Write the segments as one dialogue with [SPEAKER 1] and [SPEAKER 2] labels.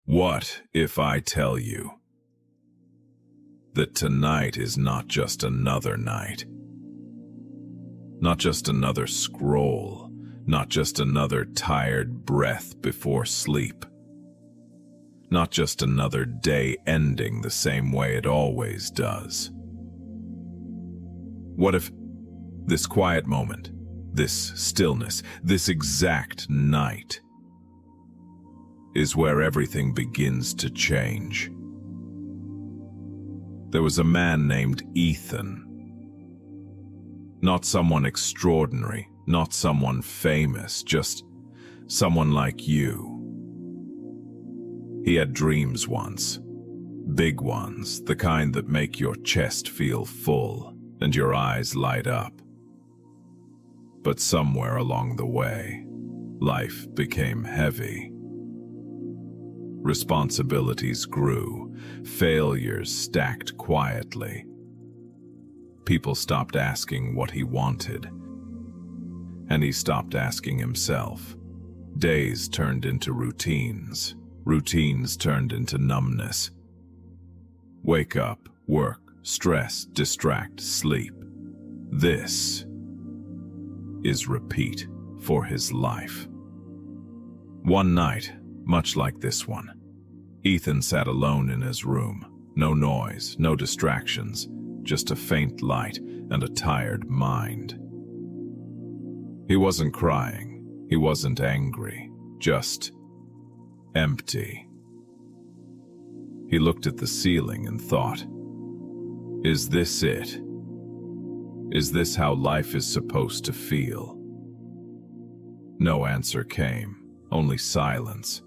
[SPEAKER 1] What if I tell you that tonight is not just another night, not just another scroll, not just another tired breath before sleep, not just another day ending the same way it always does? What if this quiet moment, this stillness, this exact night is where everything begins to change? There was a man named Ethan. Not someone extraordinary, not someone famous, just someone like you. He had dreams once, big ones, the kind that make your chest feel full and your eyes light up. But somewhere along the way, life became heavy. Responsibilities grew, failures stacked quietly. People stopped asking what he wanted, and he stopped asking himself. Days turned into routines, routines turned into numbness. Wake up, work, stress, distract, sleep. This is repeat for his life. One night, much like this one, Ethan sat alone in his room. No noise, no distractions, just a faint light and a tired mind. He wasn't crying, he wasn't angry, just empty. He looked at the ceiling and thought, is this it? Is this how life is supposed to feel? No answer came, only silence.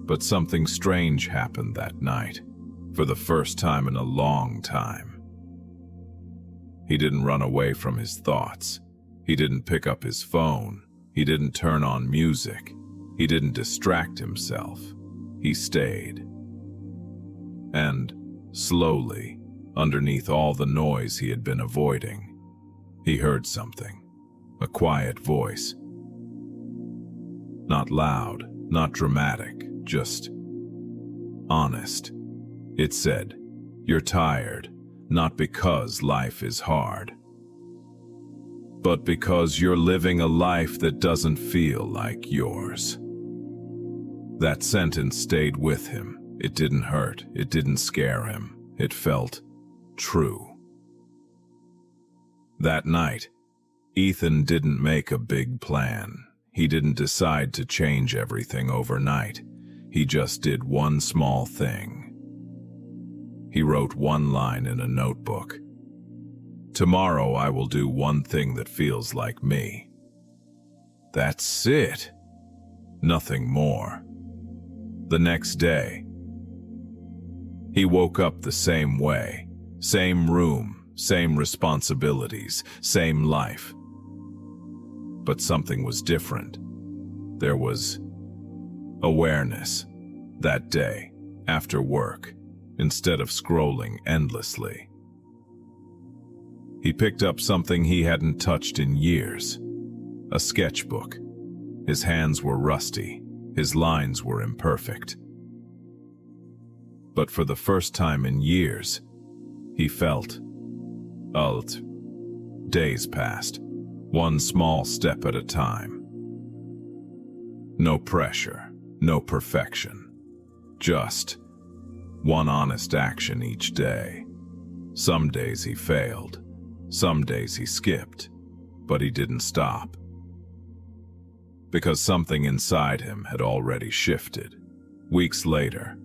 [SPEAKER 1] But something strange happened that night, for the first time in a long time. He didn't run away from his thoughts. He didn't pick up his phone. He didn't turn on music. He didn't distract himself. He stayed. And, slowly, underneath all the noise he had been avoiding, he heard something, a quiet voice. Not loud, not dramatic, just honest. It said, "You're tired, not because life is hard, but because you're living a life that doesn't feel like yours." That sentence stayed with him. It didn't hurt, it didn't scare him. It felt true. That night, Ethan didn't make a big plan. He didn't decide to change everything overnight. He just did one small thing. He wrote one line in a notebook. "Tomorrow I will do one thing that feels like me." That's it. Nothing more. The next day, he woke up the same way. Same room, same responsibilities, same life. But something was different. There was awareness. That day, after work, instead of scrolling endlessly, he picked up something he hadn't touched in years, a sketchbook. His hands were rusty, his lines were imperfect. But for the first time in years, he felt alt. Days passed, one small step at a time. No pressure, no perfection, just one honest action each day. Some days he failed, some days he skipped, but he didn't stop. Because something inside him had already shifted. Weeks later,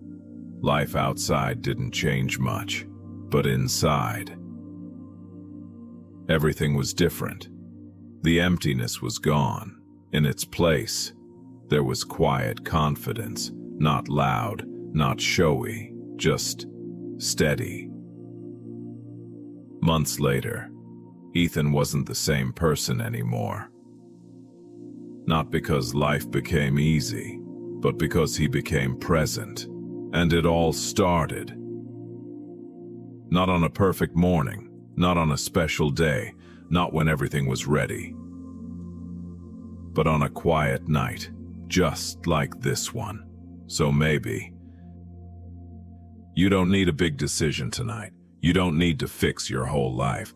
[SPEAKER 1] life outside didn't change much, but inside, everything was different. The emptiness was gone. In its place, there was quiet confidence, not loud, not showy, just steady. Months later, Ethan wasn't the same person anymore. Not because life became easy, but because he became present. And it all started. Not on a perfect morning, not on a special day, not when everything was ready, but on a quiet night, just like this one. So maybe You don't need a big decision tonight. You don't need to fix your whole life.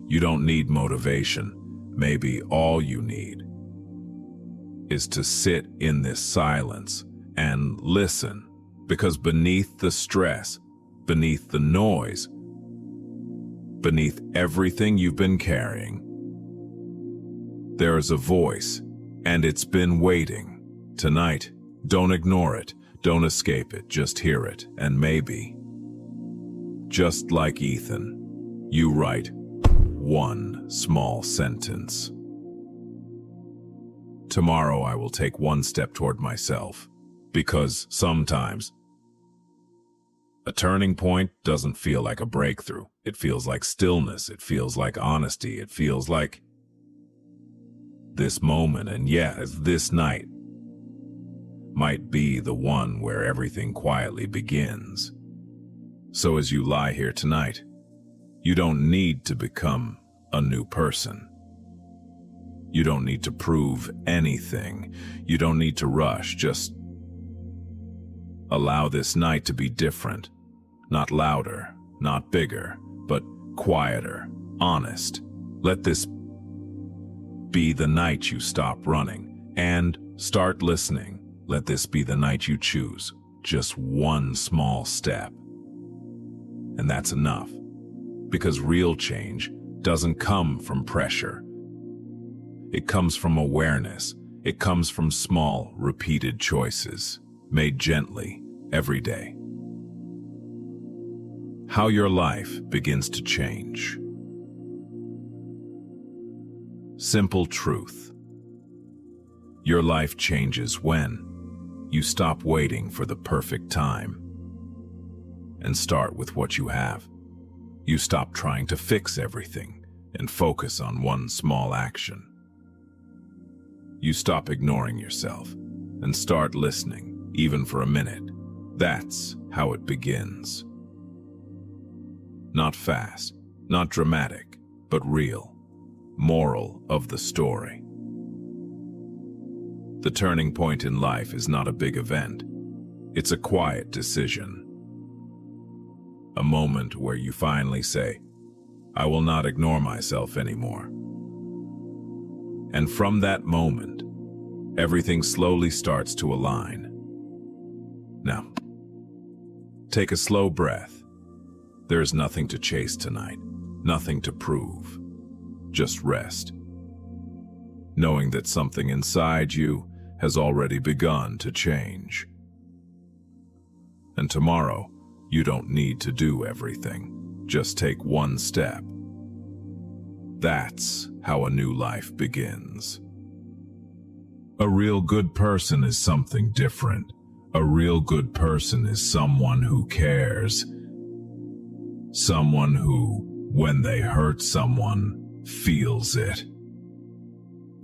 [SPEAKER 1] You don't need motivation. Maybe all you need is to sit in this silence and listen, because beneath the stress, beneath the noise, beneath everything you've been carrying, there is a voice, and it's been waiting. Tonight, don't ignore it, don't escape it, just hear it, and maybe, just like Ethan, you write one small sentence. Tomorrow I will take one step toward myself, because sometimes a turning point doesn't feel like a breakthrough. It feels like stillness, it feels like honesty, it feels like this moment, and this night might be the one where everything quietly begins. So as you lie here tonight, you don't need to become a new person. You don't need to prove anything. You don't need to rush. Just allow this night to be different. Not louder, not bigger, but quieter, honest. Let this be the night you stop running and start listening. Let this be the night you choose just one small step. And that's enough, because real change doesn't come from pressure. It comes from awareness. It comes from small, repeated choices, made gently every day. How your life begins to change. Simple truth. Your life changes when you stop waiting for the perfect time and start with what you have. You stop trying to fix everything and focus on one small action. You stop ignoring yourself and start listening, even for a minute. That's how it begins. Not fast, not dramatic, but real. Moral of the story. The turning point in life is not a big event. It's a quiet decision. A moment where you finally say, I will not ignore myself anymore. And from that moment, everything slowly starts to align. Now, take a slow breath. There is nothing to chase tonight, nothing to prove. Just rest, knowing that something inside you has already begun to change. And tomorrow, you don't need to do everything. Just take one step. That's how a new life begins. A real good person is something different. A real good person is someone who cares. Someone who, when they hurt someone, feels it.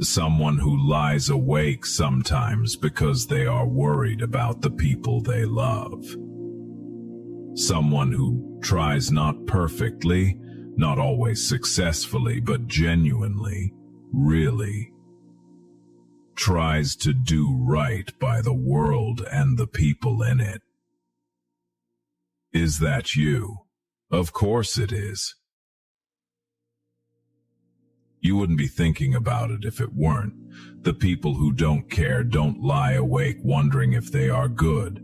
[SPEAKER 1] Someone who lies awake sometimes because they are worried about the people they love. Someone who tries not perfectly, not always successfully, but genuinely, really tries to do right by the world and the people in it. Is that you? Of course it is. You wouldn't be thinking about it if it weren't. The people who don't care don't lie awake wondering if they are good.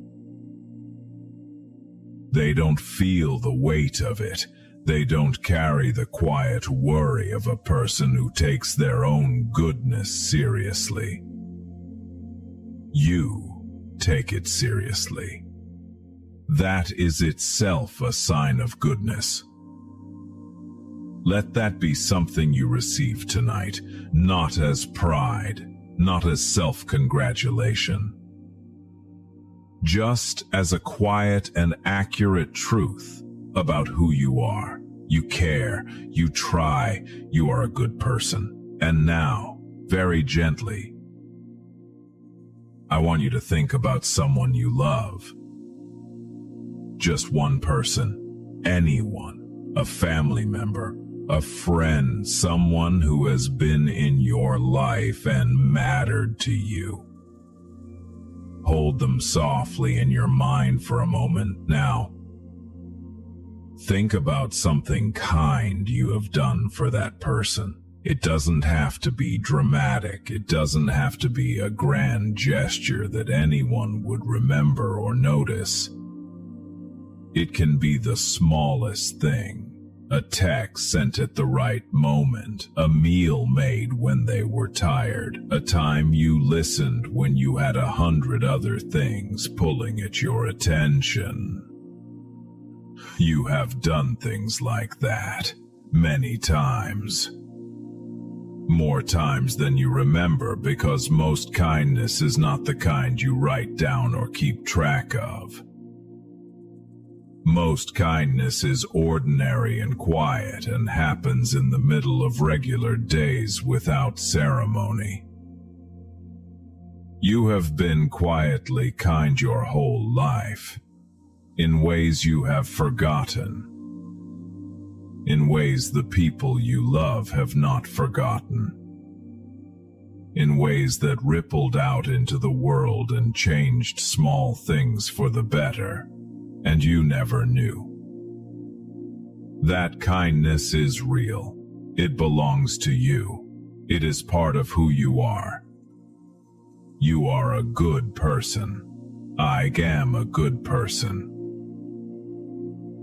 [SPEAKER 1] They don't feel the weight of it. They don't carry the quiet worry of a person who takes their own goodness seriously. You take it seriously. That is itself a sign of goodness. Let that be something you receive tonight, not as pride, not as self-congratulation. Just as a quiet and accurate truth about who you are. You care, you try, you are a good person. And now, very gently, I want you to think about someone you love. Just one person, anyone, a family member, a friend, someone who has been in your life and mattered to you. Hold them softly in your mind for a moment. Now, think about something kind you have done for that person. It doesn't have to be dramatic. It doesn't have to be a grand gesture that anyone would remember or notice. It can be the smallest thing. A text sent at the right moment, a meal made when they were tired, a time you listened when you had 100 other things pulling at your attention. You have done things like that many times. More times than you remember, because most kindness is not the kind you write down or keep track of. Most kindness is ordinary and quiet and happens in the middle of regular days without ceremony. You have been quietly kind your whole life, in ways you have forgotten, in ways the people you love have not forgotten, in ways that rippled out into the world and changed small things for the better, and you never knew. That kindness is real. It belongs to you. It is part of who you are. You are a good person. I am a good person.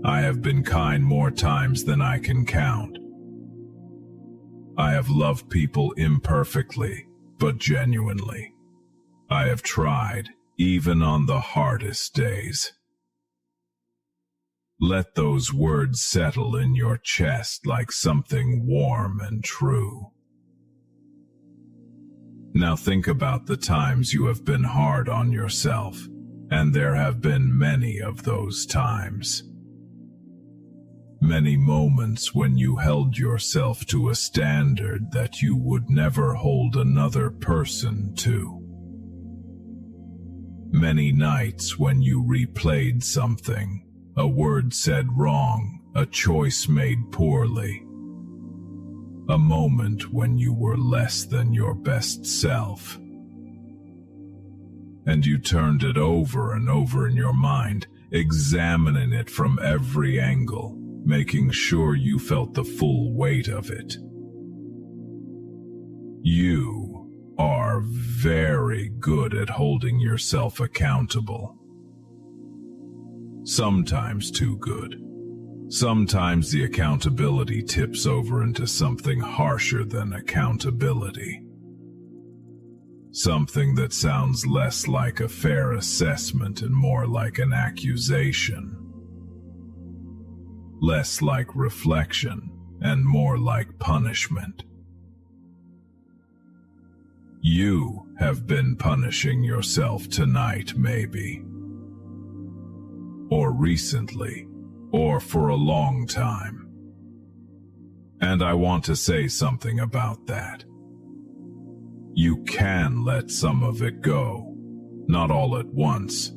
[SPEAKER 1] I have been kind more times than I can count. I have loved people imperfectly, but genuinely. I have tried, even on the hardest days. Let those words settle in your chest like something warm and true. Now think about the times you have been hard on yourself, and there have been many of those times. Many moments when you held yourself to a standard that you would never hold another person to. Many nights when you replayed something, a word said wrong, a choice made poorly. A moment when you were less than your best self. And you turned it over and over in your mind, examining it from every angle, making sure you felt the full weight of it. You are very good at holding yourself accountable. Sometimes too good. Sometimes the accountability tips over into something harsher than accountability. Something that sounds less like a fair assessment and more like an accusation. Less like reflection and more like punishment. You have been punishing yourself tonight, maybe. Or recently, or for a long time. And I want to say something about that. You can let some of it go, not all at once.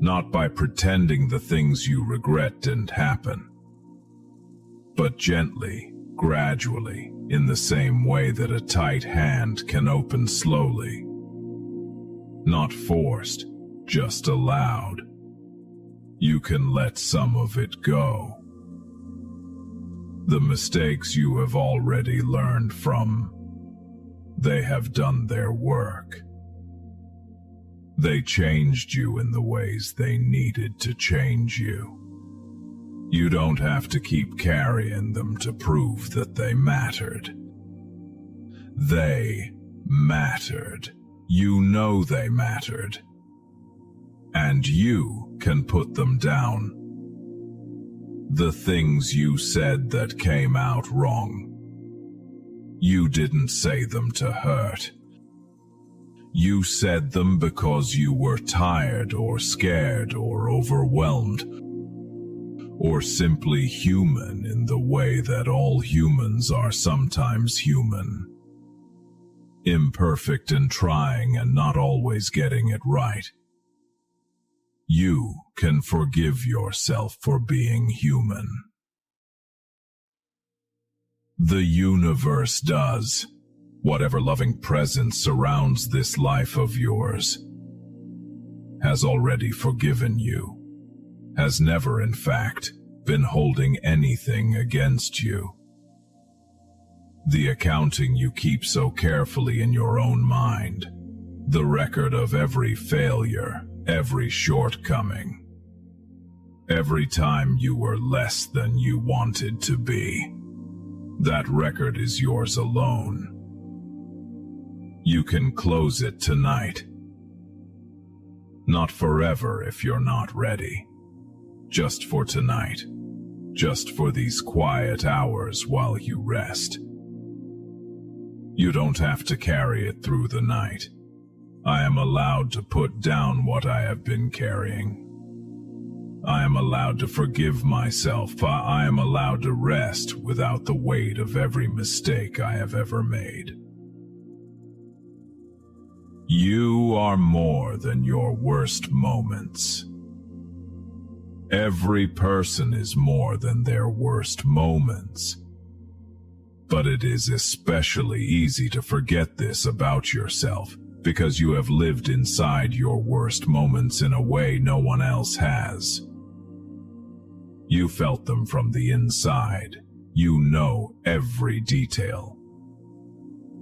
[SPEAKER 1] Not by pretending the things you regret didn't happen, but gently, gradually, in the same way that a tight hand can open slowly. Not forced, just allowed. You can let some of it go. The mistakes you have already learned from, they have done their work. They changed you in the ways they needed to change you. You don't have to keep carrying them to prove that they mattered. They mattered. You know they mattered. And you can put them down. The things you said that came out wrong. You didn't say them to hurt. You said them because you were tired or scared or overwhelmed, or simply human in the way that all humans are sometimes human. Imperfect and trying and not always getting it right. You can forgive yourself for being human. The universe does. Whatever loving presence surrounds this life of yours, has already forgiven you, has never, in fact, been holding anything against you. The accounting you keep so carefully in your own mind, the record of every failure, every shortcoming, every time you were less than you wanted to be, that record is yours alone. You can close it tonight. Not forever if you're not ready. Just for tonight. Just for these quiet hours while you rest. You don't have to carry it through the night. I am allowed to put down what I have been carrying. I am allowed to forgive myself. I am allowed to rest without the weight of every mistake I have ever made. You are more than your worst moments. Every person is more than their worst moments. But it is especially easy to forget this about yourself because you have lived inside your worst moments in a way no one else has. You felt them from the inside. You know every detail.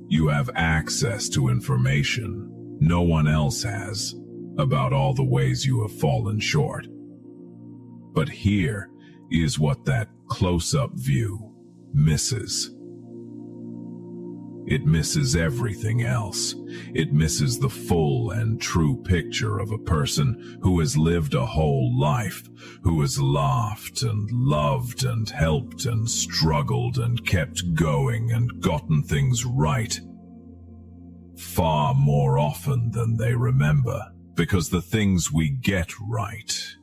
[SPEAKER 1] You have access to information no one else has about all the ways you have fallen short. But here is what that close-up view misses. It misses everything else. It misses the full and true picture of a person who has lived a whole life, who has laughed and loved and helped and struggled and kept going and gotten things right. Far more often than they remember, because the things we get right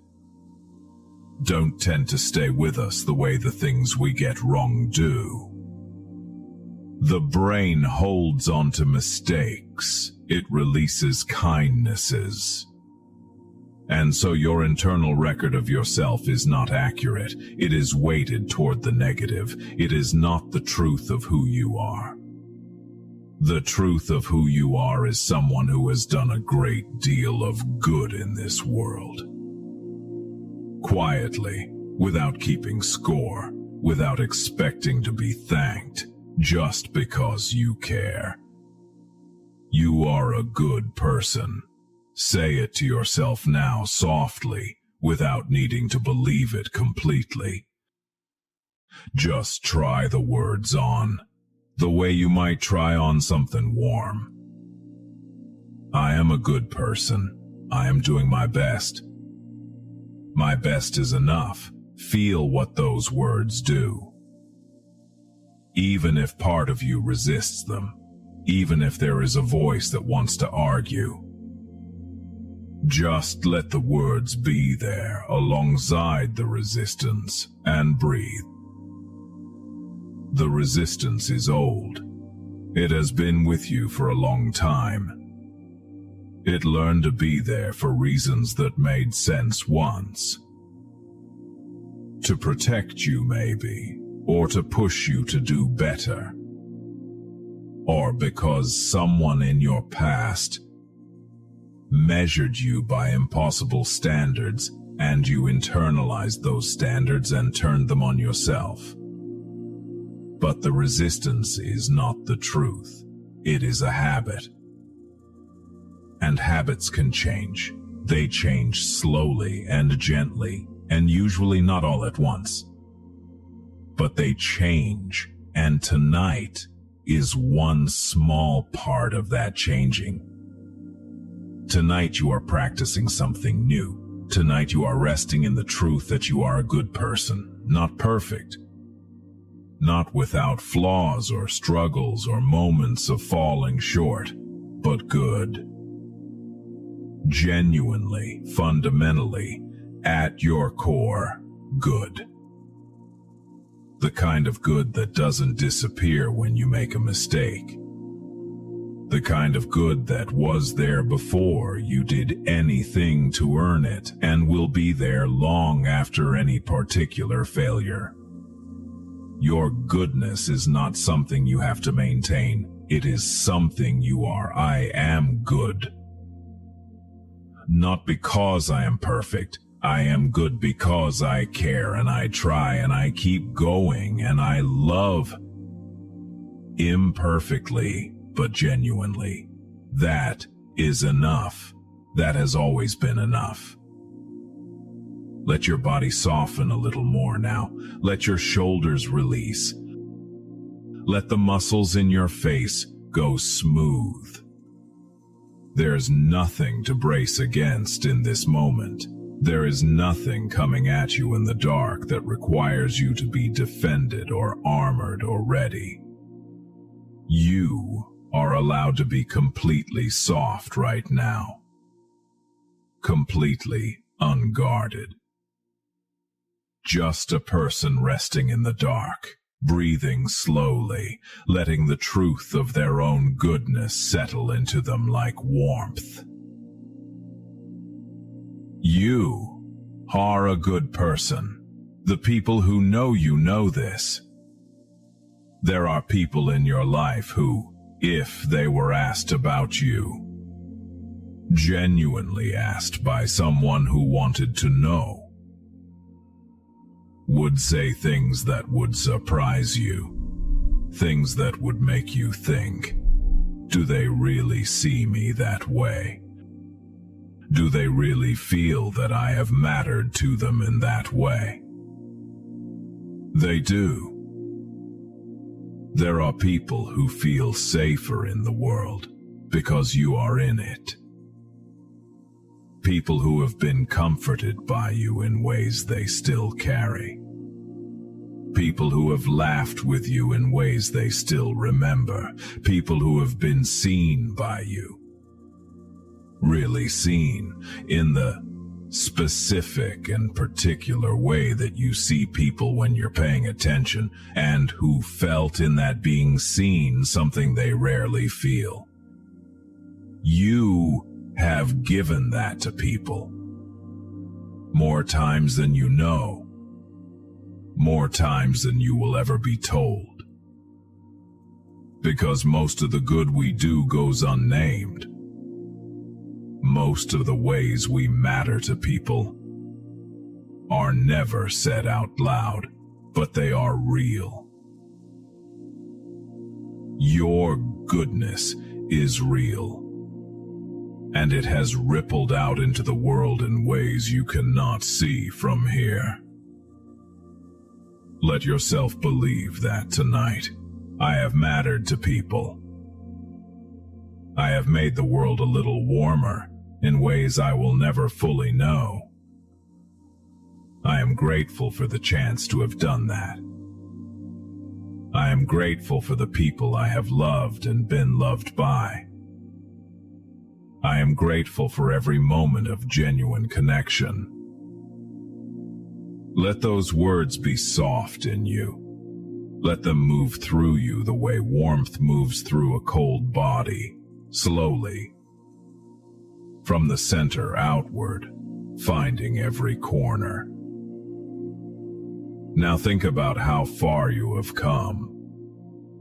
[SPEAKER 1] don't tend to stay with us the way the things we get wrong do. The brain holds on to mistakes. It releases kindnesses. And so your internal record of yourself is not accurate. It is weighted toward the negative. It is not the truth of who you are. The truth of who you are is someone who has done a great deal of good in this world. Quietly, without keeping score, without expecting to be thanked, just because you care. You are a good person. Say it to yourself now softly, without needing to believe it completely. Just try the words on, the way you might try on something warm. I am a good person. I am doing my best. My best is enough. Feel what those words do. Even if part of you resists them, even if there is a voice that wants to argue, just let the words be there alongside the resistance and breathe. The resistance is old. It has been with you for a long time. It learned to be there for reasons that made sense once. To protect you, maybe, or to push you to do better. Or because someone in your past measured you by impossible standards and you internalized those standards and turned them on yourself. But the resistance is not the truth. It is a habit. And habits can change. They change slowly and gently, and usually not all at once. But they change, and tonight is one small part of that changing. Tonight you are practicing something new. Tonight you are resting in the truth that you are a good person, not perfect. Not without flaws or struggles or moments of falling short, but good. Genuinely, fundamentally, at your core, good. The kind of good that doesn't disappear when you make a mistake. The kind of good that was there before you did anything to earn it and will be there long after any particular failure. Your goodness is not something you have to maintain. It is something you are. I am good. not because I am perfect. I am good because I care and I try and I keep going and I love imperfectly but genuinely. That is enough. That has always been enough. Let your body soften a little more now. Let your shoulders release. Let the muscles in your face go smooth. There's nothing to brace against in this moment. There is nothing coming at you in the dark that requires you to be defended or armored or ready. You are allowed to be completely soft right now. Completely unguarded. Just a person resting in the dark, breathing slowly, letting the truth of their own goodness settle into them like warmth. You are a good person. The people who know you know this. There are people in your life who, if they were asked about you, genuinely asked by someone who wanted to know, would say things that would surprise you, things that would make you think, do they really see me that way? Do they really feel that I have mattered to them in that way? They do. There are people who feel safer in the world because you are in it. People who have been comforted by you in ways they still carry. People who have laughed with you in ways they still remember. People who have been seen by you. Really seen in the specific and particular way that you see people when you're paying attention, and who felt in that being seen something they rarely feel. You have given that to people. More times than you know. More times than you will ever be told. Because most of the good we do goes unnamed. Most of the ways we matter to people are never said out loud, but they are real. Your goodness is real, and it has rippled out into the world in ways you cannot see from here. Let yourself believe that tonight. I have mattered to people. I have made the world a little warmer in ways I will never fully know. I am grateful for the chance to have done that. I am grateful for the people I have loved and been loved by. I am grateful for every moment of genuine connection. Let those words be soft in you. Let them move through you the way warmth moves through a cold body, slowly, from the center outward, finding every corner. Now think about how far you have come,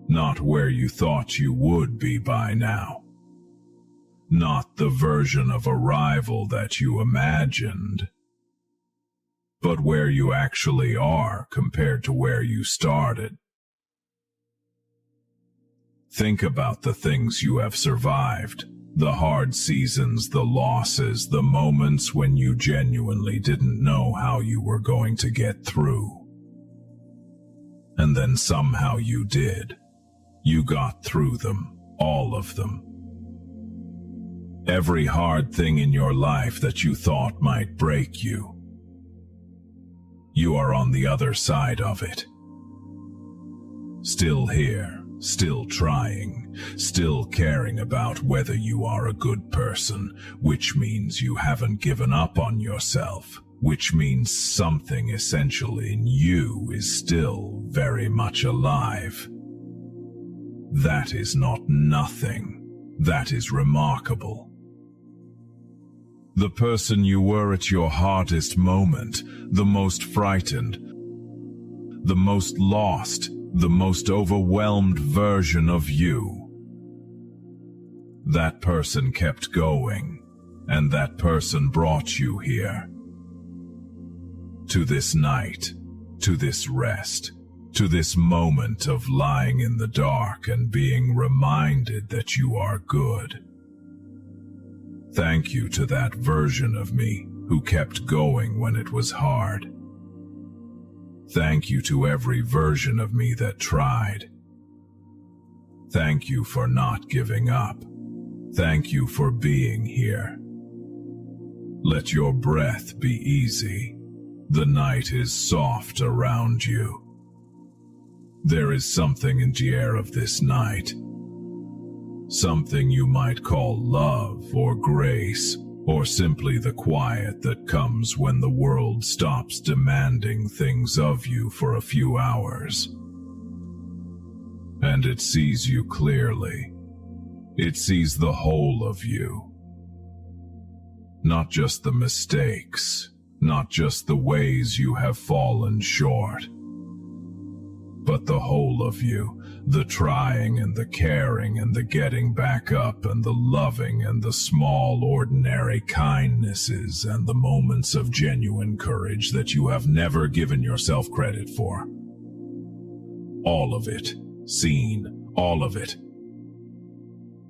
[SPEAKER 1] not where you thought you would be by now, not the version of arrival that you imagined, but where you actually are compared to where you started. Think about the things you have survived. The hard seasons, the losses, the moments when you genuinely didn't know how you were going to get through. And then somehow you did. You got through them, all of them. Every hard thing in your life that you thought might break you. You are on the other side of it. Still here. Still trying, still caring about whether you are a good person, which means you haven't given up on yourself, which means something essential in you is still very much alive. That is not nothing. That is remarkable. The person you were at your hardest moment, the most frightened, the most lost, the most overwhelmed version of you. That person kept going, And that person brought you here. To this night, to this rest, to this moment of lying in the dark and being reminded that you are good. Thank you to that version of me who kept going when it was hard. Thank you to every version of me that tried. Thank you for not giving up. Thank you for being here. Let your breath be easy. The night is soft around you. There is something in the air of this night. Something you might call love or grace, or simply the quiet that comes when the world stops demanding things of you for a few hours. And it sees you clearly. It sees the whole of you. Not just the mistakes, not just the ways you have fallen short, but the whole of you, the trying and the caring and the getting back up and the loving and the small ordinary kindnesses and the moments of genuine courage that you have never given yourself credit for. All of it, seen, all of it.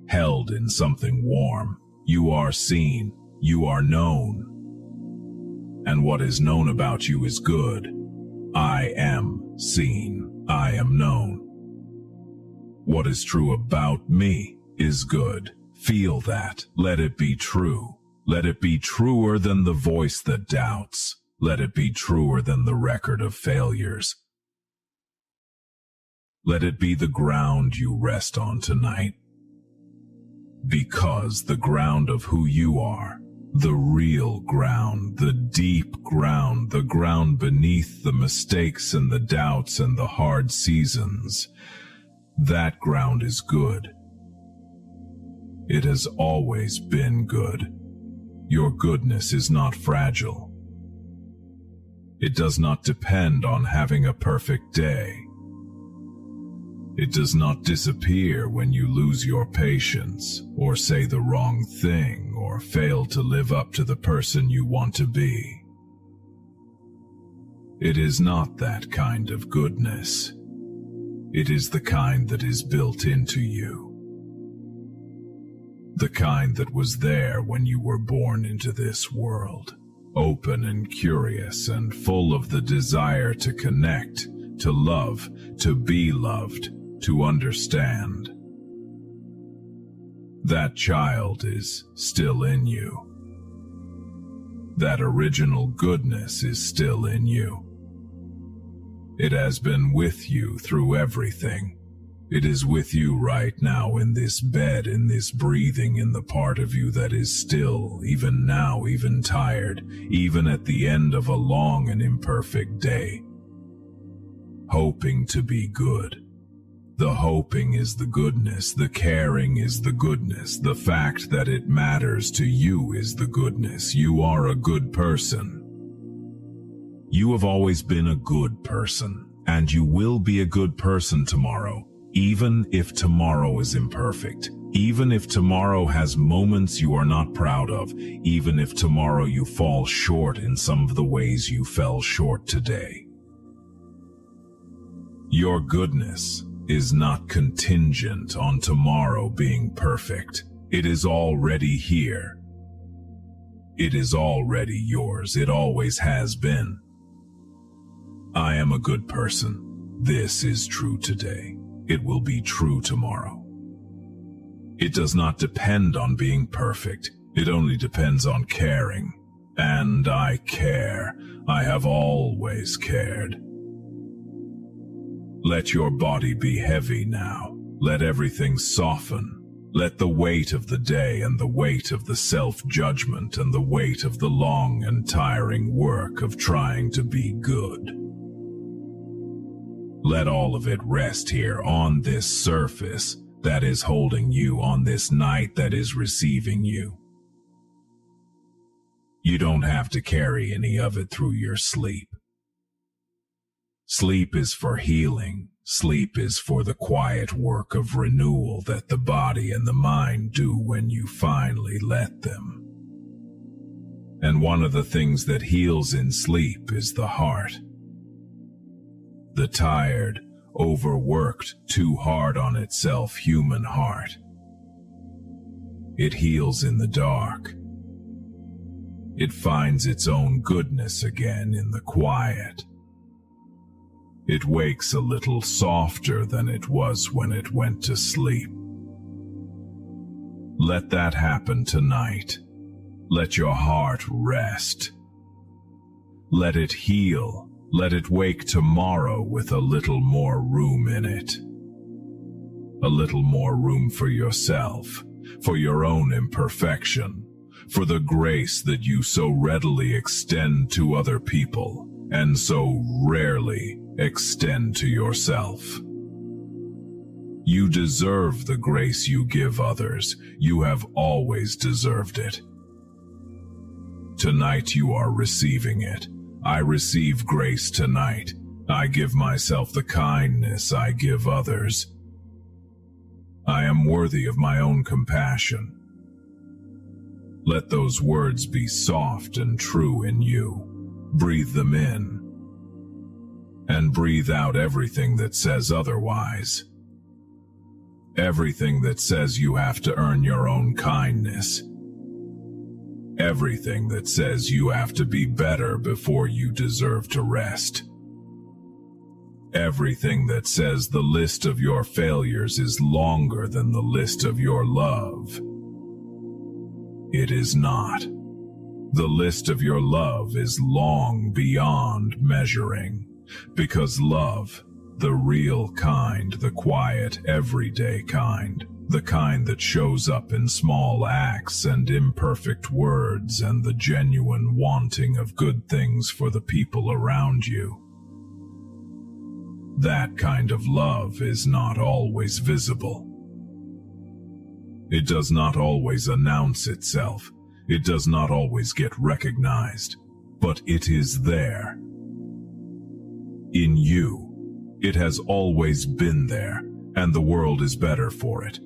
[SPEAKER 1] Held in something warm, you are seen, you are known. And what is known about you is good. I am seen, I am known. What is true about me is good. Feel that. Let it be true. Let it be truer than the voice that doubts. Let it be truer than the record of failures. Let it be the ground you rest on tonight. Because the ground of who you are, the real ground, the deep ground, the ground beneath the mistakes and the doubts and the hard seasons, that ground is good. It has always been good. Your goodness is not fragile. It does not depend on having a perfect day. It does not disappear when you lose your patience, or say the wrong thing, or fail to live up to the person you want to be. It is not that kind of goodness. It is the kind that is built into you. The kind that was there when you were born into this world, open and curious and full of the desire to connect, to love, to be loved, to understand. That child is still in you. That original goodness is still in you. It has been with you through everything. It is with you right now in this bed, in this breathing, in the part of you that is still, even now, even tired, even at the end of a long and imperfect day. Hoping to be good. The hoping is the goodness, the caring is the goodness, the fact that it matters to you is the goodness. You are a good person. You have always been a good person, and you will be a good person tomorrow, even if tomorrow is imperfect, even if tomorrow has moments you are not proud of, even if tomorrow you fall short in some of the ways you fell short today. Your goodness is not contingent on tomorrow being perfect. It is already here. It is already yours. It always has been. I am a good person. This is true today. It will be true tomorrow. It does not depend on being perfect. It only depends on caring. And I care. I have always cared. Let your body be heavy now. Let everything soften. Let the weight of the day and the weight of the self-judgment and the weight of the long and tiring work of trying to be good. Let all of it rest here on this surface that is holding you, on this night that is receiving you. You don't have to carry any of it through your sleep. Sleep is for healing. Sleep is for the quiet work of renewal that the body and the mind do when you finally let them. And one of the things that heals in sleep is the heart. The tired, overworked, too hard on itself human heart. It heals in the dark. It finds its own goodness again in the quiet. It wakes a little softer than it was when it went to sleep. Let that happen tonight. Let your heart rest. Let it heal. Let it wake tomorrow with a little more room in it. A little more room for yourself, for your own imperfection, for the grace that you so readily extend to other people and so rarely extend to yourself. You deserve the grace you give others. You have always deserved it. Tonight you are receiving it. I receive grace tonight. I give myself the kindness I give others. I am worthy of my own compassion. Let those words be soft and true in you. Breathe them in. And breathe out everything that says otherwise. Everything that says you have to earn your own kindness. Everything that says you have to be better before you deserve to rest. Everything that says the list of your failures is longer than the list of your love. It is not. The list of your love is long beyond measuring, because love, the real kind, the quiet, everyday kind, the kind that shows up in small acts and imperfect words and the genuine wanting of good things for the people around you. That kind of love is not always visible. It does not always announce itself. It does not always get recognized, but it is there. In you, it has always been there, and the world is better for it.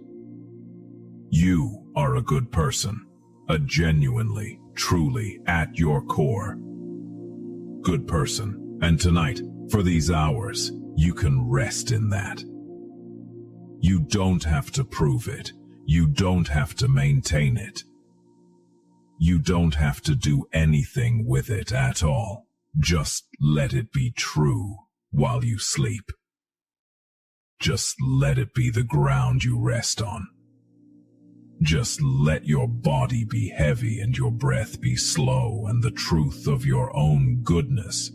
[SPEAKER 1] You are a good person, a genuinely, truly, at your core, good person, and tonight, for these hours, you can rest in that. You don't have to prove it. You don't have to maintain it. You don't have to do anything with it at all. Just let it be true while you sleep. Just let it be the ground you rest on. Just let your body be heavy and your breath be slow, and the truth of your own goodness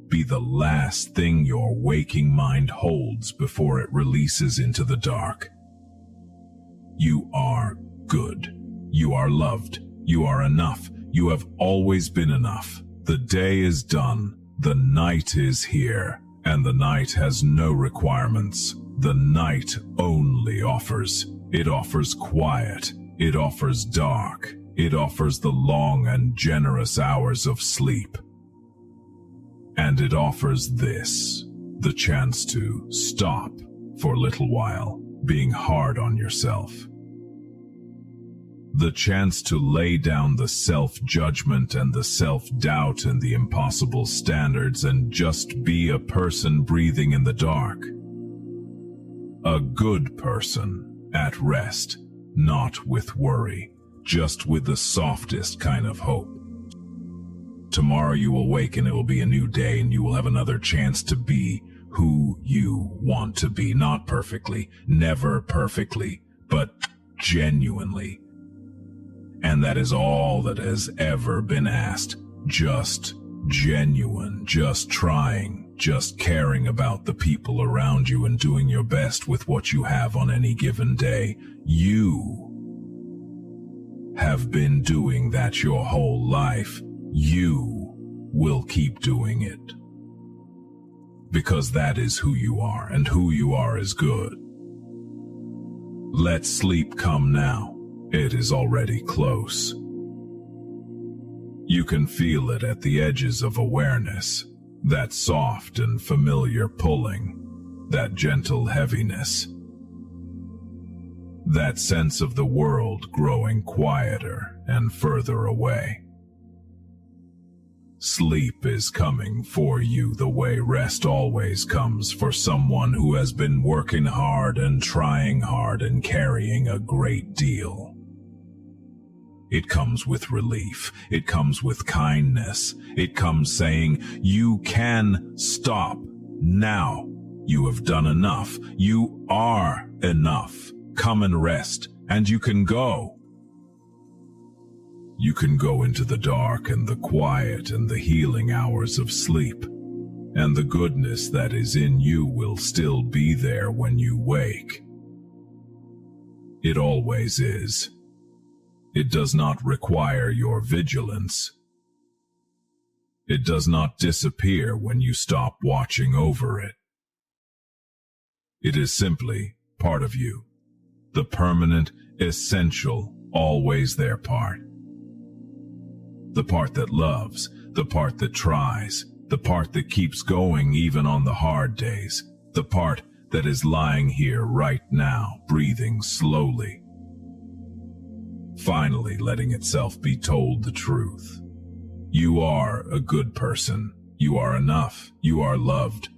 [SPEAKER 1] be the last thing your waking mind holds before it releases into the dark. You are good. You are loved. You are enough. You have always been enough. The day is done. The night is here, and the night has no requirements. The night only offers. It offers quiet. It offers dark. It offers the long and generous hours of sleep. And it offers this, the chance to stop for a little while, being hard on yourself. The chance to lay down the self-judgment and the self-doubt and the impossible standards and just be a person breathing in the dark. A good person at rest, not with worry, just with the softest kind of hope. Tomorrow you will wake and it will be a new day, and you will have another chance to be who you want to be. Not perfectly, never perfectly, but genuinely. And that is all that has ever been asked. Just genuine, just trying, just caring about the people around you and doing your best with what you have on any given day. You have been doing that your whole life. You will keep doing it. Because that is who you are, and who you are is good. Let sleep come now. It is already close. You can feel it at the edges of awareness, that soft and familiar pulling, that gentle heaviness, that sense of the world growing quieter and further away. Sleep is coming for you the way rest always comes for someone who has been working hard and trying hard and carrying a great deal. It comes with relief. It comes with kindness. It comes saying, you can stop now. You have done enough. You are enough. Come and rest, and you can go. You can go into the dark and the quiet and the healing hours of sleep, and the goodness that is in you will still be there when you wake. It always is. It does not require your vigilance. It does not disappear when you stop watching over it. It is simply part of you, the permanent, essential, always there part. The part that loves, the part that tries, the part that keeps going even on the hard days, the part that is lying here right now, breathing slowly, finally letting itself be told the truth. You are a good person. You are enough. You are loved.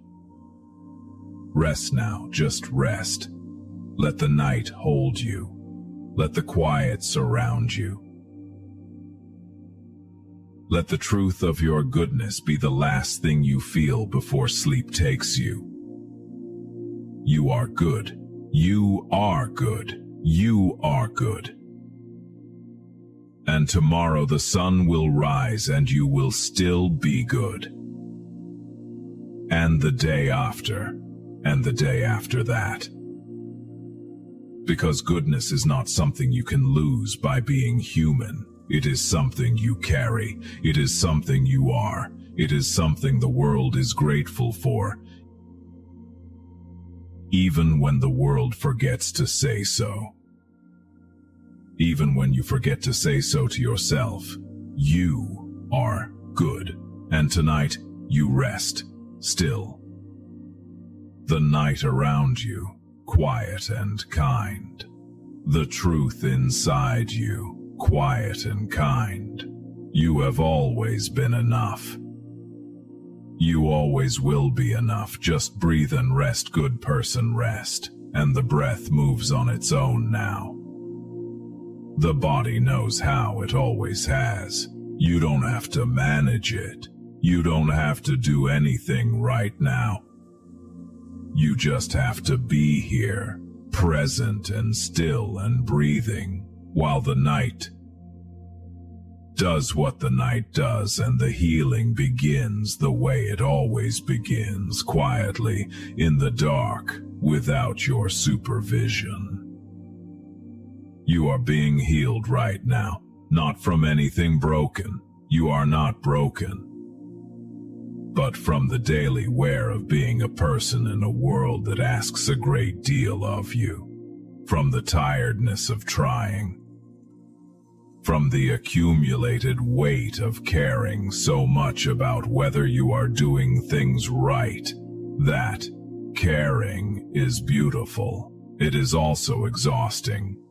[SPEAKER 1] Rest now, just rest. Let the night hold you. Let the quiet surround you. Let the truth of your goodness be the last thing you feel before sleep takes you. You are good. You are good. You are good. And tomorrow the sun will rise and you will still be good. And the day after, and the day after that. Because goodness is not something you can lose by being human. It is something you carry. It is something you are. It is something the world is grateful for, even when the world forgets to say so. Even when you forget to say so to yourself, you are good. And tonight, you rest, still. The night around you, quiet and kind. The truth inside you, quiet and kind. You have always been enough. You always will be enough. Just breathe and rest, good person, rest. And the breath moves on its own now. The body knows how, it always has. You don't have to manage it. You don't have to do anything right now. You just have to be here, present and still and breathing, while the night does what the night does and the healing begins the way it always begins, quietly, in the dark, without your supervision. You are being healed right now, not from anything broken. You are not broken, but from the daily wear of being a person in a world that asks a great deal of you, from the tiredness of trying, from the accumulated weight of caring so much about whether you are doing things right. That caring is beautiful. It is also exhausting.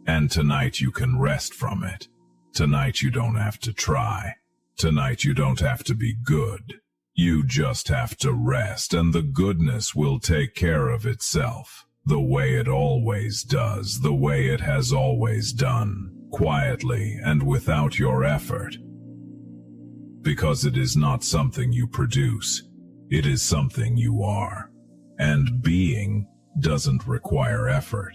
[SPEAKER 1] And tonight you can rest from it. Tonight you don't have to try. Tonight you don't have to be good. You just have to rest, and the goodness will take care of itself, the way it always does, the way it has always done, quietly and without your effort. Because it is not something you produce, it is something you are. And being doesn't require effort.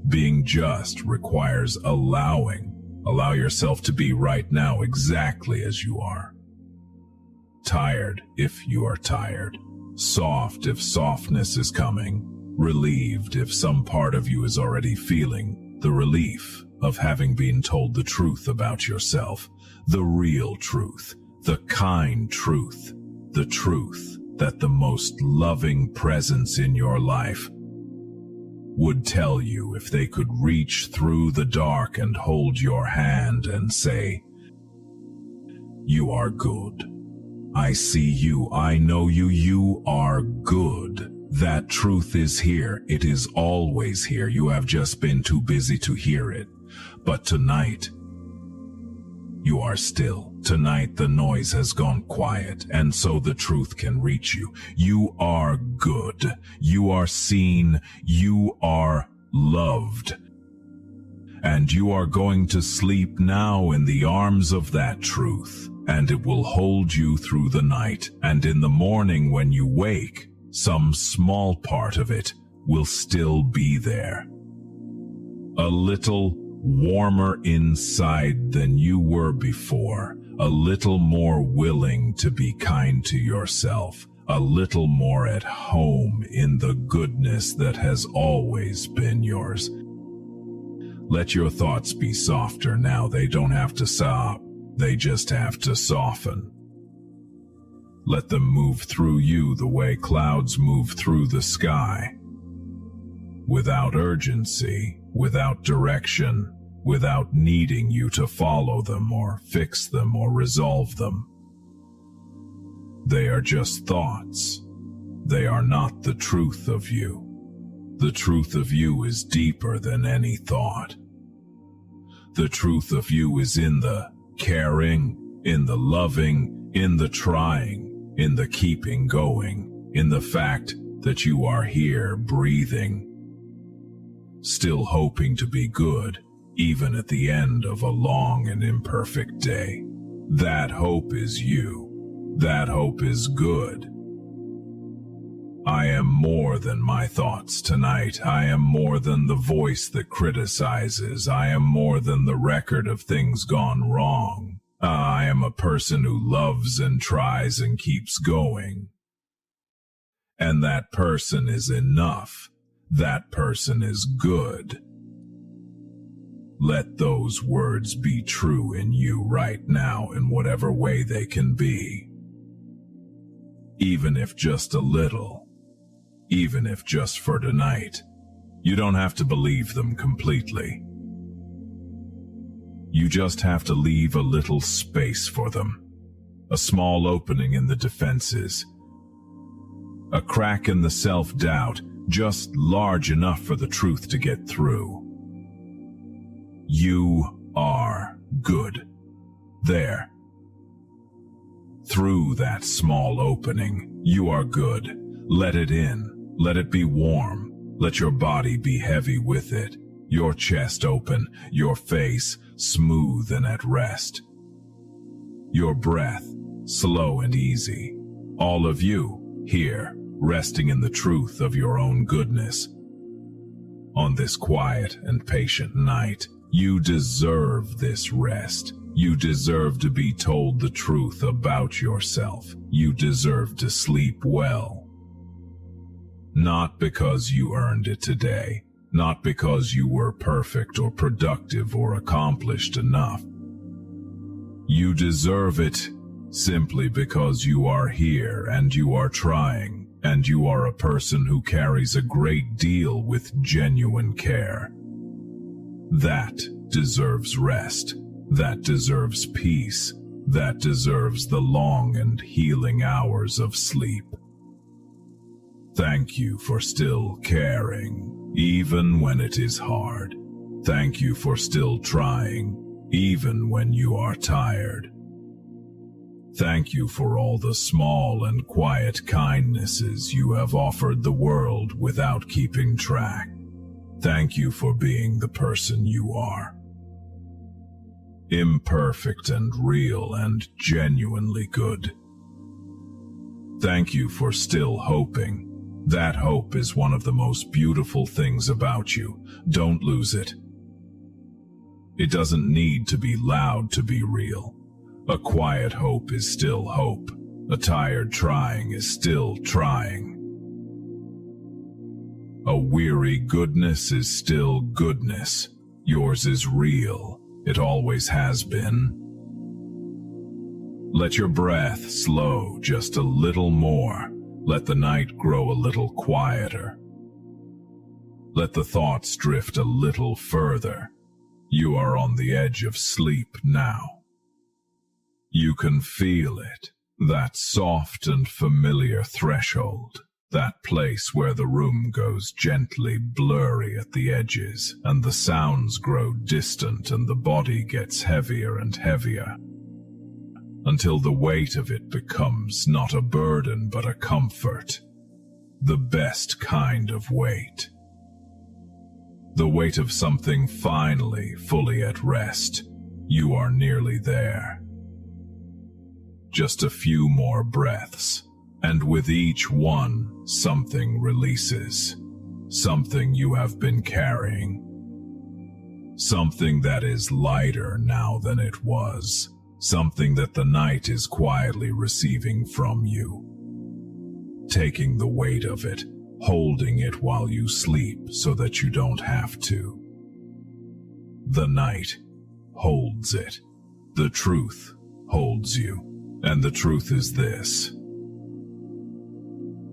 [SPEAKER 1] Being just requires allowing. Allow yourself to be right now exactly as you are. Tired if you are tired. Soft if softness is coming. Relieved if some part of you is already feeling the relief of having been told the truth about yourself. The real truth. The kind truth. The truth that the most loving presence in your life would tell you if they could reach through the dark and hold your hand and say, you are good. I see you. I know you. You are good. That truth is here. It is always here. You have just been too busy to hear it. But tonight, you are still. Tonight the noise has gone quiet, and so the truth can reach you. You are good. You are seen. You are loved. And you are going to sleep now in the arms of that truth, and it will hold you through the night, and in the morning when you wake, some small part of it will still be there. A little warmer inside than you were before, a little more willing to be kind to yourself, a little more at home in the goodness that has always been yours. Let your thoughts be softer now. They don't have to sob, they just have to soften. Let them move through you the way clouds move through the sky. Without urgency, without direction, without needing you to follow them or fix them or resolve them. They are just thoughts. They are not the truth of you. The truth of you is deeper than any thought. The truth of you is in the caring, in the loving, in the trying, in the keeping going, in the fact that you are here breathing, still hoping to be good, even at the end of a long and imperfect day. That hope is you. That hope is good. I am more than my thoughts tonight. I am more than the voice that criticizes. I am more than the record of things gone wrong. I am a person who loves and tries and keeps going. And that person is enough. That person is good. Let those words be true in you right now in whatever way they can be. Even if just a little. Even if just for tonight. You don't have to believe them completely. You just have to leave a little space for them. A small opening in the defenses. A crack in the self-doubt, just large enough for the truth to get through. You are good. There. Through that small opening, you are good. Let it in. Let it be warm. Let your body be heavy with it. Your chest open, your face smooth and at rest. Your breath slow and easy. All of you here, resting in the truth of your own goodness. On this quiet and patient night, you deserve this rest. You deserve to be told the truth about yourself. You deserve to sleep well. Not because you earned it today, not because you were perfect or productive or accomplished enough. You deserve it simply because you are here and you are trying, and you are a person who carries a great deal with genuine care. That deserves rest. That deserves peace. That deserves the long and healing hours of sleep. Thank you for still caring, even when it is hard. Thank you for still trying, even when you are tired. Thank you for all the small and quiet kindnesses you have offered the world without keeping track. Thank you for being the person you are. Imperfect and real and genuinely good. Thank you for still hoping. That hope is one of the most beautiful things about you. Don't lose it. It doesn't need to be loud to be real. A quiet hope is still hope. A tired trying is still trying. A weary goodness is still goodness. Yours is real. It always has been. Let your breath slow just a little more. Let the night grow a little quieter. Let the thoughts drift a little further. You are on the edge of sleep now. You can feel it, that soft and familiar threshold. That place where the room goes gently blurry at the edges, and the sounds grow distant and the body gets heavier and heavier, until the weight of it becomes not a burden but a comfort. The best kind of weight. The weight of something finally fully at rest. You are nearly there. Just a few more breaths, and with each one, something releases. Something you have been carrying. Something that is lighter now than it was. Something that the night is quietly receiving from you. Taking the weight of it, holding it while you sleep so that you don't have to. The night holds it. The truth holds you. And the truth is this.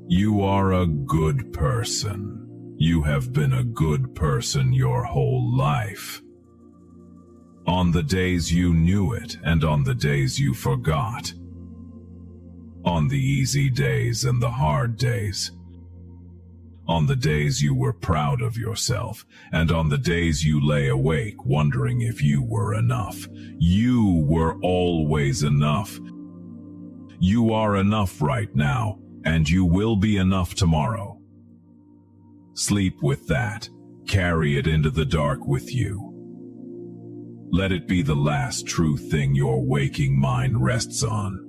[SPEAKER 1] You are a good person. You have been a good person your whole life. On the days you knew it and on the days you forgot. On the easy days and the hard days. On the days you were proud of yourself, and on the days you lay awake wondering if you were enough. You were always enough. You are enough right now, and you will be enough tomorrow. Sleep with that. Carry it into the dark with you. Let it be the last true thing your waking mind rests on.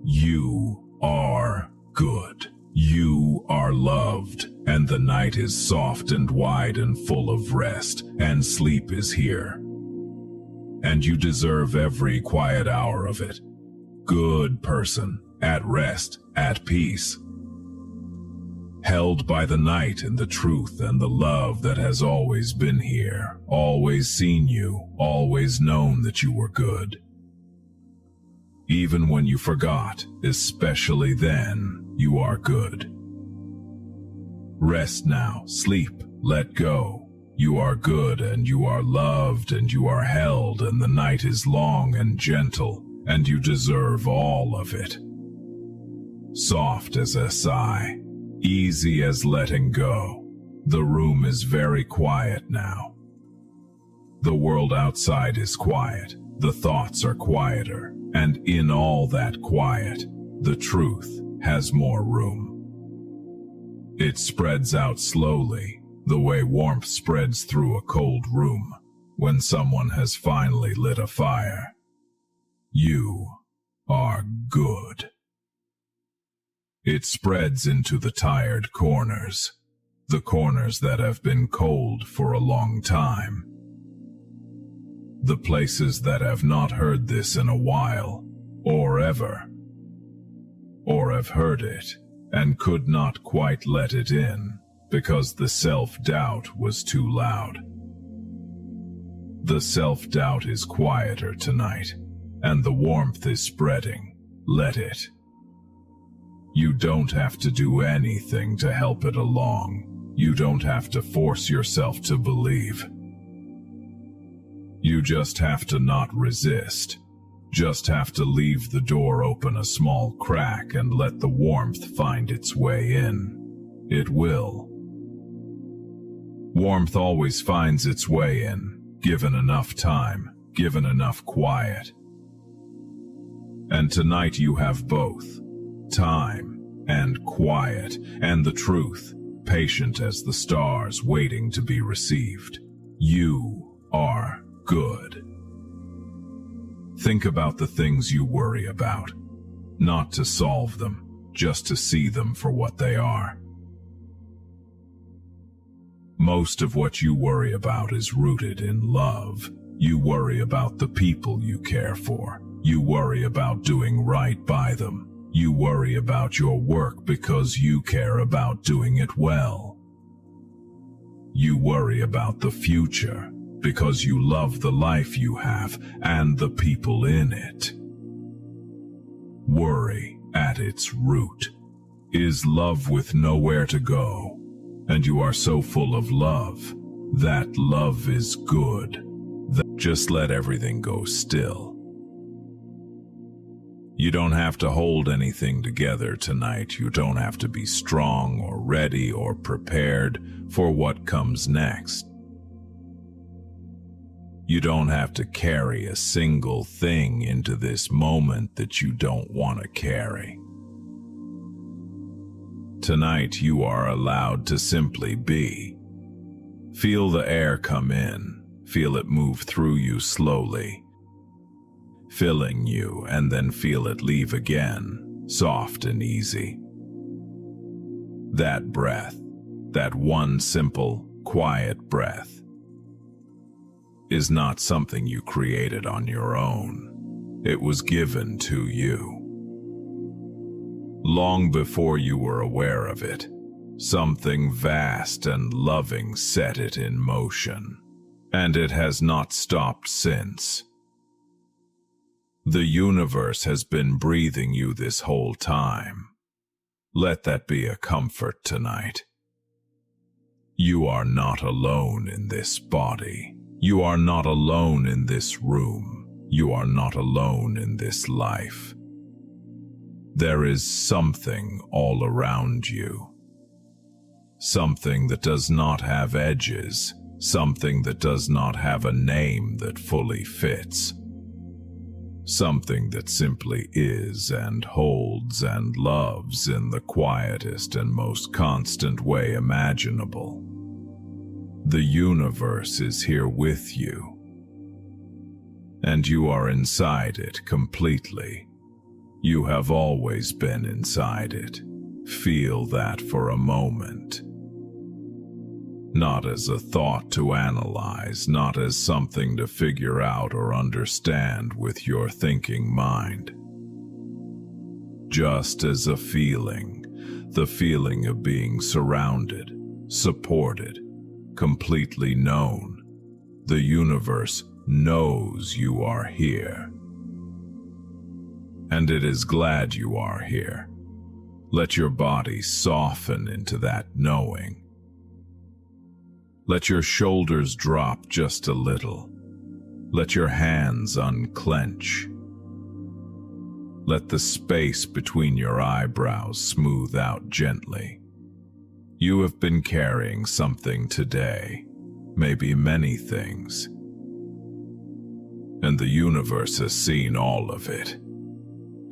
[SPEAKER 1] You are good. You are loved, and the night is soft and wide and full of rest, and sleep is here. And you deserve every quiet hour of it. Good person, at rest, at peace. Held by the night and the truth and the love that has always been here, always seen you, always known that you were good. Even when you forgot, especially then, you are good. Rest now, sleep, let go. You are good and you are loved and you are held, and the night is long and gentle, and you deserve all of it. Soft as a sigh, easy as letting go. The room is very quiet now. The world outside is quiet, the thoughts are quieter, and in all that quiet, the truth has more room. It spreads out slowly, the way warmth spreads through a cold room when someone has finally lit a fire. You are good. It spreads into the tired corners, the corners that have been cold for a long time. The places that have not heard this in a while, or ever, or have heard it and could not quite let it in because the self-doubt was too loud. The self-doubt is quieter tonight, and the warmth is spreading. Let it. You don't have to do anything to help it along. You don't have to force yourself to believe. You just have to not resist. Just have to leave the door open a small crack and let the warmth find its way in. It will. Warmth always finds its way in, given enough time, given enough quiet. And tonight you have both, time and quiet, and the truth, patient as the stars waiting to be received. You are good. Think about the things you worry about, not to solve them, just to see them for what they are. Most of what you worry about is rooted in love. You worry about the people you care for. You worry about doing right by them. You worry about your work because you care about doing it well. You worry about the future because you love the life you have and the people in it. Worry, at its root, is love with nowhere to go, and you are so full of love. That love is good. Just let everything go still. You don't have to hold anything together tonight. You don't have to be strong or ready or prepared for what comes next. You don't have to carry a single thing into this moment that you don't want to carry. Tonight you are allowed to simply be. Feel the air come in, feel it move through you slowly, filling you, and then feel it leave again, soft and easy. That breath, that one simple, quiet breath, is not something you created on your own. It was given to you. Long before you were aware of it, something vast and loving set it in motion, and it has not stopped since. The universe has been breathing you this whole time. Let that be a comfort tonight. You are not alone in this body. You are not alone in this room. You are not alone in this life. There is something all around you. Something that does not have edges. Something that does not have a name that fully fits. Something that simply is and holds and loves in the quietest and most constant way imaginable. The universe is here with you, and you are inside it completely. You have always been inside it. Feel that for a moment. Not as a thought to analyze, not as something to figure out or understand with your thinking mind. Just as a feeling, the feeling of being surrounded, supported, completely known. The universe knows you are here. And it is glad you are here. Let your body soften into that knowing. Let your shoulders drop just a little. Let your hands unclench. Let the space between your eyebrows smooth out gently. You have been carrying something today, maybe many things. And the universe has seen all of it.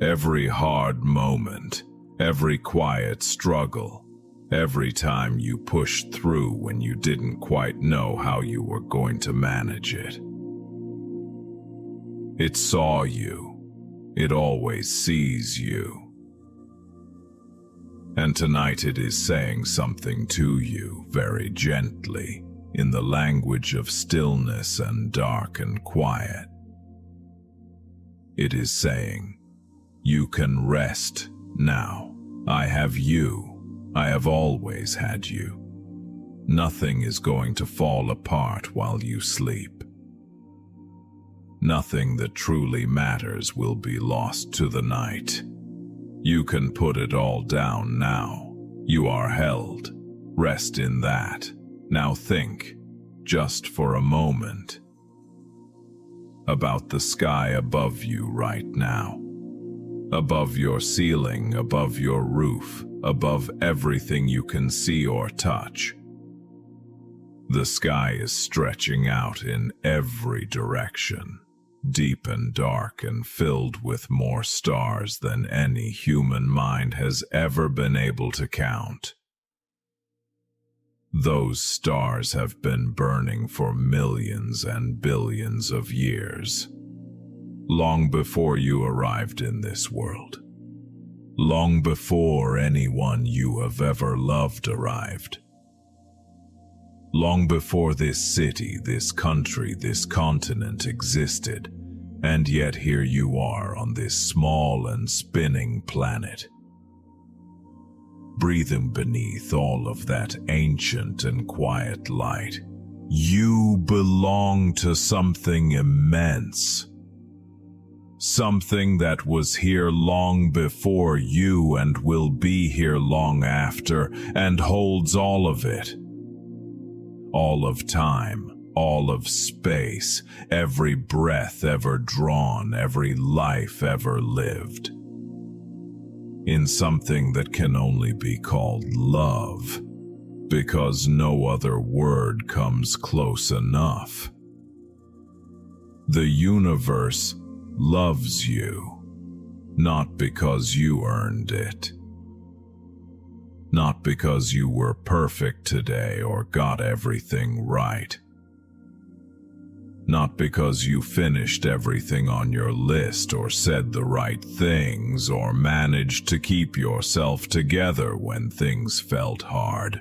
[SPEAKER 1] Every hard moment, every quiet struggle, every time you pushed through when you didn't quite know how you were going to manage it. It saw you. It always sees you. And tonight it is saying something to you very gently, in the language of stillness and dark and quiet. It is saying, you can rest now. I have you. I have always had you. Nothing is going to fall apart while you sleep. Nothing that truly matters will be lost to the night. You can put it all down now. You are held. Rest in that. Now think, just for a moment, about the sky above you right now. Above your ceiling, above your roof, above everything you can see or touch. The sky is stretching out in every direction, deep and dark and filled with more stars than any human mind has ever been able to count. Those stars have been burning for millions and billions of years, long before you arrived in this world, long before anyone you have ever loved arrived, long before this city, this country, this continent existed, and yet here you are on this small and spinning planet, breathing beneath all of that ancient and quiet light. You belong to something immense, something that was here long before you and will be here long after, and holds all of it. All of time, all of space, every breath ever drawn, every life ever lived. in something that can only be called love, because no other word comes close enough. The universe loves you, not because you earned it, not because you were perfect today or got everything right, not because you finished everything on your list or said the right things or managed to keep yourself together when things felt hard.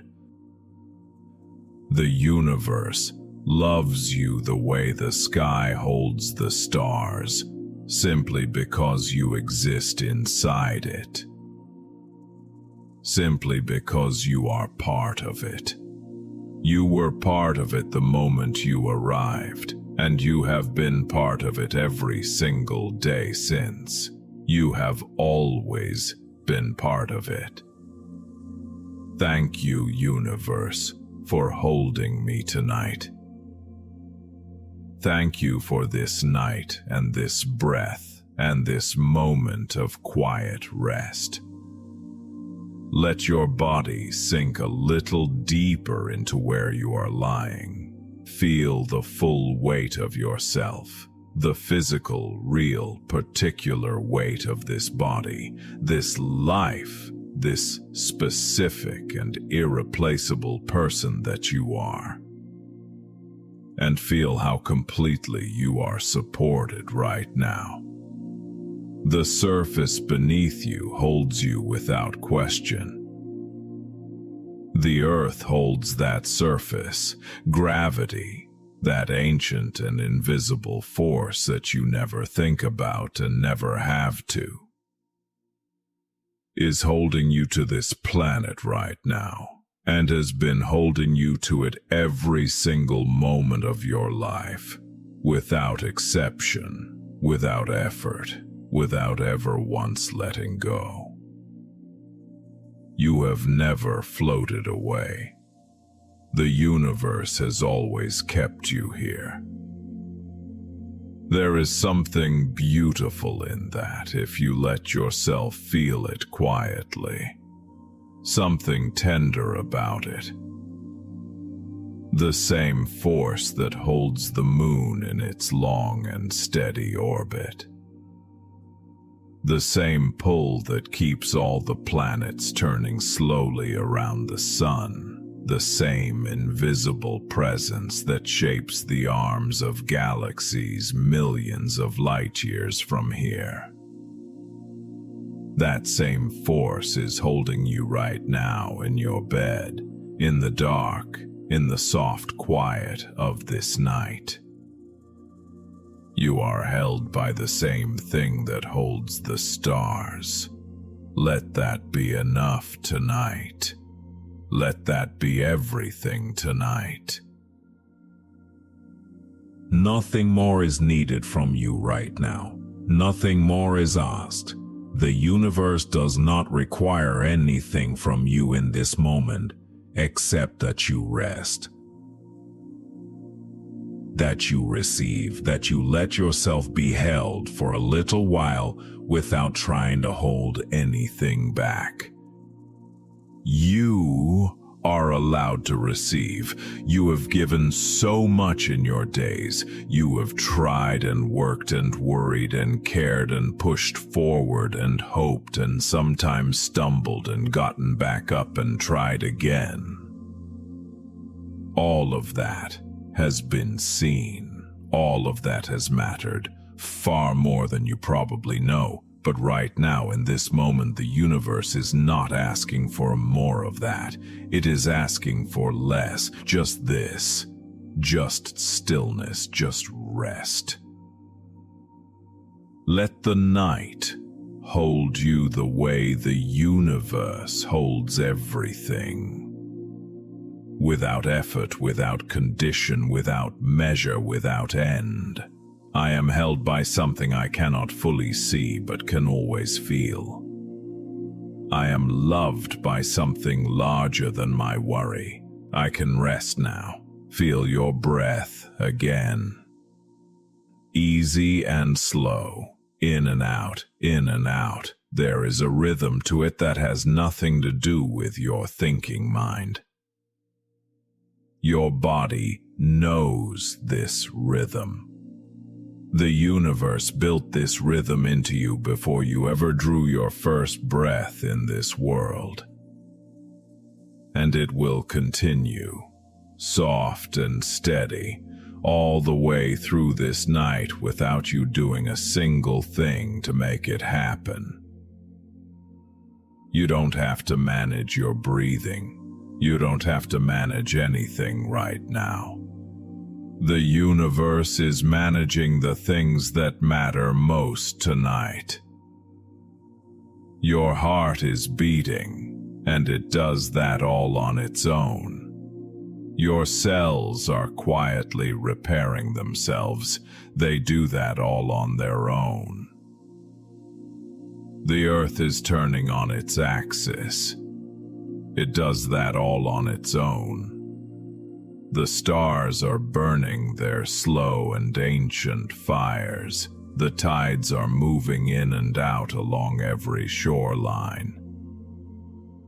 [SPEAKER 1] The universe loves you the way the sky holds the stars, simply because you exist inside it. Simply because you are part of it. You were part of it the moment you arrived, and you have been part of it every single day since. You have always been part of it. Thank you, universe, for holding me tonight. Thank you for this night and this breath and this moment of quiet rest. Let your body sink a little deeper into where you are lying. Feel the full weight of yourself, the physical, real, particular weight of this body, this life, this specific and irreplaceable person that you are. And feel how completely you are supported right now. The surface beneath you holds you without question. The earth holds that surface, gravity, that ancient and invisible force that you never think about and never have to, is holding you to this planet right now, and has been holding you to it every single moment of your life, without exception, without effort, without ever once letting go. You have never floated away. The universe has always kept you here. There is something beautiful in that if you let yourself feel it quietly. Something tender about it. The same force that holds the moon in its long and steady orbit. The same pull that keeps all the planets turning slowly around the sun. The same invisible presence that shapes the arms of galaxies millions of light years from here. That same force is holding you right now in your bed, in the dark, in the soft quiet of this night. You are held by the same thing that holds the stars. Let that be enough tonight. Let that be everything tonight. Nothing more is needed from you right now. Nothing more is asked. The universe does not require anything from you in this moment, except that you rest. That you receive, that you let yourself be held for a little while without trying to hold anything back. You are allowed to receive. You have given so much in your days. You have tried and worked and worried and cared and pushed forward and hoped and sometimes stumbled and gotten back up and tried again. All of that has been seen. All of that has mattered, far more than you probably know. But right now, in this moment, the universe is not asking for more of that. It is asking for less. Just this. Just stillness. Just rest. Let the night hold you the way the universe holds everything. Without effort, without condition, without measure, without end. I am held by something I cannot fully see but can always feel. I am loved by something larger than my worry. I can rest now. Feel your breath again. Easy and slow. In and out, in and out. There is a rhythm to it that has nothing to do with your thinking mind. Your body knows this rhythm. The universe built this rhythm into you before you ever drew your first breath in this world. And it will continue, soft and steady, all the way through this night without you doing a single thing to make it happen. You don't have to manage your breathing. You don't have to manage anything right now. The universe is managing the things that matter most tonight. Your heart is beating, and it does that all on its own. Your cells are quietly repairing themselves. They do that all on their own. The earth is turning on its axis. It does that all on its own. The stars are burning their slow and ancient fires. The tides are moving in and out along every shoreline.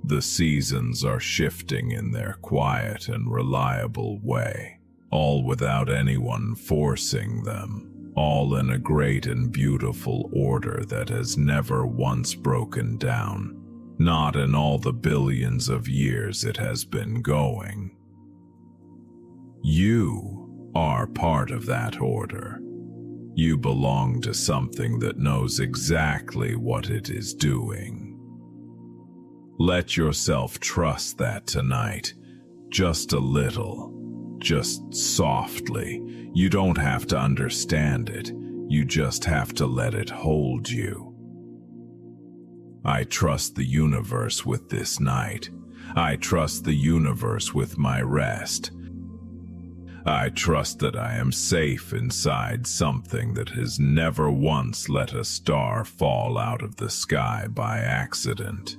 [SPEAKER 1] The seasons are shifting in their quiet and reliable way, all without anyone forcing them, all in a great and beautiful order that has never once broken down, not in all the billions of years it has been going. You are part of that order. You belong to something that knows exactly what it is doing. Let yourself trust that tonight, just a little, just softly. You don't have to understand it, you just have to let it hold you. I trust the universe with this night. I trust the universe with my rest. I trust that I am safe inside something that has never once let a star fall out of the sky by accident.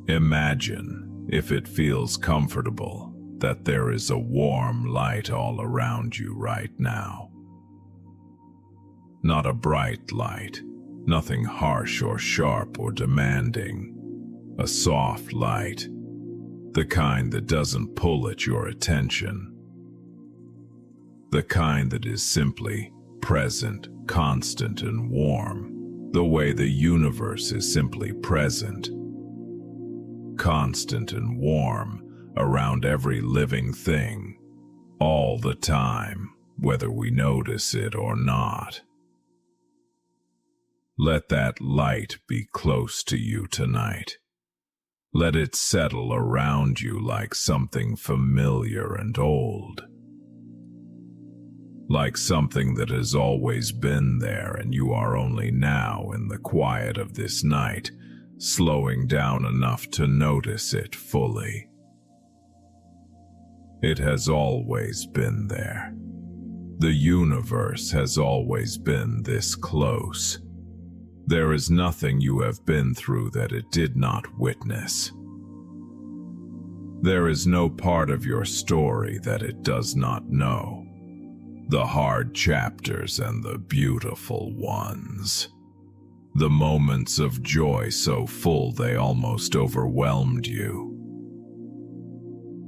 [SPEAKER 1] Imagine, if it feels comfortable, that there is a warm light all around you right now. Not a bright light, nothing harsh or sharp or demanding. A soft light, the kind that doesn't pull at your attention. The kind that is simply present, constant, and warm, the way the universe is simply present, constant and warm around every living thing, all the time, whether we notice it or not. Let that light be close to you tonight. Let it settle around you like something familiar and old. Like something that has always been there and you are only now in the quiet of this night, slowing down enough to notice it fully. It has always been there. The universe has always been this close. There is nothing you have been through that it did not witness. There is no part of your story that it does not know. The hard chapters and the beautiful ones. The moments of joy so full they almost overwhelmed you.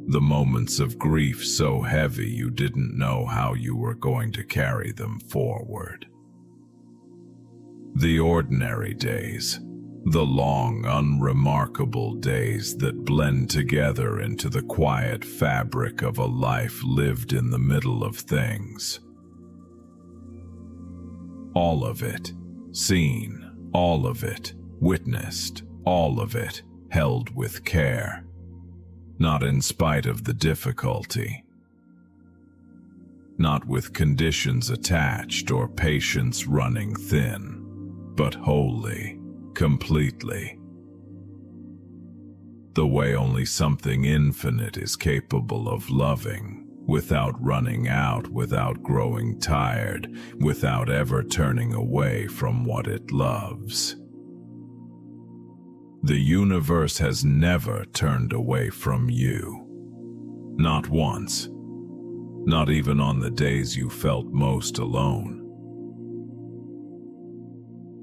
[SPEAKER 1] The moments of grief so heavy you didn't know how you were going to carry them forward. The ordinary days, the long, unremarkable days that blend together into the quiet fabric of a life lived in the middle of things. All of it, seen. All of it, witnessed, all of it, held with care, not in spite of the difficulty, not with conditions attached or patience running thin, but wholly, completely. The way only something infinite is capable of loving, without running out, without growing tired, without ever turning away from what it loves. The universe has never turned away from you. Not once. Not even on the days you felt most alone.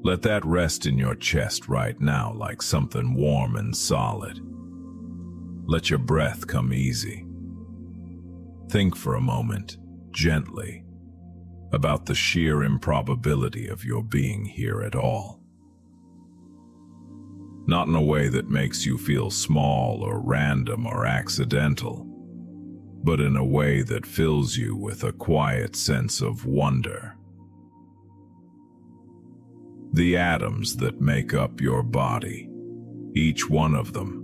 [SPEAKER 1] Let that rest in your chest right now like something warm and solid. Let your breath come easy. Think for a moment, gently, about the sheer improbability of your being here at all. Not in a way that makes you feel small or random or accidental, but in a way that fills you with a quiet sense of wonder. The atoms that make up your body, each one of them,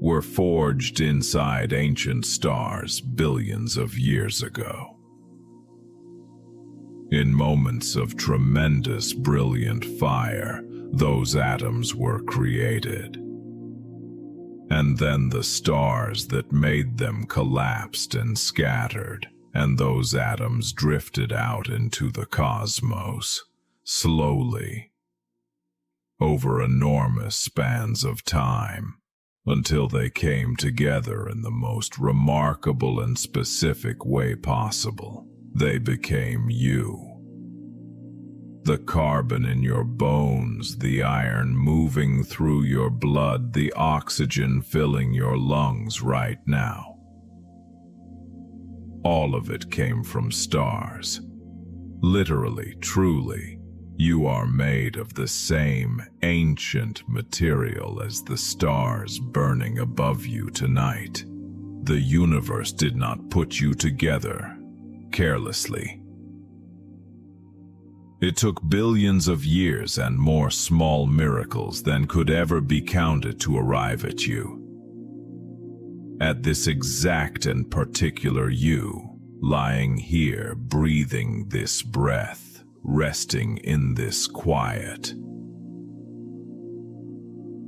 [SPEAKER 1] were forged inside ancient stars billions of years ago. In moments of tremendous, brilliant fire, those atoms were created. And then the stars that made them collapsed and scattered, and those atoms drifted out into the cosmos, slowly, over enormous spans of time, until they came together in the most remarkable and specific way possible. They became you. The carbon in your bones, the iron moving through your blood, the oxygen filling your lungs right now. All of it came from stars. Literally, truly, you are made of the same ancient material as the stars burning above you tonight. The universe did not put you together carelessly. It took billions of years and more small miracles than could ever be counted to arrive at you. At this exact and particular you, lying here, breathing this breath, resting in this quiet.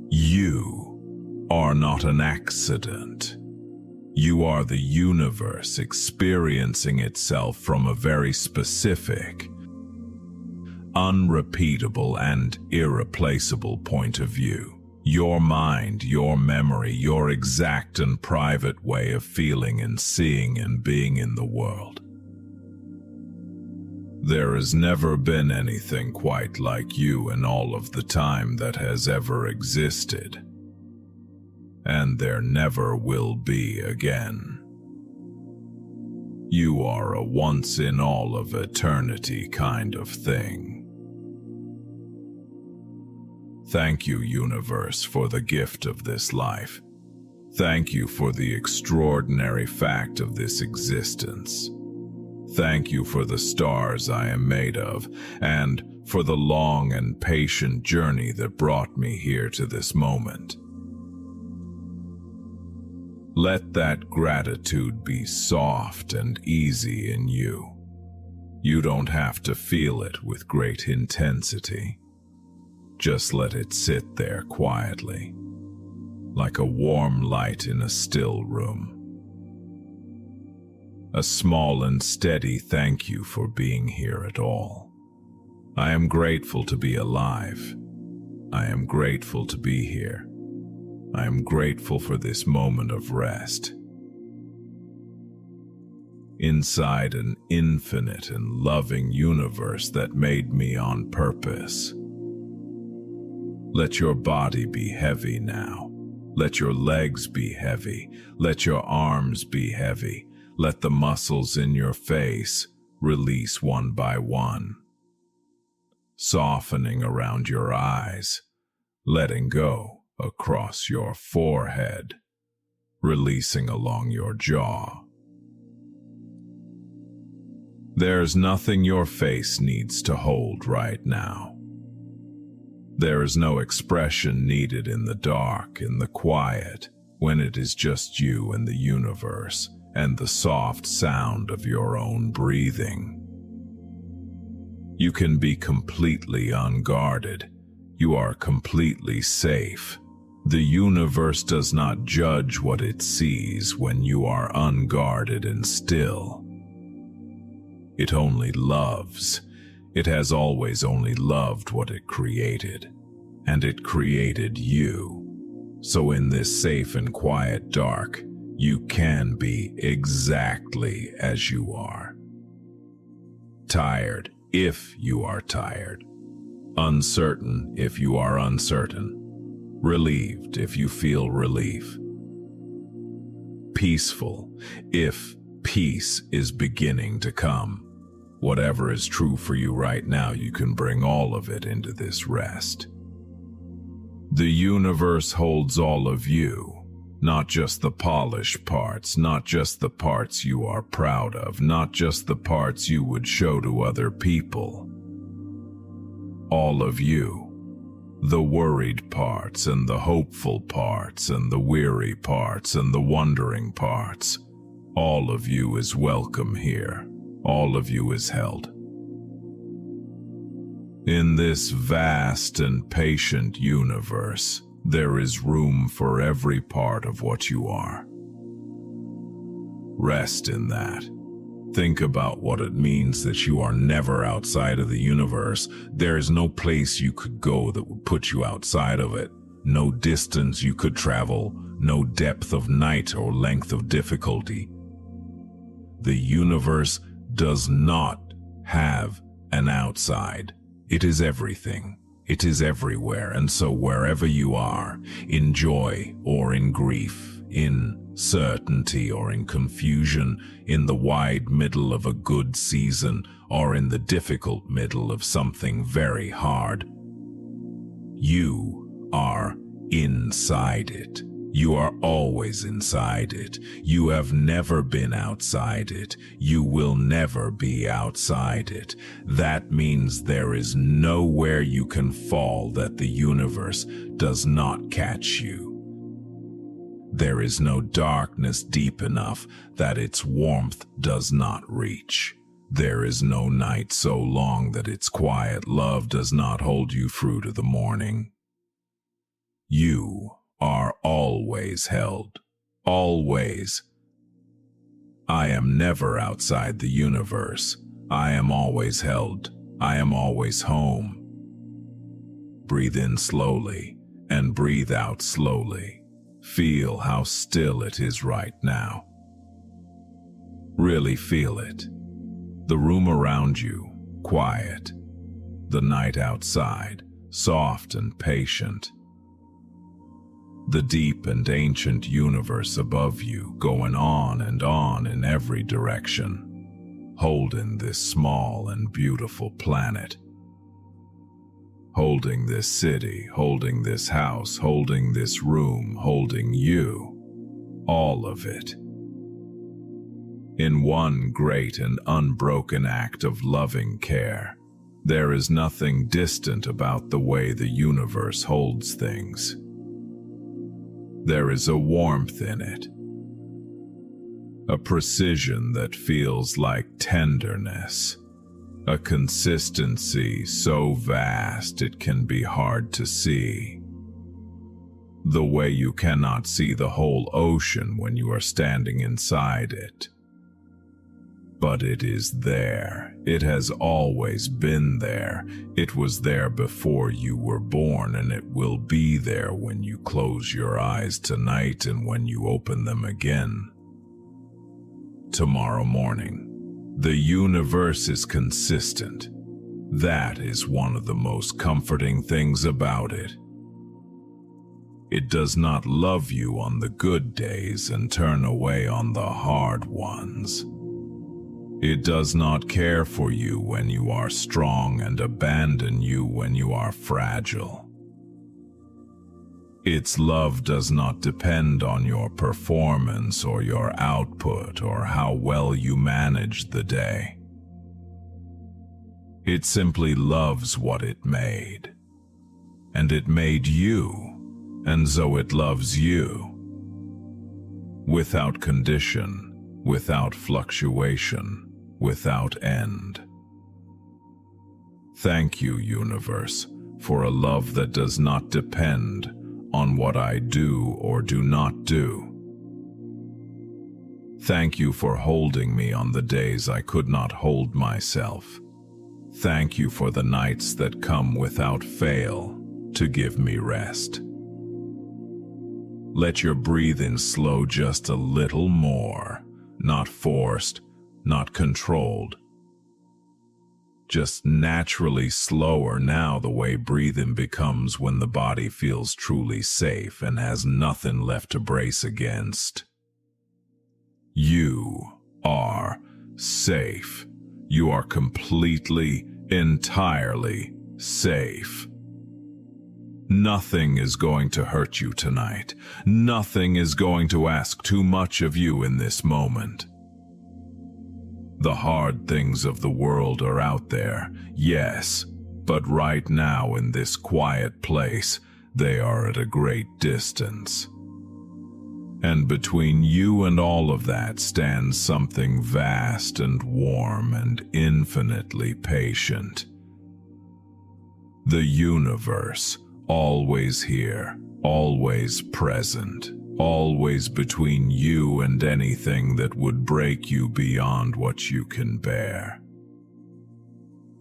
[SPEAKER 1] You are not an accident. You are the universe experiencing itself from a very specific, unrepeatable and irreplaceable point of view. Your mind, your memory, your exact and private way of feeling and seeing and being in the world. There has never been anything quite like you in all of the time that has ever existed. And there never will be again. You are a once in all of eternity kind of thing. Thank you, universe, for the gift of this life. Thank you for the extraordinary fact of this existence. Thank you for the stars I am made of, and for the long and patient journey that brought me here to this moment. Let that gratitude be soft and easy in you. You don't have to feel it with great intensity. Just let it sit there quietly, like a warm light in a still room. A small and steady thank you for being here at all. I am grateful to be alive. I am grateful to be here. I am grateful for this moment of rest. Inside an infinite and loving universe that made me on purpose. Let your body be heavy now. Let your legs be heavy. Let your arms be heavy. Let the muscles in your face release one by one. Softening around your eyes, letting go across your forehead, releasing along your jaw. There's nothing your face needs to hold right now. There is no expression needed in the dark, in the quiet, when it is just you and the universe, and the soft sound of your own breathing. You can be completely unguarded. You are completely safe. The universe does not judge what it sees when you are unguarded and still. It only loves. It has always only loved what it created, and it created you. So in this safe and quiet dark, you can be exactly as you are. Tired, if you are tired. uncertain if you are uncertain, relieved if you feel relief, peaceful if peace is beginning to come. Whatever is true for you right now, you can bring all of it into this rest. The universe holds all of you, not just the polished parts, not just the parts you are proud of, not just the parts you would show to other people. All of you. The worried parts and the hopeful parts and the weary parts and the wondering parts. All of you is welcome here. All of you is held. In this vast and patient universe, there is room for every part of what you are. Rest in that. Think about what it means that you are never outside of the universe. There is no place you could go that would put you outside of it. No distance you could travel, no depth of night or length of difficulty. The universe does not have an outside. It is everything. It is everywhere, and so wherever you are, in joy or in grief, in certainty or in confusion, in the wide middle of a good season or in the difficult middle of something very hard, you are inside it. You are always inside it. You have never been outside it. You will never be outside it. That means there is nowhere you can fall that the universe does not catch you. There is no darkness deep enough that its warmth does not reach. There is no night so long that its quiet love does not hold you through to the morning. You are always held. Always. I am never outside the universe. I am always held. I am always home. Breathe in slowly and breathe out slowly. Feel how still it is right now. Really feel it. The room around you, quiet. The night outside, soft and patient. The deep and ancient universe above you, going on and on in every direction, holding this small and beautiful planet. Holding this city, holding this house, holding this room, holding you, all of it. In one great and unbroken act of loving care, there is nothing distant about the way the universe holds things. There is a warmth in it, a precision that feels like tenderness, a consistency so vast it can be hard to see. The way you cannot see the whole ocean when you are standing inside it. But it is there. It has always been there. It was there before you were born, and it will be there when you close your eyes tonight and when you open them again tomorrow morning. The universe is consistent. That is one of the most comforting things about it. It does not love you on the good days and turn away on the hard ones. It does not care for you when you are strong and abandon you when you are fragile. Its love does not depend on your performance or your output or how well you manage the day. It simply loves what it made. And it made you, and so it loves you. Without condition, without fluctuation, without end. Thank you, universe, for a love that does not depend on what I do or do not do. Thank you for holding me on the days I could not hold myself. Thank you for the nights that come without fail to give me rest. Let your breathing slow just a little more, not forced, not controlled. just naturally slower now, the way breathing becomes when the body feels truly safe and has nothing left to brace against. You are safe. You are completely, entirely safe. Nothing is going to hurt you tonight. Nothing is going to ask too much of you in this moment. The hard things of the world are out there, yes, but right now in this quiet place, they are at a great distance. And between you and all of that stands something vast and warm and infinitely patient. The universe, always here, always present, always between you and anything that would break you beyond what you can bear.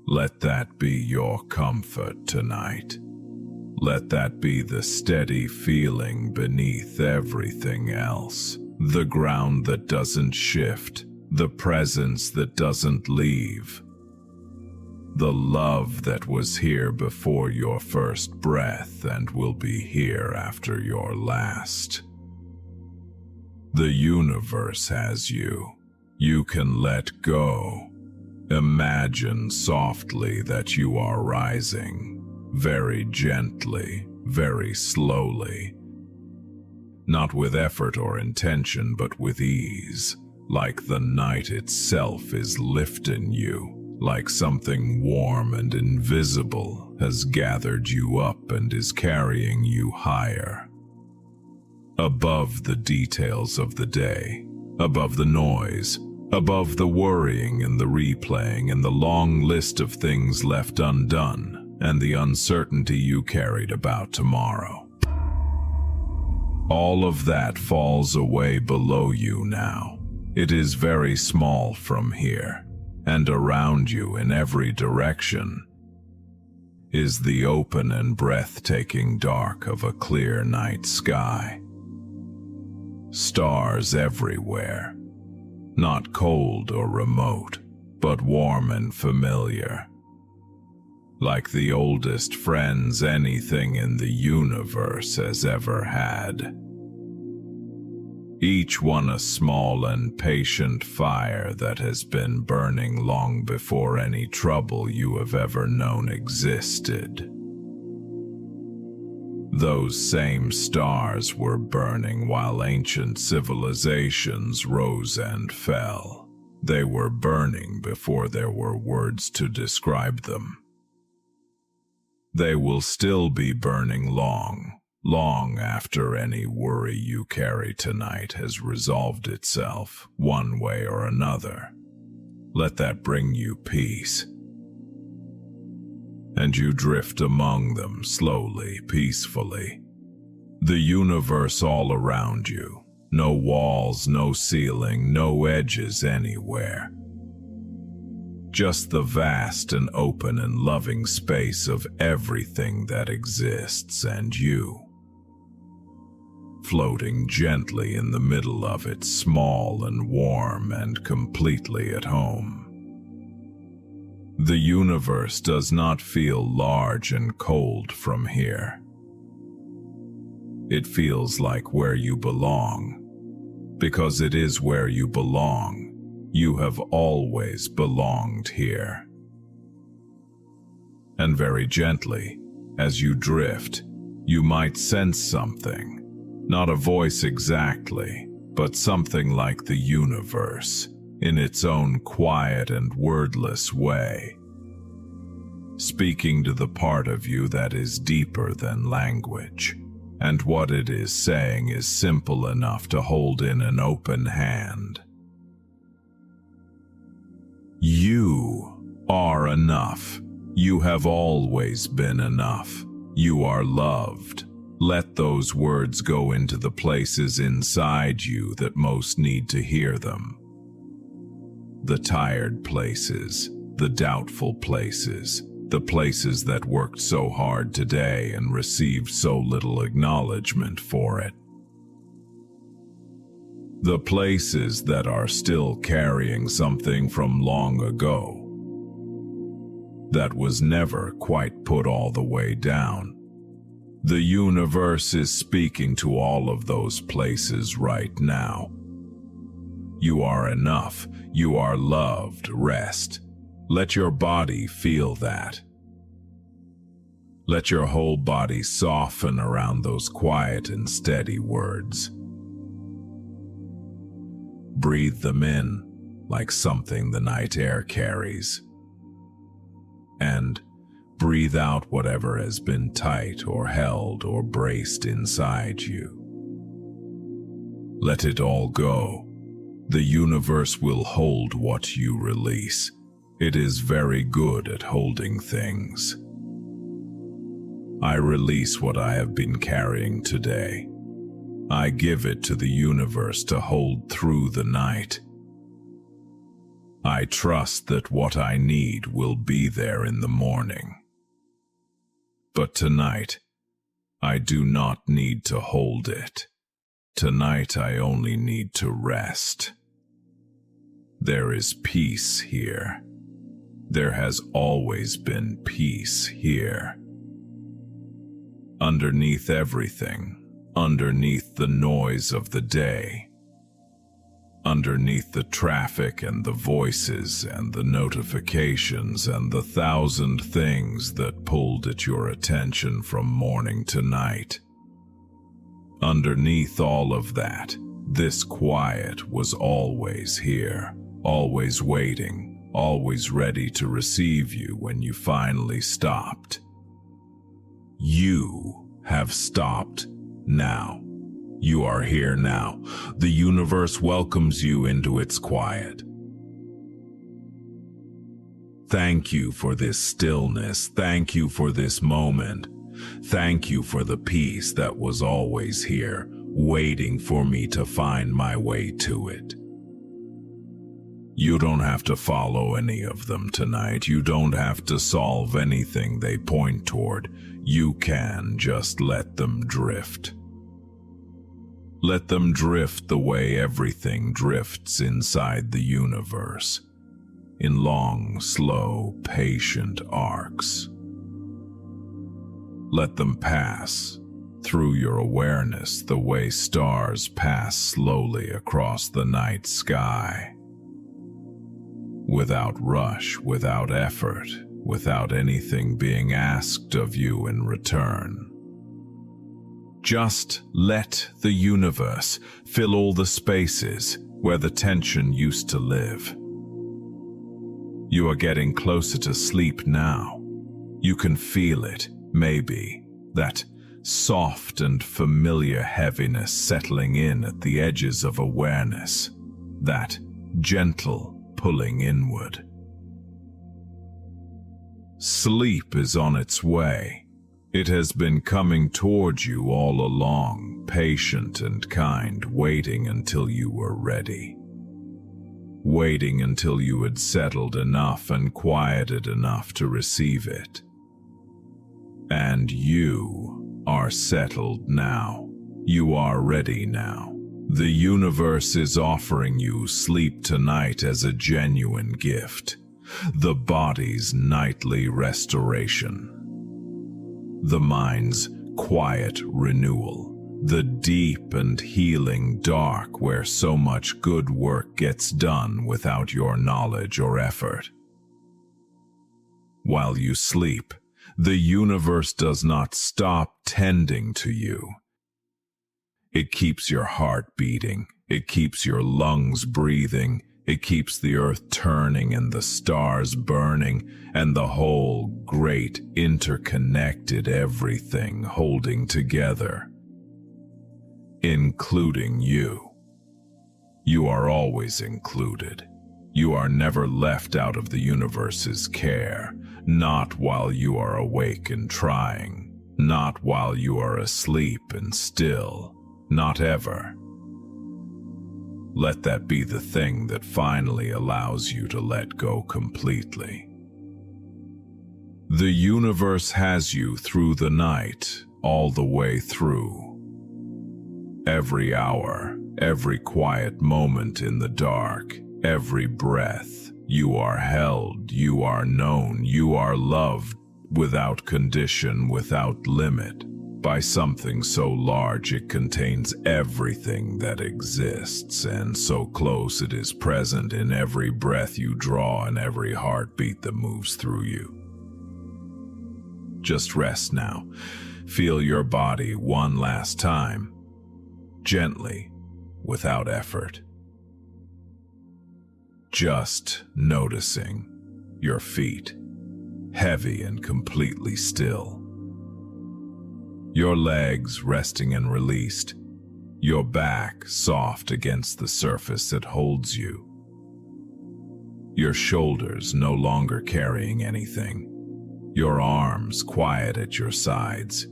[SPEAKER 1] Let that be your comfort tonight. Let that be the steady feeling beneath everything else, the ground that doesn't shift, the presence that doesn't leave, the love that was here before your first breath and will be here after your last. The universe has you. You can let go. Imagine softly that you are rising, very gently, very slowly. Not with effort or intention, but with ease, like the night itself is lifting you. Like something warm and invisible has gathered you up and is carrying you higher. Above the details of the day, above the noise, above the worrying and the replaying and the long list of things left undone and the uncertainty you carried about tomorrow. All of that falls away below you now. It is very small from here. And around you in every direction is the open and breathtaking dark of a clear night sky. Stars everywhere, not cold or remote, but warm and familiar, like the oldest friends anything in the universe has ever had. Each one a small and patient fire that has been burning long before any trouble you have ever known existed. Those same stars were burning while ancient civilizations rose and fell. They were burning before there were words to describe them. They will still be burning long after any worry you carry tonight has resolved itself, one way or another. Let that bring you peace. And you drift among them slowly, peacefully. The universe all around you. No walls, no ceiling, no edges anywhere. Just the vast and open and loving space of everything that exists, and you, floating gently in the middle of it, small and warm and completely at home. The universe does not feel large and cold from here. It feels like where you belong, because it is where you belong. You have always belonged here. And very gently, as you drift, you might sense something. Not a voice exactly, but something like the universe, in its own quiet and wordless way, speaking to the part of you that is deeper than language, and what it is saying is simple enough to hold in an open hand. You are enough. You have always been enough. You are loved. Let those words go into the places inside you that most need to hear them. The tired places, the doubtful places, the places that worked so hard today and received so little acknowledgement for it. The places that are still carrying something from long ago. that was never quite put all the way down. The universe is speaking to all of those places right now. You are enough. You are loved. Rest. Let your body feel that. Let your whole body soften around those quiet and steady words. Breathe them in like something the night air carries. And breathe out whatever has been tight or held or braced inside you. Let it all go. The universe will hold what you release. It is very good at holding things. I release what I have been carrying today. I give it to the universe to hold through the night. I trust that what I need will be there in the morning. But tonight, I do not need to hold it. Tonight I only need to rest. There is peace here. There has always been peace here. Underneath everything, underneath the noise of the day, underneath the traffic and the voices and the notifications and the thousand things that pulled at your attention from morning to night. Underneath all of that, this quiet was always here, always waiting, always ready to receive you when you finally stopped. You have stopped now. You are here now. The universe welcomes you into its quiet. Thank you for this stillness. Thank you for this moment. Thank you for the peace that was always here, waiting for me to find my way to it. You don't have to follow any of them tonight. You don't have to solve anything they point toward. You can just let them drift. Let them drift the way everything drifts inside the universe, in long, slow, patient arcs. Let them pass through your awareness the way stars pass slowly across the night sky. Without rush, without effort, without anything being asked of you in return. Just let the universe fill all the spaces where the tension used to live. You are getting closer to sleep now. You can feel it, maybe, that soft and familiar heaviness settling in at the edges of awareness, that gentle pulling inward. Sleep is on its way. It has been coming towards you all along, patient and kind, waiting until you were ready. Waiting until you had settled enough and quieted enough to receive it. And you are settled now. You are ready now. The universe is offering you sleep tonight as a genuine gift. The body's nightly restoration. The mind's quiet renewal. The deep and healing dark where so much good work gets done without your knowledge or effort. While you sleep, the universe does not stop tending to you. It keeps your heart beating. It keeps your lungs breathing. It keeps the earth turning and the stars burning and the whole great interconnected everything holding together. Including you. You are always included. You are never left out of the universe's care, not while you are awake and trying, not while you are asleep and still, not ever. Let that be the thing that finally allows you to let go completely. The universe has you through the night, all the way through. Every hour, every quiet moment in the dark, every breath, You are held, you are known, you are loved without condition, without limit, by something so large it contains everything that exists, and so close it is present in every breath you draw and every heartbeat that moves through you. Just rest now. Feel your body one last time, gently, without effort. Just noticing your feet, heavy and completely still. Your legs resting and released, your back soft against the surface that holds you. Your shoulders no longer carrying anything, your arms quiet at your sides.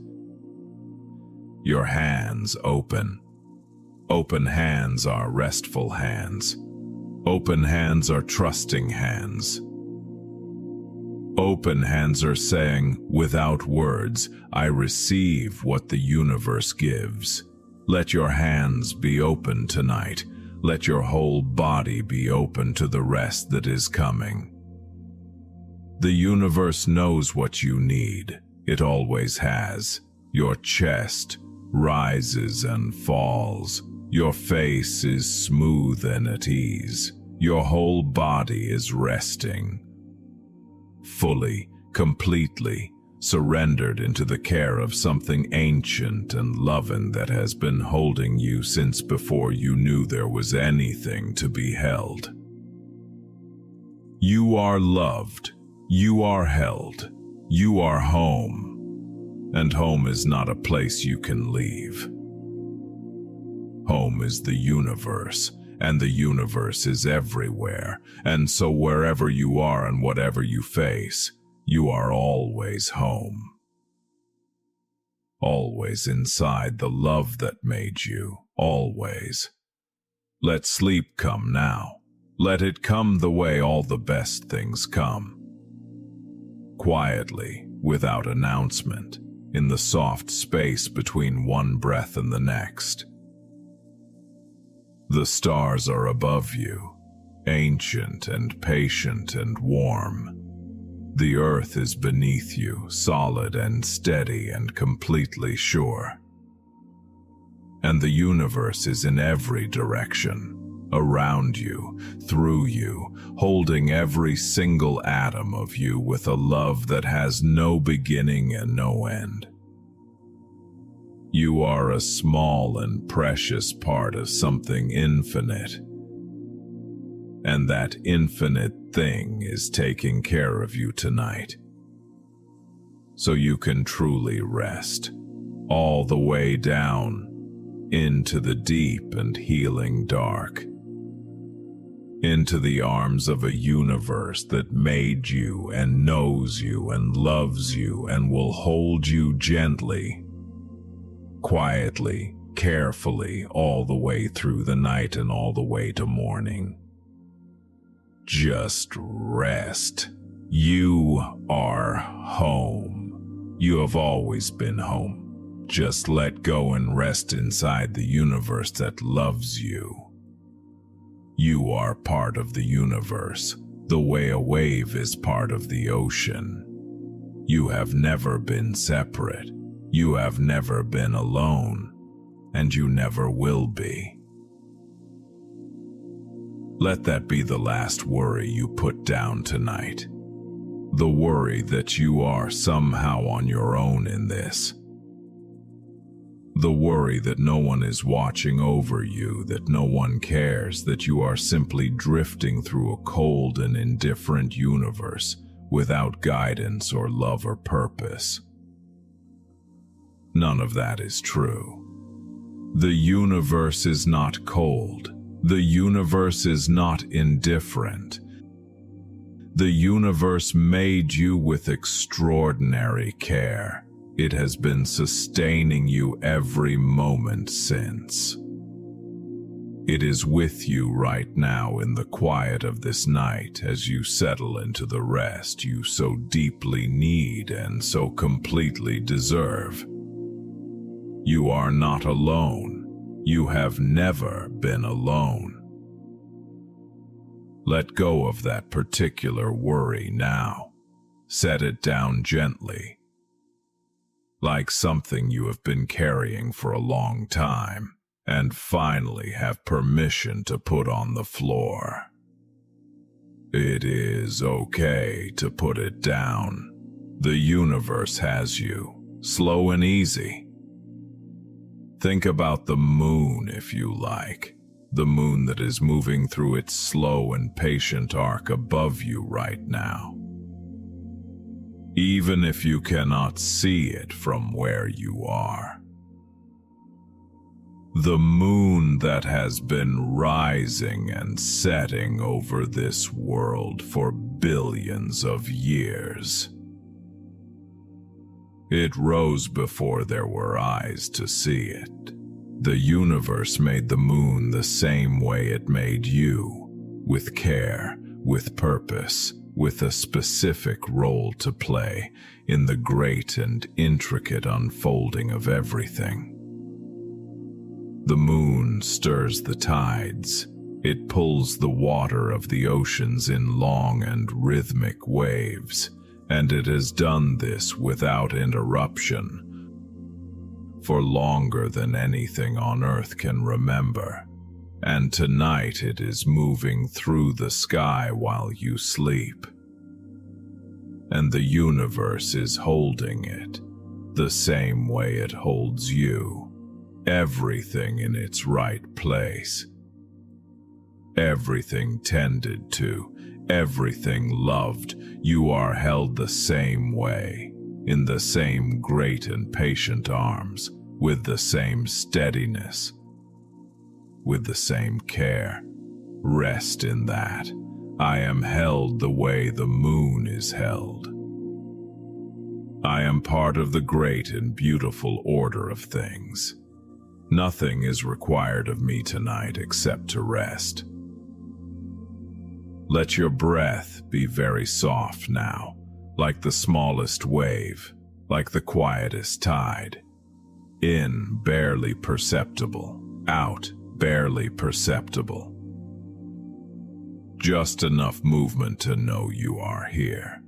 [SPEAKER 1] Your hands open. Open hands are restful hands. Open hands are trusting hands. Open hands are saying, without words, I receive what the universe gives. Let your hands be open tonight. Let your whole body be open to the rest that is coming. The universe knows what you need. It always has. Your chest rises and falls. Your face is smooth and at ease. Your whole body is resting. Fully, completely, surrendered into the care of something ancient and loving that has been holding you since before you knew there was anything to be held. You are loved. You are held. You are home. And home is not a place you can leave. Home is the universe, and the universe is everywhere, and so wherever you are and whatever you face, you are always home. Always inside the love that made you, always. Let sleep come now. Let it come the way all the best things come. Quietly, without announcement, in the soft space between one breath and the next. The stars are above you, ancient and patient and warm. The earth is beneath you, solid and steady and completely sure. And the universe is in every direction, around you, through you, holding every single atom of you with a love that has no beginning and no end. You are a small and precious part of something infinite. And that infinite thing is taking care of you tonight. So you can truly rest, all the way down, into the deep and healing dark. Into the arms of a universe that made you and knows you and loves you and will hold you gently, quietly, carefully, all the way through the night and all the way to morning. Just rest. You are home. You have always been home. Just let go and rest inside the universe that loves you. You are part of the universe, the way a wave is part of the ocean. You have never been separate. You have never been alone, and you never will be. Let that be the last worry you put down tonight. The worry that you are somehow on your own in this. The worry that no one is watching over you, that no one cares, that you are simply drifting through a cold and indifferent universe without guidance or love or purpose. None of that is true. The universe is not cold. The universe is not indifferent. The universe made you with extraordinary care. It has been sustaining you every moment since. It is with you right now in the quiet of this night as you settle into the rest you so deeply need and so completely deserve. You are not alone. You have never been alone. Let go of that particular worry now. Set it down gently, like something you have been carrying for a long time, and finally have permission to put on the floor. It is okay to put it down. The universe has you, slow and easy. Think about the moon if you like, the moon that is moving through its slow and patient arc above you right now. Even if you cannot see it from where you are. The moon that has been rising and setting over this world for billions of years. It rose before there were eyes to see it. The universe made the moon the same way it made you, with care, with purpose, with a specific role to play in the great and intricate unfolding of everything. The moon stirs the tides. It pulls the water of the oceans in long and rhythmic waves, and it has done this without interruption for longer than anything on Earth can remember. And tonight it is moving through the sky while you sleep. And the universe is holding it, the same way it holds you. Everything in its right place. Everything tended to, everything loved. You are held the same way, in the same great and patient arms, with the same steadiness, with the same care. Rest in that. I am held the way the moon is held. I am part of the great and beautiful order of things. Nothing is required of me tonight except to rest. Let your breath be very soft now, like the smallest wave, like the quietest tide. In, barely perceptible. Out, barely perceptible. Just enough movement to know you are here.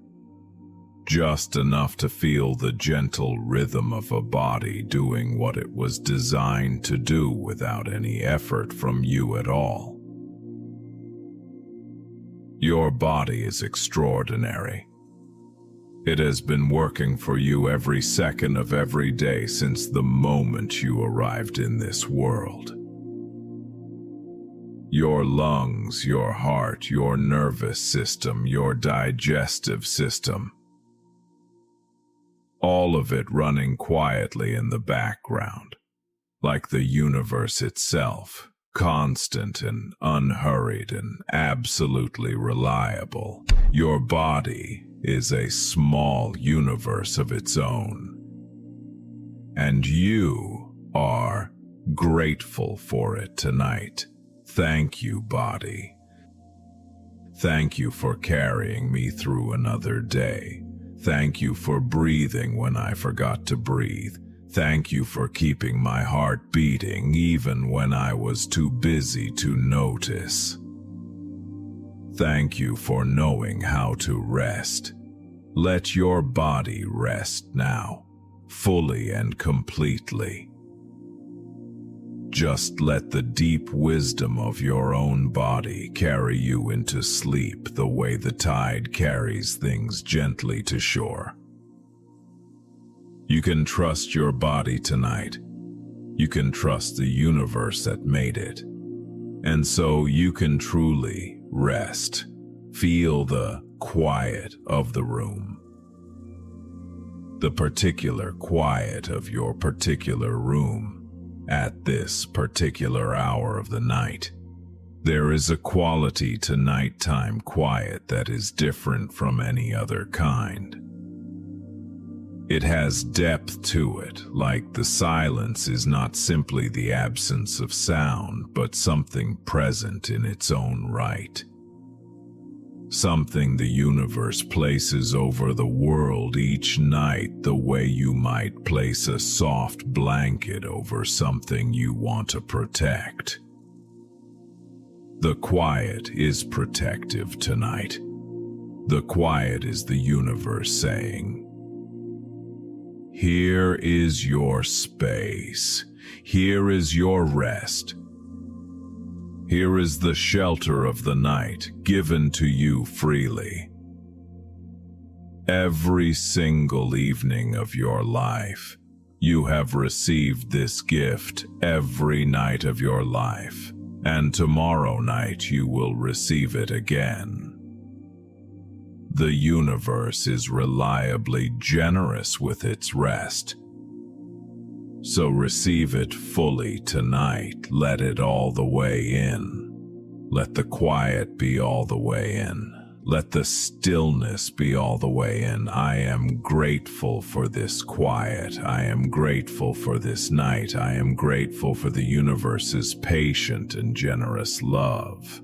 [SPEAKER 1] Just enough to feel the gentle rhythm of a body doing what it was designed to do without any effort from you at all. Your body is extraordinary. It has been working for you every second of every day since the moment you arrived in this world. Your lungs, your heart, your nervous system, your digestive system, all of it running quietly in the background, like the universe itself, constant and unhurried and absolutely reliable. Your body is a small universe of its own, and you are grateful for it tonight. Thank you, body. Thank you for carrying me through another day. Thank you for breathing when I forgot to breathe. Thank you for keeping my heart beating even when I was too busy to notice. Thank you for knowing how to rest. Let your body rest now, fully and completely. Just let the deep wisdom of your own body carry you into sleep the way the tide carries things gently to shore. You can trust your body tonight. You can trust the universe that made it. And so you can truly rest. Feel the quiet of the room. The particular quiet of your particular room. At this particular hour of the night, there is a quality to nighttime quiet that is different from any other kind. It has depth to it, like the silence is not simply the absence of sound, but something present in its own right. Something the universe places over the world each night the way you might place a soft blanket over something you want to protect. The quiet is protective tonight. The quiet is the universe saying, "Here is your space. Here is your rest. Here is the shelter of the night given to you freely. Every single evening of your life, you have received this gift every night of your life, and tomorrow night you will receive it again. The universe is reliably generous with its rest. So receive it fully tonight. Let it all the way in. Let the quiet be all the way in. Let the stillness be all the way in. I am grateful for this quiet. I am grateful for this night. I am grateful for the universe's patient and generous love."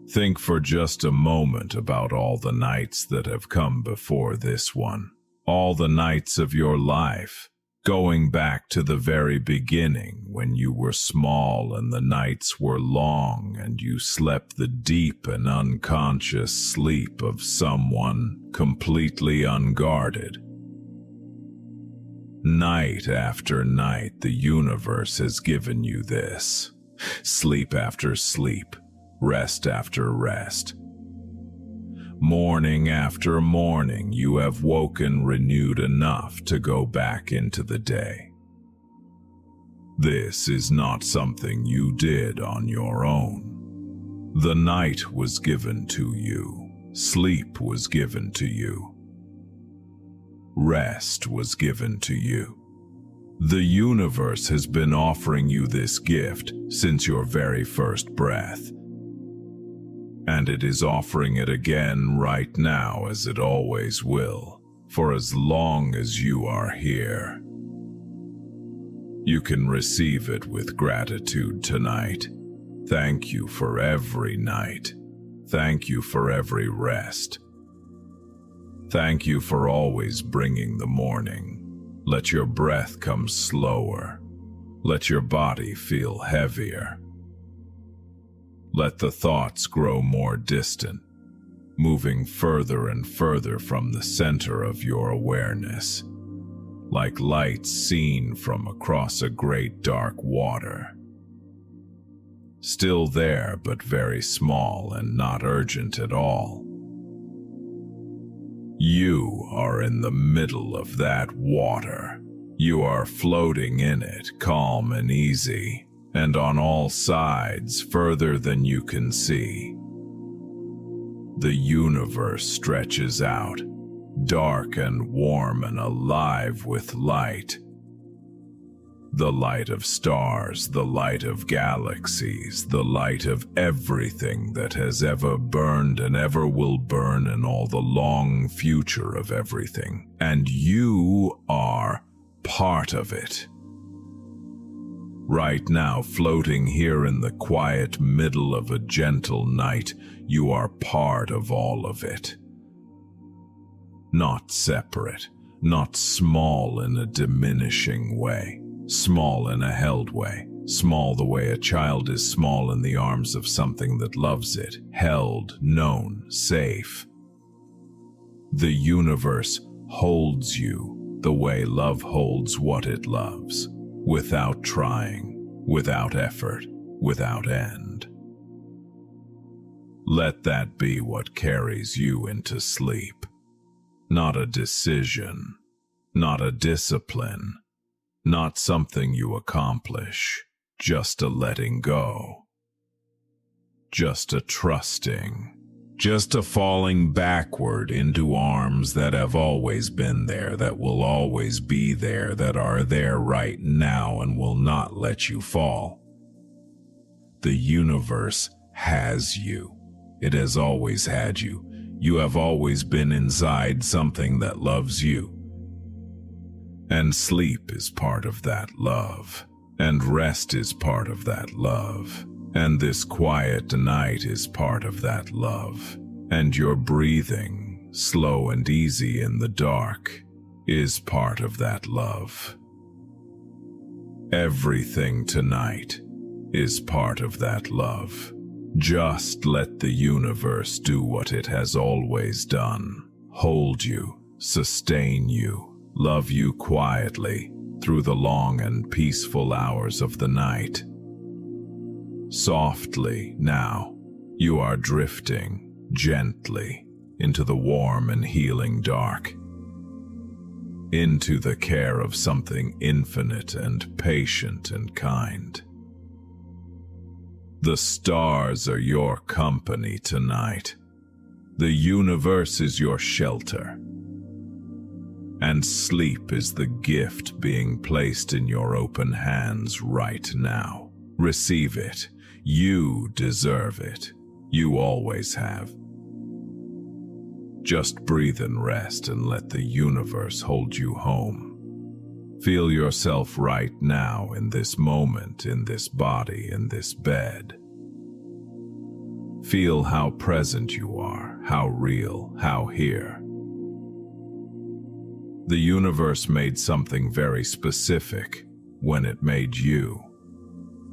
[SPEAKER 1] Think for just a moment about all the nights that have come before this one. All the nights of your life, going back to the very beginning when you were small and the nights were long and you slept the deep and unconscious sleep of someone completely unguarded. Night after night, the universe has given you this. Sleep after sleep, rest after rest. Morning after morning, you have woken renewed enough to go back into the day. This is not something you did on your own. The night was given to you. Sleep was given to you. Rest was given to you. The universe has been offering you this gift since your very first breath. And it is offering it again right now, as it always will, for as long as you are here. You can receive it with gratitude tonight. Thank you for every night. Thank you for every rest. Thank you for always bringing the morning. Let your breath come slower. Let your body feel heavier. Let the thoughts grow more distant, moving further and further from the center of your awareness, like lights seen from across a great dark water. Still there, but very small and not urgent at all. You are in the middle of that water. You are floating in it, calm and easy, and on all sides, further than you can see. The universe stretches out, dark and warm and alive with light. The light of stars, the light of galaxies, the light of everything that has ever burned and ever will burn, and all the long future of everything. And you are part of it. Right now, floating here in the quiet middle of a gentle night, you are part of all of it. Not separate, not small in a diminishing way, small in a held way, small the way a child is small in the arms of something that loves it, held, known, safe. The universe holds you the way love holds what it loves. Without trying, without effort, without end. Let that be what carries you into sleep. Not a decision, not a discipline, not something you accomplish, just a letting go, just a trusting, just a falling backward into arms that have always been there, that will always be there, that are there right now and will not let you fall. The universe has you. It has always had you. You have always been inside something that loves you. And sleep is part of that love, and rest is part of that love. And this quiet night is part of that love. And your breathing, slow and easy in the dark, is part of that love. Everything tonight, is part of that love. Just let the universe do what it has always done. Hold you, sustain you, love you quietly through the long and peaceful hours of the night. Softly now, you are drifting gently into the warm and healing dark, into the care of something infinite and patient and kind. The stars are your company tonight. The universe is your shelter. And sleep is the gift being placed in your open hands right now. Receive it. You deserve it. You always have. Just breathe and rest and let the universe hold you home. Feel yourself right now in this moment, in this body, in this bed. Feel how present you are, how real, how here. The universe made something very specific when it made you,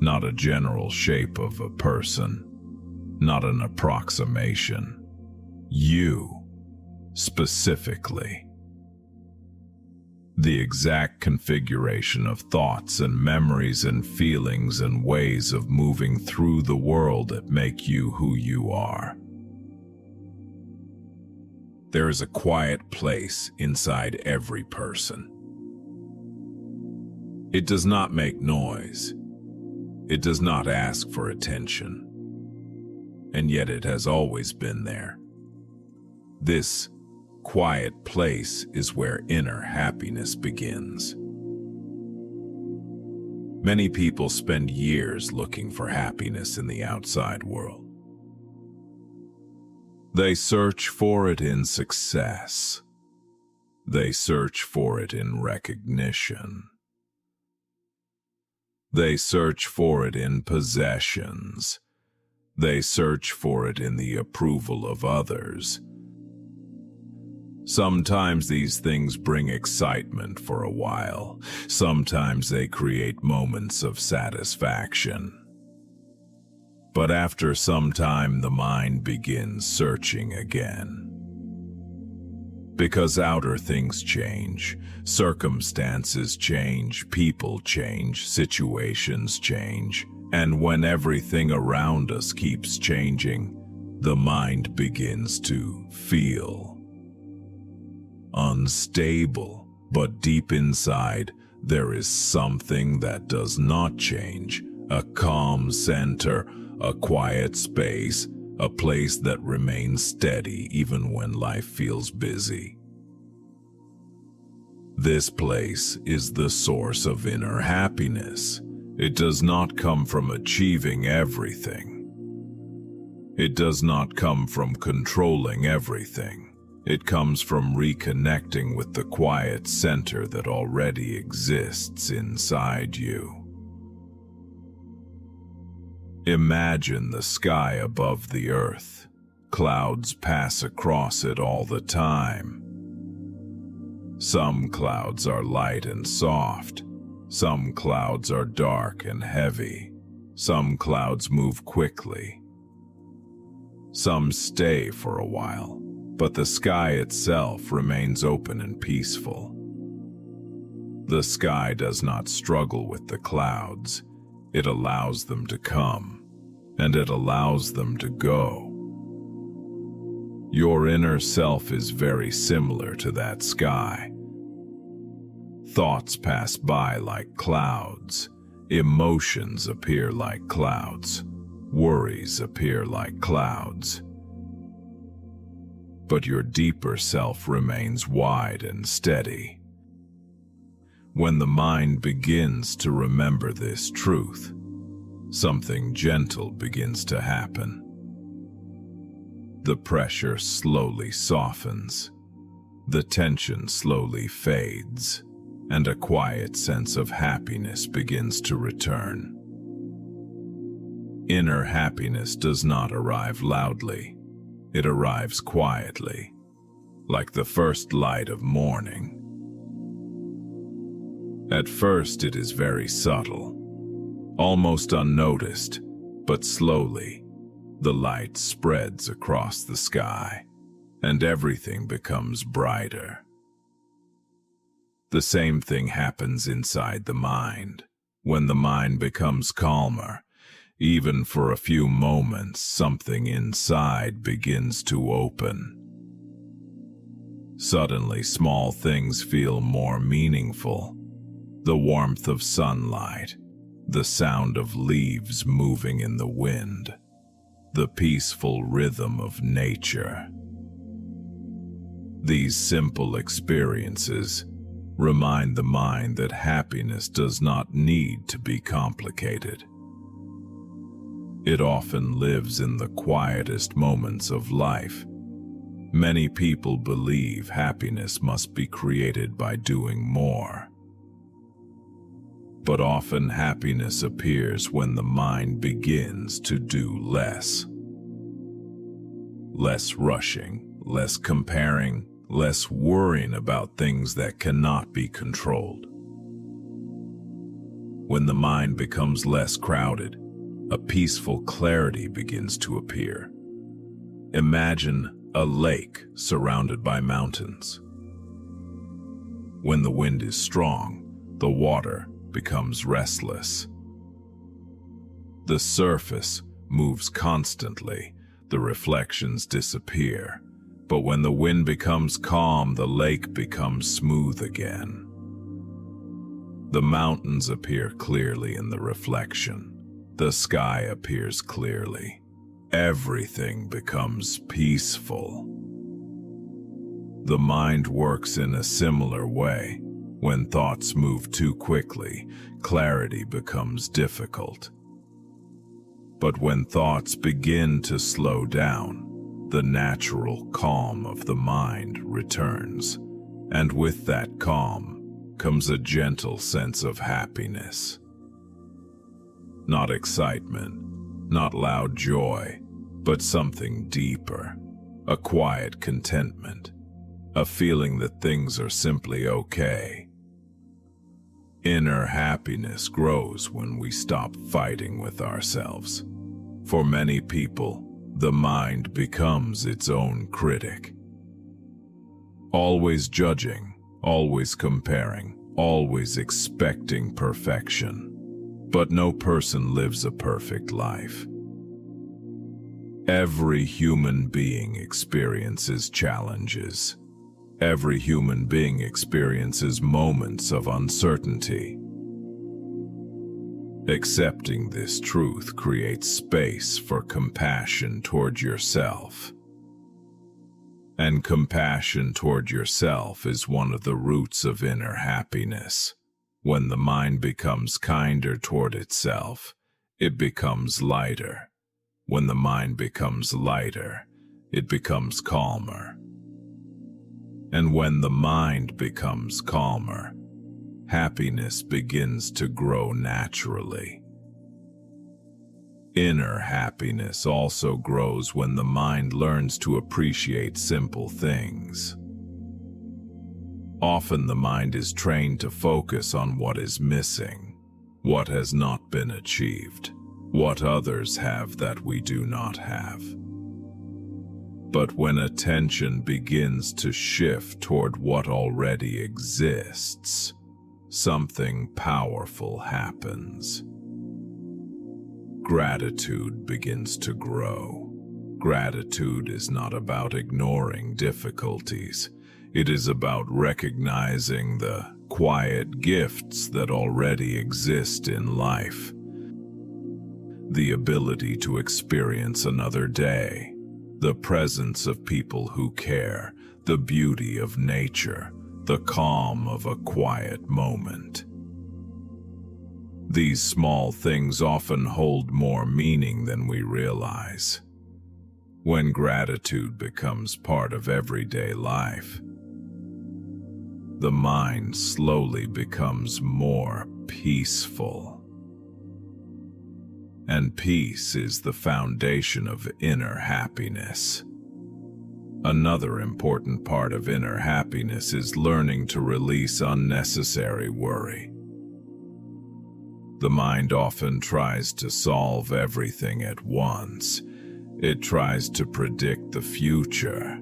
[SPEAKER 1] not a general shape of a person, not an approximation. You, specifically. The exact configuration of thoughts and memories and feelings and ways of moving through the world that make you who you are. There is a quiet place inside every person. It does not make noise. It does not ask for attention. And yet it has always been there. This quiet place is where inner happiness begins. Many people spend years looking for happiness in the outside world. They search for it in success. They search for it in recognition. They search for it in possessions. They search for it in the approval of others. Sometimes these things bring excitement for a while. Sometimes they create moments of satisfaction. But after some time, the mind begins searching again. Because outer things change, circumstances change, people change, situations change, and when everything around us keeps changing, the mind begins to feel unstable, but deep inside, there is something that does not change, a calm center, a quiet space, a place that remains steady even when life feels busy. This place is the source of inner happiness. It does not come from achieving everything. It does not come from controlling everything. It comes from reconnecting with the quiet center that already exists inside you. Imagine the sky above the earth. Clouds pass across it all the time. Some clouds are light and soft. Some clouds are dark and heavy. Some clouds move quickly. Some stay for a while. But the sky itself remains open and peaceful. The sky does not struggle with the clouds. It allows them to come, and it allows them to go. Your inner self is very similar to that sky. Thoughts pass by like clouds. Emotions appear like clouds. Worries appear like clouds. But your deeper self remains wide and steady. When the mind begins to remember this truth, something gentle begins to happen. The pressure slowly softens, the tension slowly fades, and a quiet sense of happiness begins to return. Inner happiness does not arrive loudly. It arrives quietly, like the first light of morning. At first it is very subtle, almost unnoticed, but slowly, the light spreads across the sky, and everything becomes brighter. The same thing happens inside the mind. When the mind becomes calmer, even for a few moments, something inside begins to open. Suddenly, small things feel more meaningful. The warmth of sunlight, the sound of leaves moving in the wind, the peaceful rhythm of nature. These simple experiences remind the mind that happiness does not need to be complicated. It often lives in the quietest moments of life. Many people believe happiness must be created by doing more. But often happiness appears when the mind begins to do less. Less rushing, less comparing, less worrying about things that cannot be controlled. When the mind becomes less crowded, a peaceful clarity begins to appear. Imagine a lake surrounded by mountains. When the wind is strong, the water becomes restless. The surface moves constantly, the reflections disappear. But when the wind becomes calm, the lake becomes smooth again. The mountains appear clearly in the reflection. The sky appears clearly. Everything becomes peaceful. The mind works in a similar way. When thoughts move too quickly, clarity becomes difficult. But when thoughts begin to slow down, the natural calm of the mind returns, and with that calm comes a gentle sense of happiness. Not excitement, not loud joy, but something deeper, a quiet contentment, a feeling that things are simply okay. Inner happiness grows when we stop fighting with ourselves. For many people, the mind becomes its own critic. Always judging, always comparing, always expecting perfection. But no person lives a perfect life. Every human being experiences challenges. Every human being experiences moments of uncertainty. Accepting this truth creates space for compassion toward yourself. And compassion toward yourself is one of the roots of inner happiness. When the mind becomes kinder toward itself, it becomes lighter. When the mind becomes lighter, it becomes calmer. And when the mind becomes calmer, happiness begins to grow naturally. Inner happiness also grows when the mind learns to appreciate simple things. Often the mind is trained to focus on what is missing, what has not been achieved, what others have that we do not have. But when attention begins to shift toward what already exists, something powerful happens. Gratitude begins to grow. Gratitude is not about ignoring difficulties. It is about recognizing the quiet gifts that already exist in life. The ability to experience another day, the presence of people who care, the beauty of nature, the calm of a quiet moment. These small things often hold more meaning than we realize. When gratitude becomes part of everyday life, the mind slowly becomes more peaceful. And peace is the foundation of inner happiness. Another important part of inner happiness is learning to release unnecessary worry. The mind often tries to solve everything at once. It tries to predict the future.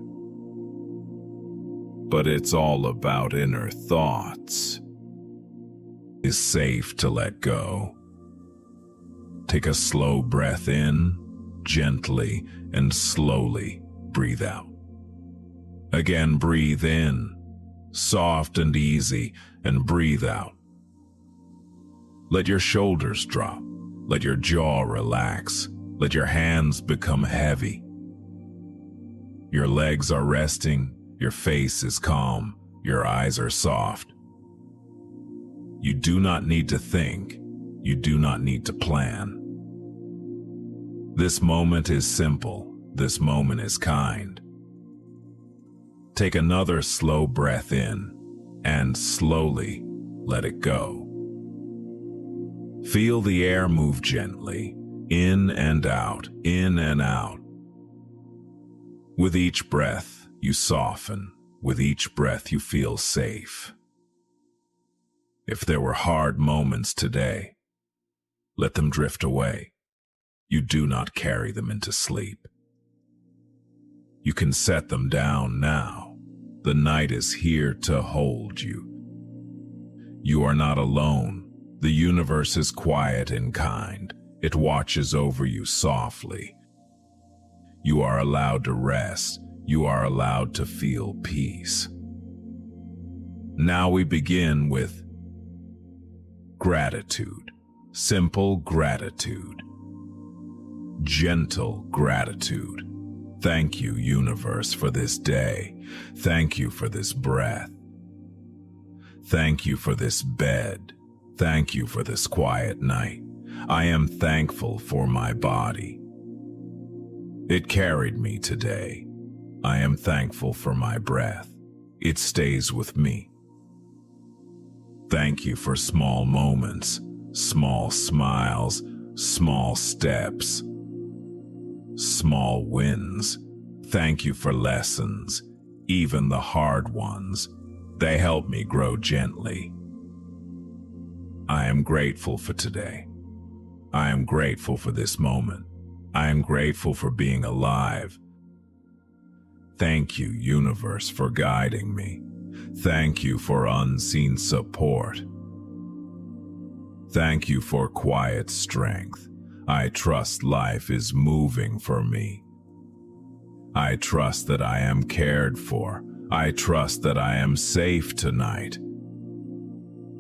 [SPEAKER 1] But it's all about inner thoughts. It's safe to let go. Take a slow breath in, gently and slowly breathe out. Again, breathe in, soft and easy, and breathe out. Let your shoulders drop. Let your jaw relax. Let your hands become heavy. Your legs are resting. Your face is calm. Your eyes are soft. You do not need to think. You do not need to plan. This moment is simple. This moment is kind. Take another slow breath in and slowly let it go. Feel the air move gently, in and out, in and out. With each breath, you soften. With each breath, you feel safe. If there were hard moments today, let them drift away. You do not carry them into sleep. You can set them down now. The night is here to hold you. You are not alone. The universe is quiet and kind. It watches over you softly. You are allowed to rest. You are allowed to feel peace. Now we begin with gratitude. Simple gratitude. Gentle gratitude. Thank you, universe, for this day. Thank you for this breath. Thank you for this bed. Thank you for this quiet night. I am thankful for my body. It carried me today. I am thankful for my breath. It stays with me. Thank you for small moments, small smiles, small steps, small wins. Thank you for lessons, even the hard ones. They help me grow gently. I am grateful for today. I am grateful for this moment. I am grateful for being alive. Thank you, universe, for guiding me. Thank you for unseen support. Thank you for quiet strength. I trust life is moving for me. I trust that I am cared for. I trust that I am safe tonight.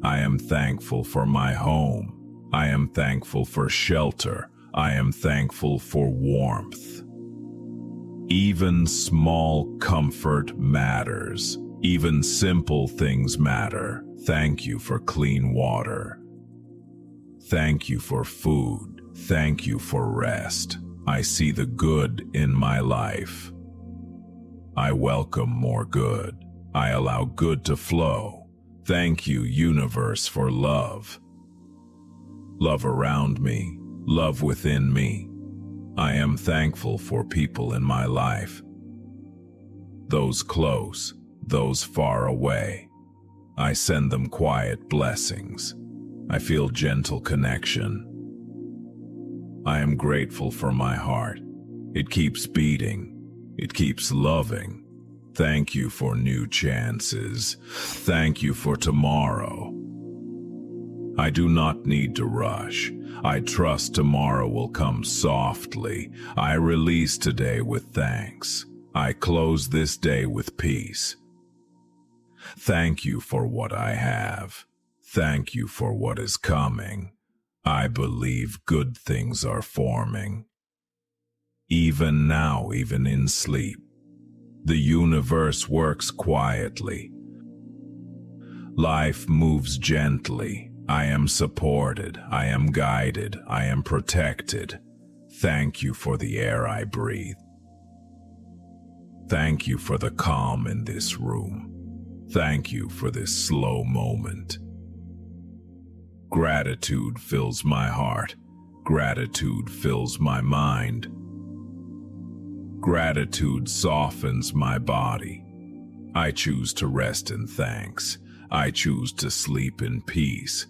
[SPEAKER 1] I am thankful for my home. I am thankful for shelter. I am thankful for warmth. Even small comfort matters. Even simple things matter. Thank you for clean water. Thank you for food. Thank you for rest. I see the good in my life. I welcome more good. I allow good to flow. Thank you, universe, for love. Love around me, love within me. I am thankful for people in my life. Those close, those far away. I send them quiet blessings. I feel gentle connection. I am grateful for my heart. It keeps beating. It keeps loving. Thank you for new chances. Thank you for tomorrow. I do not need to rush. I trust tomorrow will come softly. I release today with thanks. I close this day with peace. Thank you for what I have. Thank you for what is coming. I believe good things are forming. Even now, even in sleep, the universe works quietly. Life moves gently. I am supported. I am guided. I am protected. Thank you for the air I breathe. Thank you for the calm in this room. Thank you for this slow moment. Gratitude fills my heart. Gratitude fills my mind. Gratitude softens my body. I choose to rest in thanks. I choose to sleep in peace.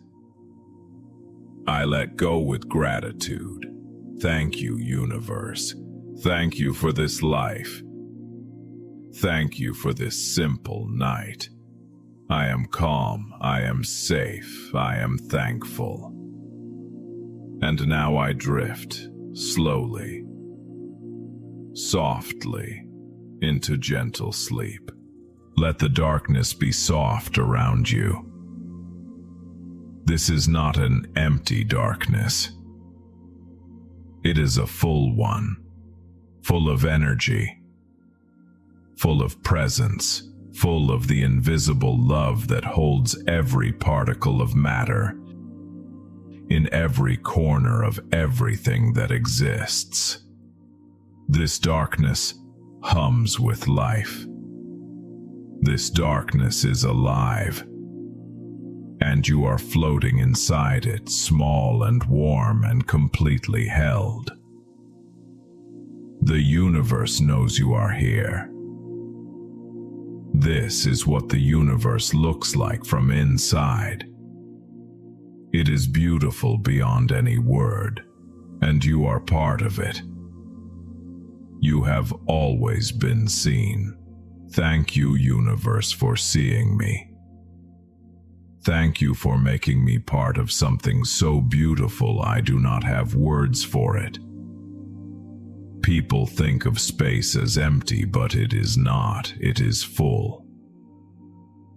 [SPEAKER 1] I let go with gratitude. Thank you, universe. Thank you for this life. Thank you for this simple night. I am calm, I am safe, I am thankful. And now I drift, slowly, softly, into gentle sleep. Let the darkness be soft around you. This is not an empty darkness. It is a full one, full of energy, full of presence, full of the invisible love that holds every particle of matter, in every corner of everything that exists. This darkness hums with life. This darkness is alive, and you are floating inside it, small and warm and completely held. The universe knows you are here. This is what the universe looks like from inside. It is beautiful beyond any word, and you are part of it. You have always been seen. Thank you, universe, for seeing me. Thank you for making me part of something so beautiful I do not have words for it. People think of space as empty, but it is not. It is full.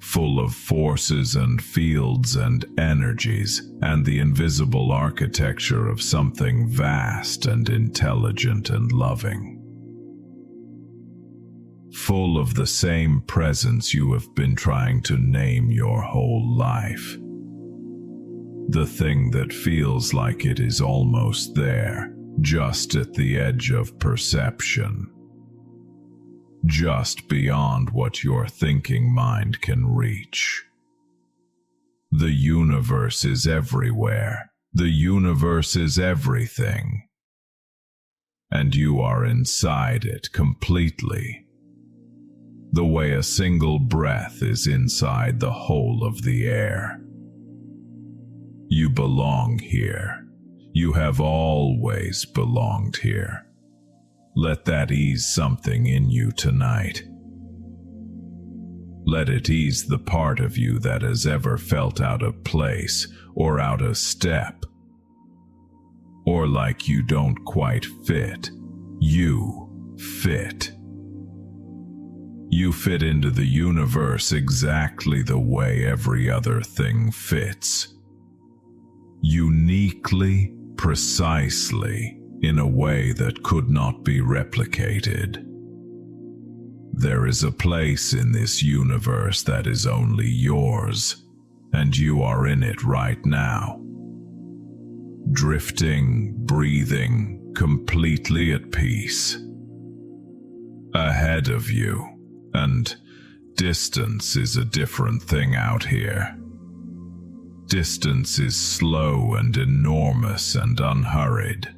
[SPEAKER 1] Full of forces and fields and energies, and the invisible architecture of something vast and intelligent and loving. Full of the same presence you have been trying to name your whole life. The thing that feels like it is almost there, just at the edge of perception. Just beyond what your thinking mind can reach. The universe is everywhere. The universe is everything. And you are inside it completely. The way a single breath is inside the whole of the air. You belong here. You have always belonged here. Let that ease something in you tonight. Let it ease the part of you that has ever felt out of place or out of step, or like you don't quite fit. You fit. You fit into the universe exactly the way every other thing fits. Uniquely, precisely, in a way that could not be replicated. There is a place in this universe that is only yours, and you are in it right now. Drifting, breathing, completely at peace. Ahead of you, and distance is a different thing out here. Distance is slow and enormous and unhurried.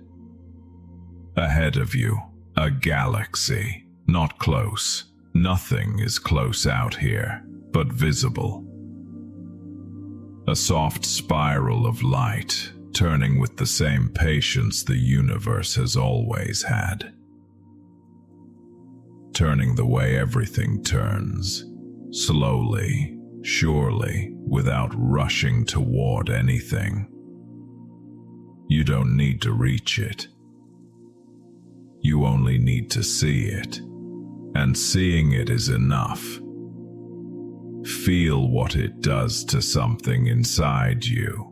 [SPEAKER 1] Ahead of you, a galaxy, not close. Nothing is close out here, but visible. A soft spiral of light, turning with the same patience the universe has always had. Turning the way everything turns, slowly, surely, without rushing toward anything. You don't need to reach it. You only need to see it, and seeing it is enough. Feel what it does to something inside you.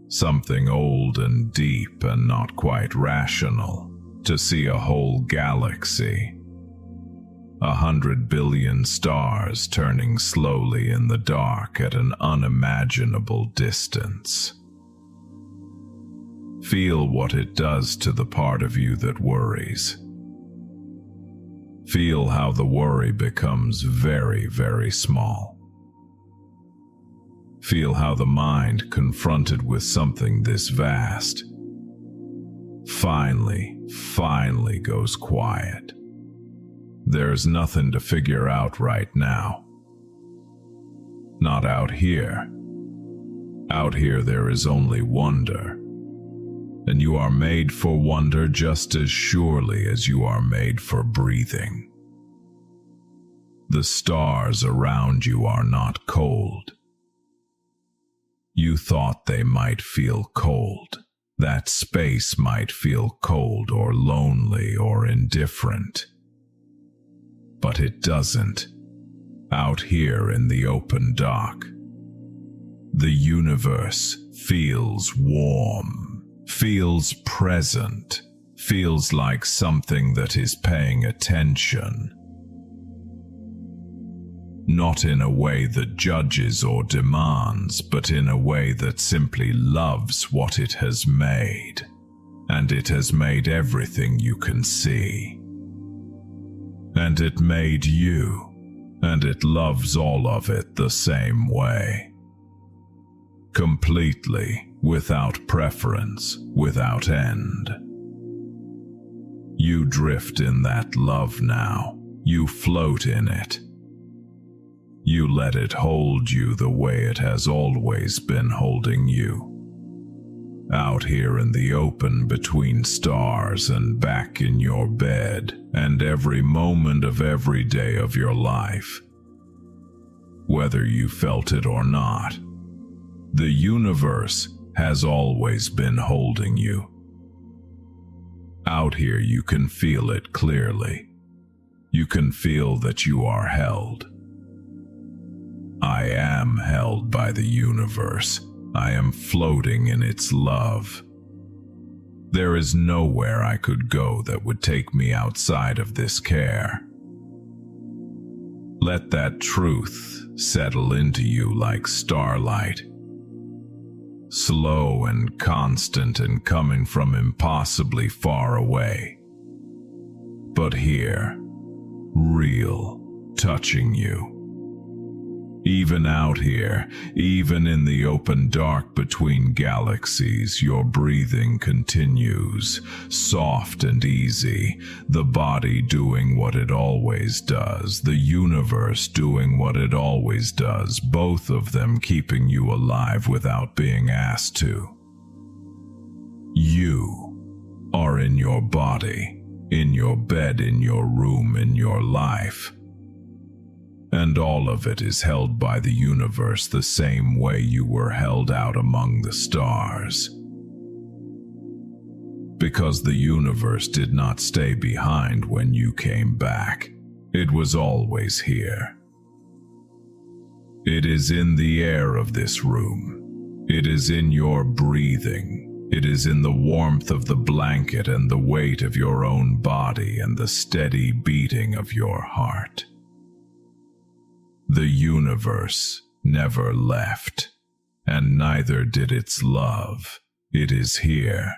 [SPEAKER 1] Something old and deep and not quite rational, to see a whole galaxy. 100 billion stars turning slowly in the dark at an unimaginable distance. Feel what it does to the part of you that worries. Feel how the worry becomes very, very small. Feel how the mind, confronted with something this vast, finally goes quiet. There's nothing to figure out right now. Not out here. Out here there is only wonder, and you are made for wonder just as surely as you are made for breathing. The stars around you are not cold. You thought they might feel cold. That space might feel cold or lonely or indifferent. But it doesn't. Out here in the open dark, the universe feels warm, feels present, feels like something that is paying attention. Not in a way that judges or demands, but in a way that simply loves what it has made. And it has made everything you can see. And it made you, and it loves all of it the same way. Completely, without preference, without end. You drift in that love now. You float in it. You let it hold you the way it has always been holding you. Out here in the open between stars and back in your bed, and every moment of every day of your life. Whether you felt it or not, the universe has always been holding you. Out here you can feel it clearly. You can feel that you are held. I am held by the universe. I am floating in its love. There is nowhere I could go that would take me outside of this care. Let that truth settle into you like starlight. Slow and constant and coming from impossibly far away. But here, real, touching you. Even out here, even in the open dark between galaxies, your breathing continues, soft and easy, the body doing what it always does, the universe doing what it always does, both of them keeping you alive without being asked to. You are in your body, in your bed, in your room, in your life. And all of it is held by the universe the same way you were held out among the stars. Because the universe did not stay behind when you came back. It was always here. It is in the air of this room. It is in your breathing. It is in the warmth of the blanket and the weight of your own body and the steady beating of your heart. The universe never left, and neither did its love. It is here.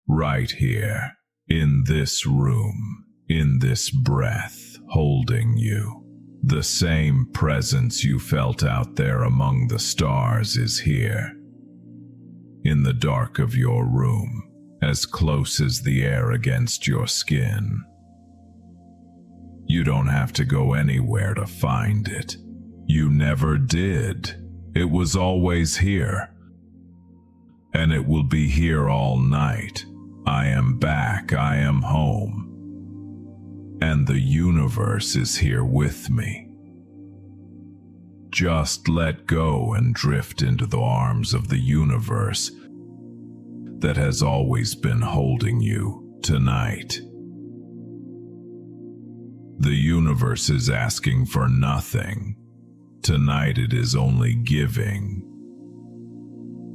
[SPEAKER 1] Right here, in this room, in this breath, holding you. The same presence you felt out there among the stars is here. In the dark of your room, as close as the air against your skin. You don't have to go anywhere to find it. You never did. It was always here. And it will be here all night. I am back. I am home. And the universe is here with me. Just let go and drift into the arms of the universe that has always been holding you tonight. The universe is asking for nothing. Tonight it is only giving.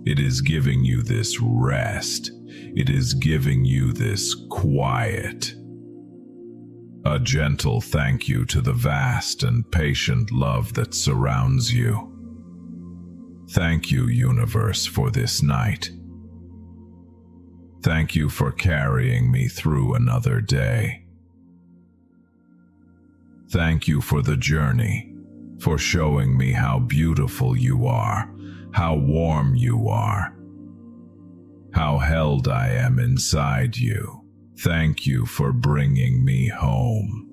[SPEAKER 1] It is giving you this rest. It is giving you this quiet. A gentle thank you to the vast and patient love that surrounds you. Thank you, universe, for this night. Thank you for carrying me through another day. Thank you for the journey, for showing me how beautiful you are, how warm you are, how held I am inside you. Thank you for bringing me home.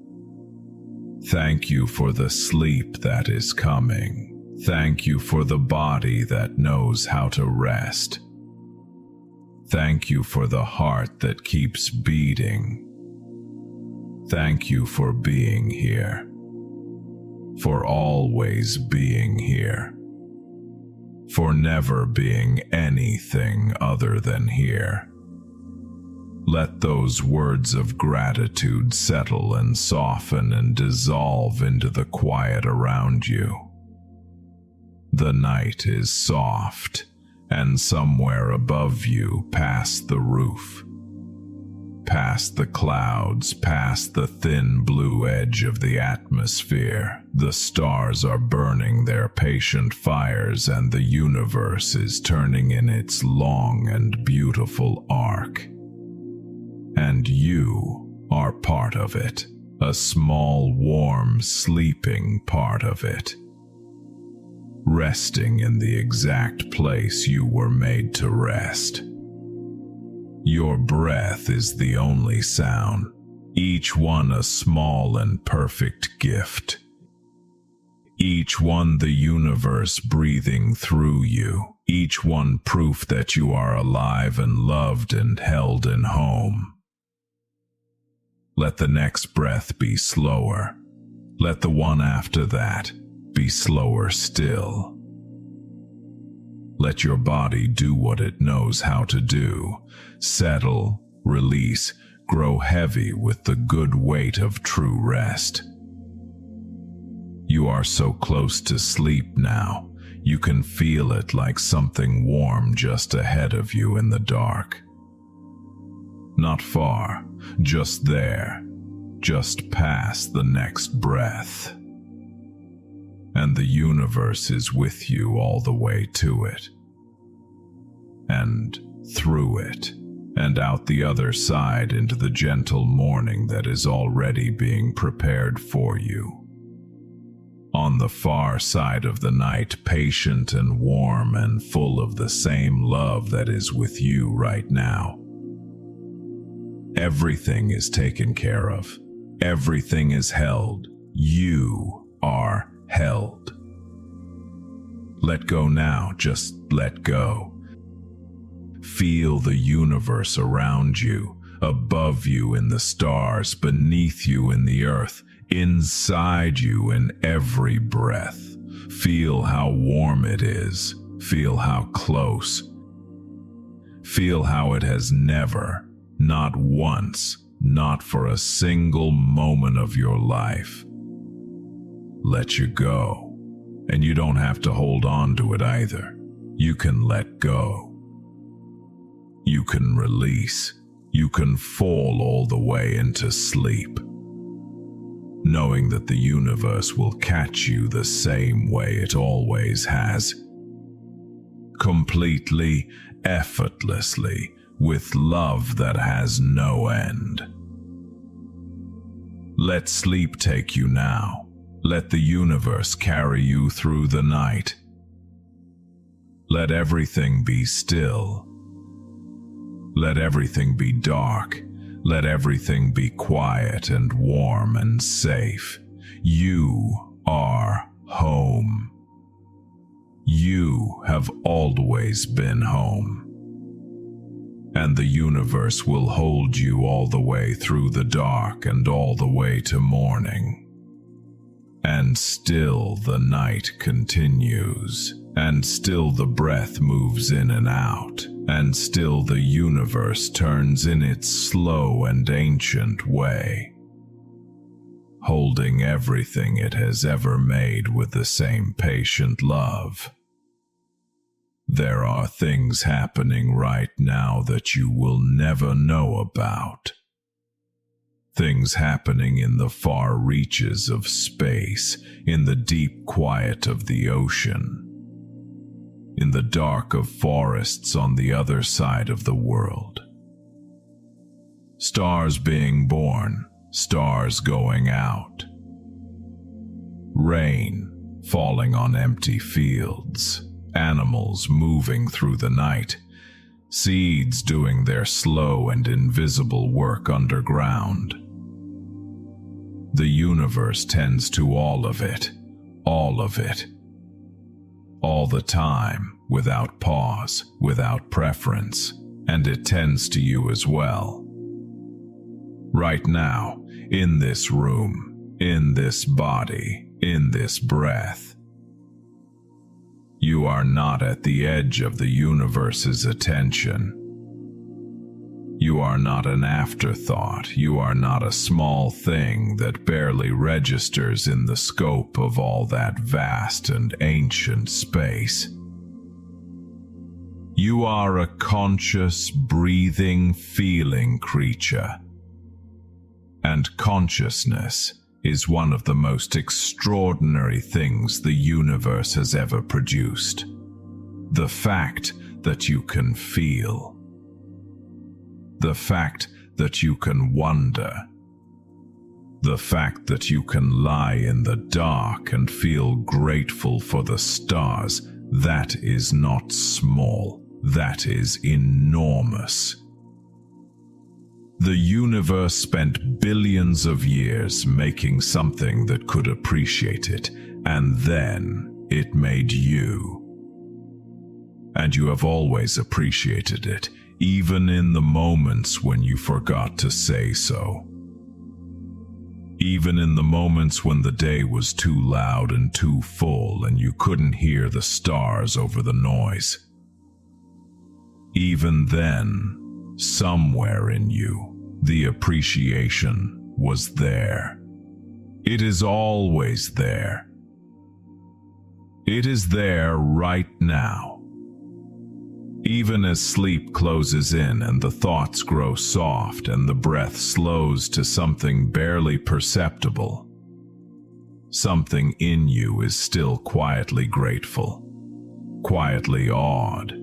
[SPEAKER 1] Thank you for the sleep that is coming. Thank you for the body that knows how to rest. Thank you for the heart that keeps beating. Thank you for being here, for always being here, for never being anything other than here. Let those words of gratitude settle and soften and dissolve into the quiet around you. The night is soft, and somewhere above you, past the roof, past the clouds, past the thin blue edge of the atmosphere, the stars are burning their patient fires, and the universe is turning in its long and beautiful arc. And you are part of it, a small, warm, sleeping part of it, resting in the exact place you were made to rest. Your breath is the only sound, each one a small and perfect gift. Each one the universe breathing through you, each one proof that you are alive and loved and held in home. Let the next breath be slower. Let the one after that be slower still. Let your body do what it knows how to do. Settle, release, grow heavy with the good weight of true rest. You are so close to sleep now, you can feel it like something warm just ahead of you in the dark. Not far, just there, just past the next breath. And the universe is with you all the way to it, and through it, and out the other side into the gentle morning that is already being prepared for you. On the far side of the night, patient and warm and full of the same love that is with you right now. Everything is taken care of. Everything is held. You are held. Let go now, just let go. Feel the universe around you, above you in the stars, beneath you in the earth, inside you in every breath. Feel how warm it is. Feel how close. Feel how it has never, not once, not for a single moment of your life, let you go. And you don't have to hold on to it either. You can let go. You can release. You can fall all the way into sleep, knowing that the universe will catch you the same way it always has, completely, effortlessly, with love that has no end. Let sleep take you now. Let the universe carry you through the night. Let everything be still. Let everything be dark. Let everything be quiet and warm and safe. You are home. You have always been home. And the universe will hold you all the way through the dark and all the way to morning. And still the night continues, and still the breath moves in and out, and still the universe turns in its slow and ancient way, holding everything it has ever made with the same patient love. There are things happening right now that you will never know about. Things happening in the far reaches of space, in the deep quiet of the ocean, in the dark of forests on the other side of the world. Stars being born, stars going out. Rain falling on empty fields, animals moving through the night, seeds doing their slow and invisible work underground. The universe tends to all of it, all the time, without pause, without preference, and it tends to you as well. Right now, in this room, in this body, in this breath. You are not at the edge of the universe's attention. You are not an afterthought. You are not a small thing that barely registers in the scope of all that vast and ancient space. You are a conscious, breathing, feeling creature. And consciousness is one of the most extraordinary things the universe has ever produced. The fact that you can feel. The fact that you can wonder. The fact that you can lie in the dark and feel grateful for the stars, that is not small, that is enormous. The universe spent billions of years making something that could appreciate it, and then it made you. And you have always appreciated it, even in the moments when you forgot to say so. Even in the moments when the day was too loud and too full and you couldn't hear the stars over the noise. Even then, somewhere in you, the appreciation was there. It is always there. It is there right now. Even as sleep closes in and the thoughts grow soft and the breath slows to something barely perceptible, something in you is still quietly grateful, quietly awed,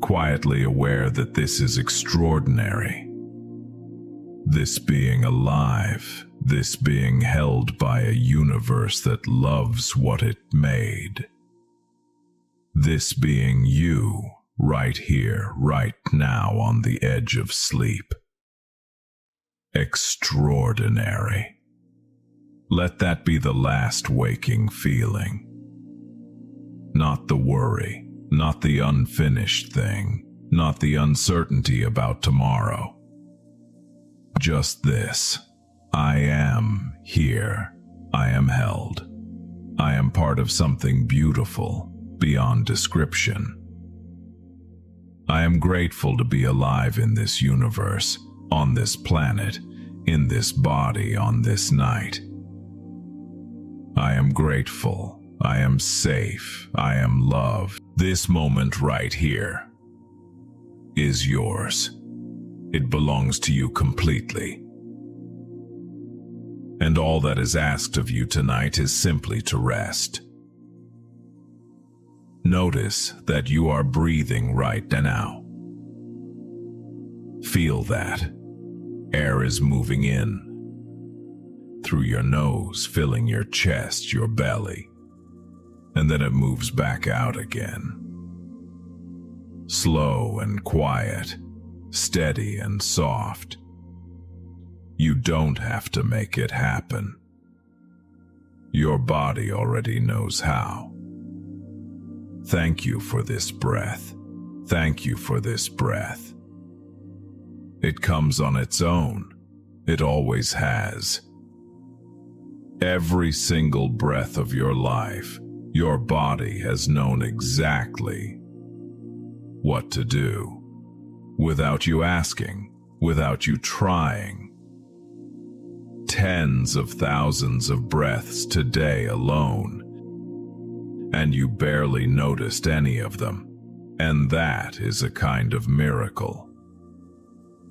[SPEAKER 1] quietly aware that this is extraordinary. This being alive, this being held by a universe that loves what it made. This being you, right here, right now on the edge of sleep. Extraordinary. Let that be the last waking feeling. Not the worry, not the unfinished thing, not the uncertainty about tomorrow. Just this. I am here. I am held. I am part of something beautiful, beyond description. I am grateful to be alive in this universe, on this planet, in this body, on this night. I am grateful. I am safe. I am loved. This moment right here is yours. It belongs to you completely. And all that is asked of you tonight is simply to rest. Notice that you are breathing right now. Feel that. Air is moving in through your nose, filling your chest, your belly, and then it moves back out again. Slow and quiet. Steady and soft. You don't have to make it happen. Your body already knows how. Thank you for this breath. Thank you for this breath. It comes on its own. It always has. Every single breath of your life, your body has known exactly what to do. Without you asking, without you trying. Tens of thousands of breaths today alone, and you barely noticed any of them, and that is a kind of miracle,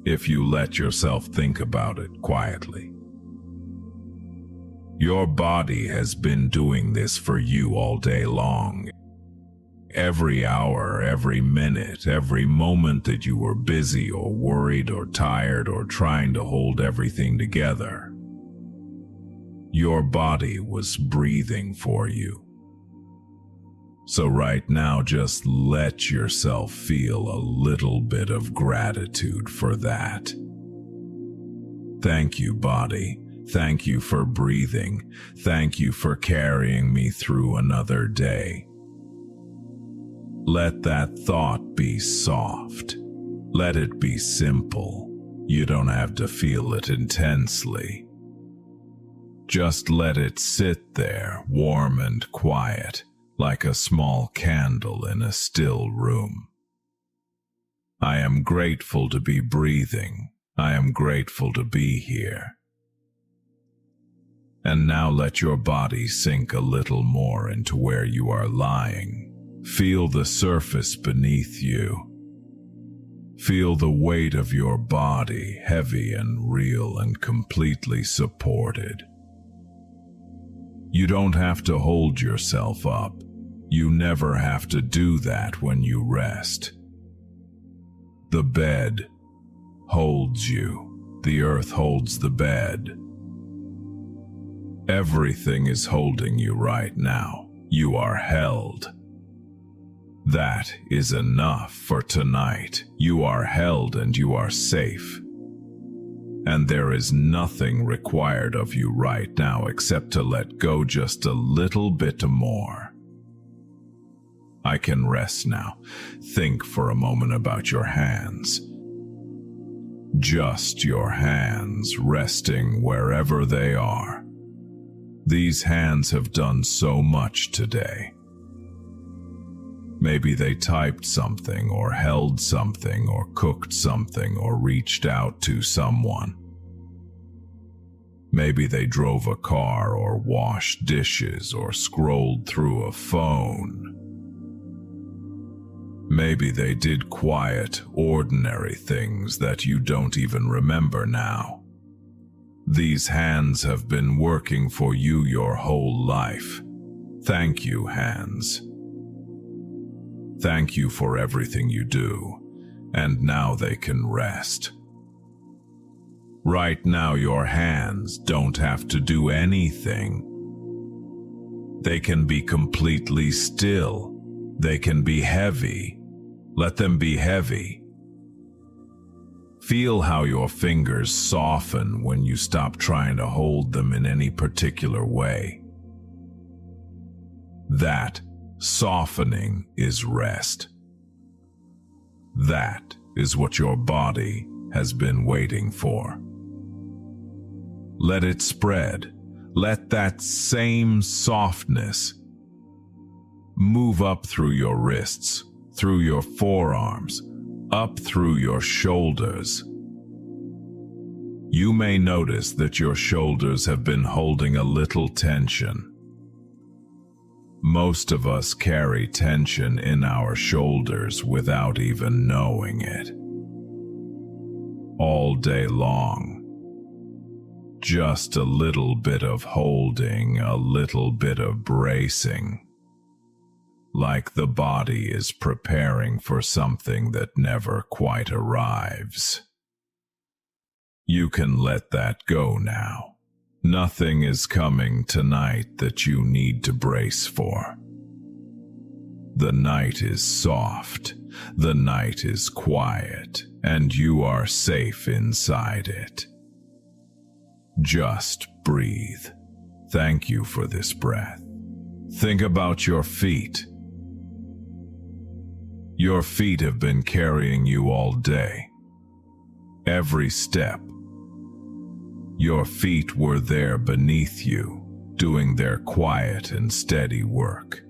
[SPEAKER 1] if you let yourself think about it quietly. Your body has been doing this for you all day long. Every hour, every minute, every moment that you were busy or worried or tired or trying to hold everything together, your body was breathing for you. So right now, just let yourself feel a little bit of gratitude for that. Thank you, body. Thank you for breathing. Thank you for carrying me through another day. Let that thought be soft. Let it be simple. You don't have to feel it intensely. Just let it sit there, warm and quiet, like a small candle in a still room. I am grateful to be breathing. I am grateful to be here. And now let your body sink a little more into where you are lying. Feel the surface beneath you. Feel the weight of your body, heavy and real and completely supported. You don't have to hold yourself up. You never have to do that when you rest. The bed holds you. The earth holds the bed. Everything is holding you right now. You are held. That is enough for tonight. You are held and you are safe. And there is nothing required of you right now except to let go just a little bit more. I can rest now. Think for a moment about your hands. Just your hands resting wherever they are. These hands have done so much today. Maybe they typed something or held something or cooked something or reached out to someone. Maybe they drove a car or washed dishes or scrolled through a phone. Maybe they did quiet, ordinary things that you don't even remember now. These hands have been working for you your whole life. Thank you, hands. Thank you for everything you do, and now they can rest. Right now your hands don't have to do anything. They can be completely still. They can be heavy. Let them be heavy. Feel how your fingers soften when you stop trying to hold them in any particular way. That softening is rest. That is what your body has been waiting for. Let it spread. Let that same softness move up through your wrists, through your forearms, up through your shoulders. You may notice that your shoulders have been holding a little tension. Most of us carry tension in our shoulders without even knowing it. All day long. Just a little bit of holding, a little bit of bracing. Like the body is preparing for something that never quite arrives. You can let that go now. Nothing is coming tonight that you need to brace for. The night is soft, the night is quiet, and you are safe inside it. Just breathe. Thank you for this breath. Think about your feet. Your feet have been carrying you all day. Every step. Your feet were there beneath you, doing their quiet and steady work.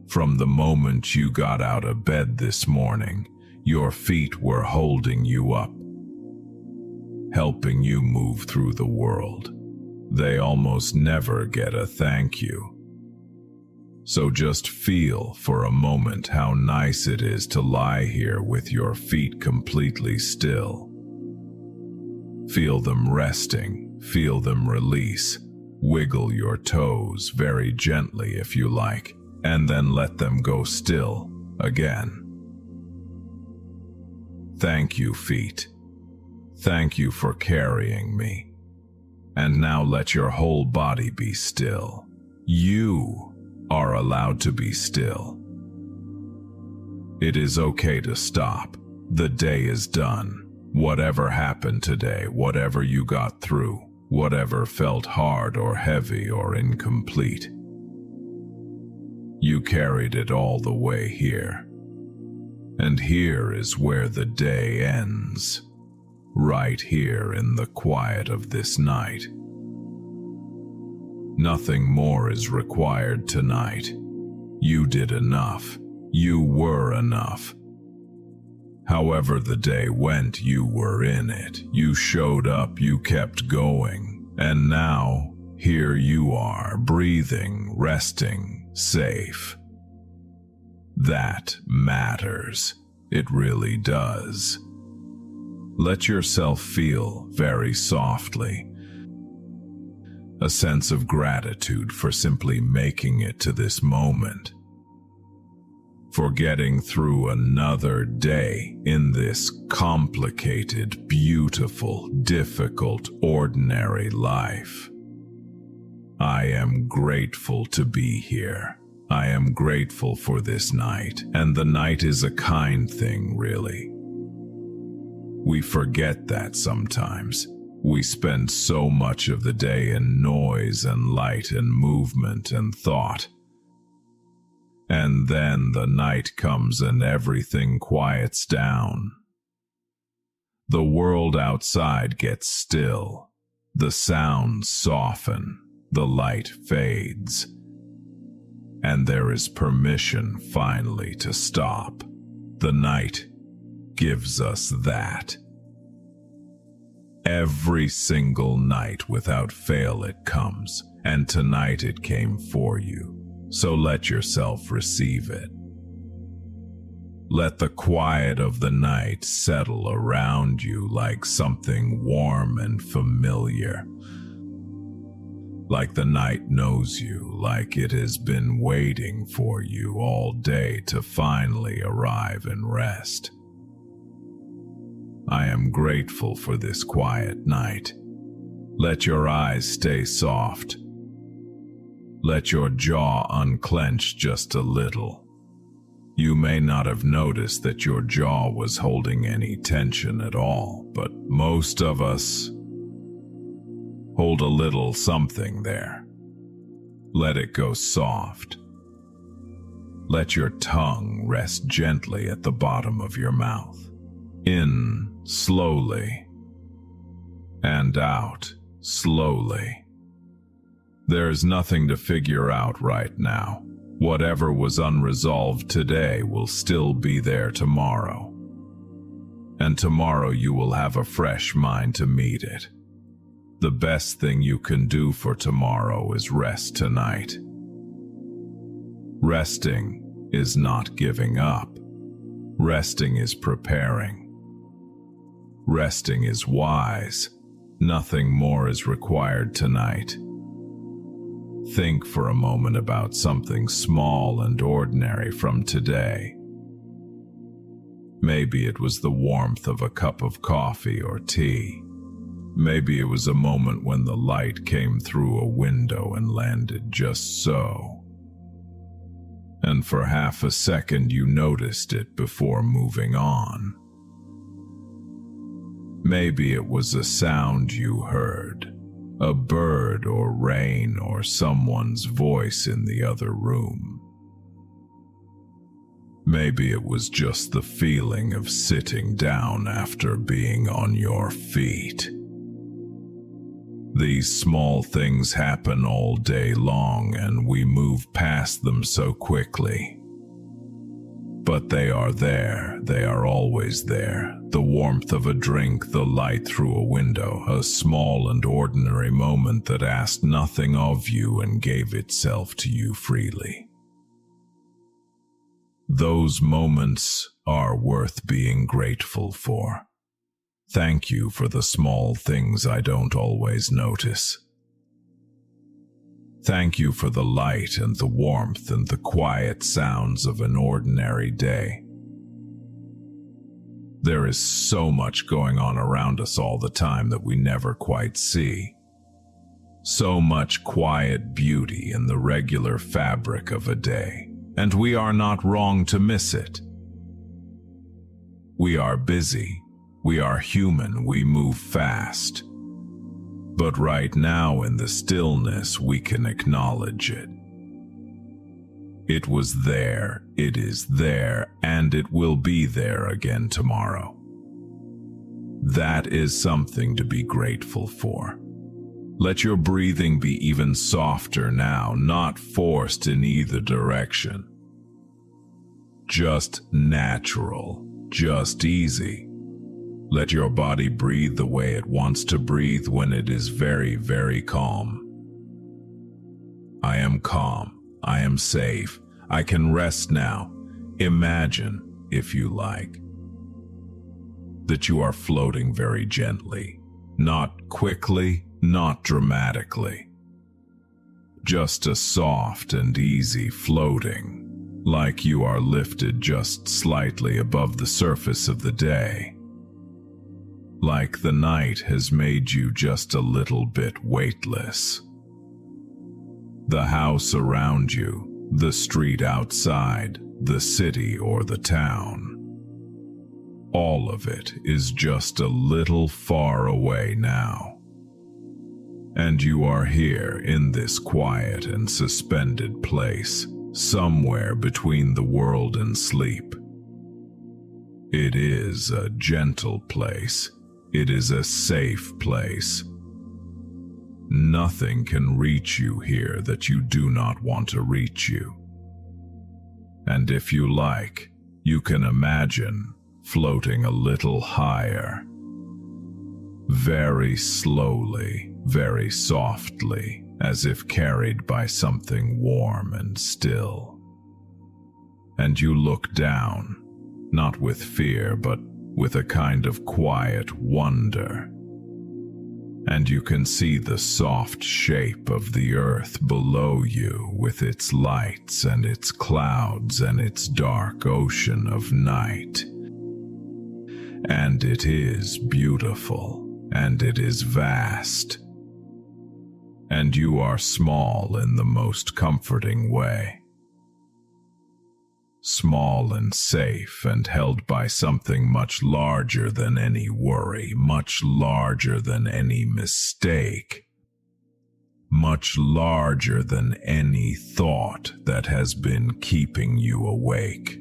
[SPEAKER 1] From the moment you got out of bed this morning, your feet were holding you up, helping you move through the world. They almost never get a thank you. So just feel for a moment how nice it is to lie here with your feet completely still. Feel them resting, feel them release. Wiggle your toes very gently if you like, and then let them go still again. Thank you, feet. Thank you for carrying me. And now let your whole body be still. You are allowed to be still. It is okay to stop. The day is done. Whatever happened today, whatever you got through, whatever felt hard or heavy or incomplete, You carried it all the way here. And here is where the day ends. Right here in the quiet of this night. Nothing more is required tonight. You did enough. You were enough. However the day went, you were in it. You showed up, you kept going. And now, here you are, breathing, resting, safe. That matters. It really does. Let yourself feel very softly a sense of gratitude for simply making it to this moment, for getting through another day in this complicated, beautiful, difficult, ordinary life. I am grateful to be here. I am grateful for this night, and the night is a kind thing, really. We forget that sometimes. We spend so much of the day in noise and light and movement and thought. And then the night comes and everything quiets down. The world outside gets still. The sounds soften. The light fades. And there is permission finally to stop. The night gives us that. Every single night without fail it comes, and tonight it came for you. So let yourself receive it. Let the quiet of the night settle around you like something warm and familiar. Like the night knows you, like it has been waiting for you all day to finally arrive and rest. I am grateful for this quiet night. Let your eyes stay soft. Let your jaw unclench just a little. You may not have noticed that your jaw was holding any tension at all, but most of us hold a little something there. Let it go soft. Let your tongue rest gently at the bottom of your mouth. In slowly, and out slowly. There is nothing to figure out right now. Whatever was unresolved today will still be there tomorrow. And tomorrow you will have a fresh mind to meet it. The best thing you can do for tomorrow is rest tonight. Resting is not giving up. Resting is preparing. Resting is wise. Nothing more is required tonight. Think for a moment about something small and ordinary from today. Maybe it was the warmth of a cup of coffee or tea. Maybe it was a moment when the light came through a window and landed just so. And for half a second you noticed it before moving on. Maybe it was a sound you heard, a bird or rain or someone's voice in the other room. Maybe it was just the feeling of sitting down after being on your feet. These small things happen all day long and we move past them so quickly. But they are there, they are always there. The warmth of a drink, the light through a window, a small and ordinary moment that asked nothing of you and gave itself to you freely. Those moments are worth being grateful for. Thank you for the small things I don't always notice. Thank you for the light and the warmth and the quiet sounds of an ordinary day. There is so much going on around us all the time that we never quite see. So much quiet beauty in the regular fabric of a day, and we are not wrong to miss it. We are busy, we are human, we move fast. But right now in the stillness we can acknowledge it. It was there, it is there, and it will be there again tomorrow. That is something to be grateful for. Let your breathing be even softer now, not forced in either direction. Just natural, just easy. Let your body breathe the way it wants to breathe when it is very, very calm. I am calm. I am safe. I can rest now. Imagine, if you like, that you are floating very gently, not quickly, not dramatically. Just a soft and easy floating, like you are lifted just slightly above the surface of the day. Like the night has made you just a little bit weightless. The house around you, the street outside, the city or the town, all of it is just a little far away now. And you are here in this quiet and suspended place, somewhere between the world and sleep. It is a gentle place. It is a safe place. Nothing can reach you here that you do not want to reach you. And if you like, you can imagine floating a little higher. Very slowly, very softly, as if carried by something warm and still. And you look down, not with fear, but with a kind of quiet wonder. And you can see the soft shape of the earth below you with its lights and its clouds and its dark ocean of night. And it is beautiful, and it is vast. And you are small in the most comforting way. Small and safe and held by something much larger than any worry, much larger than any mistake, much larger than any thought that has been keeping you awake.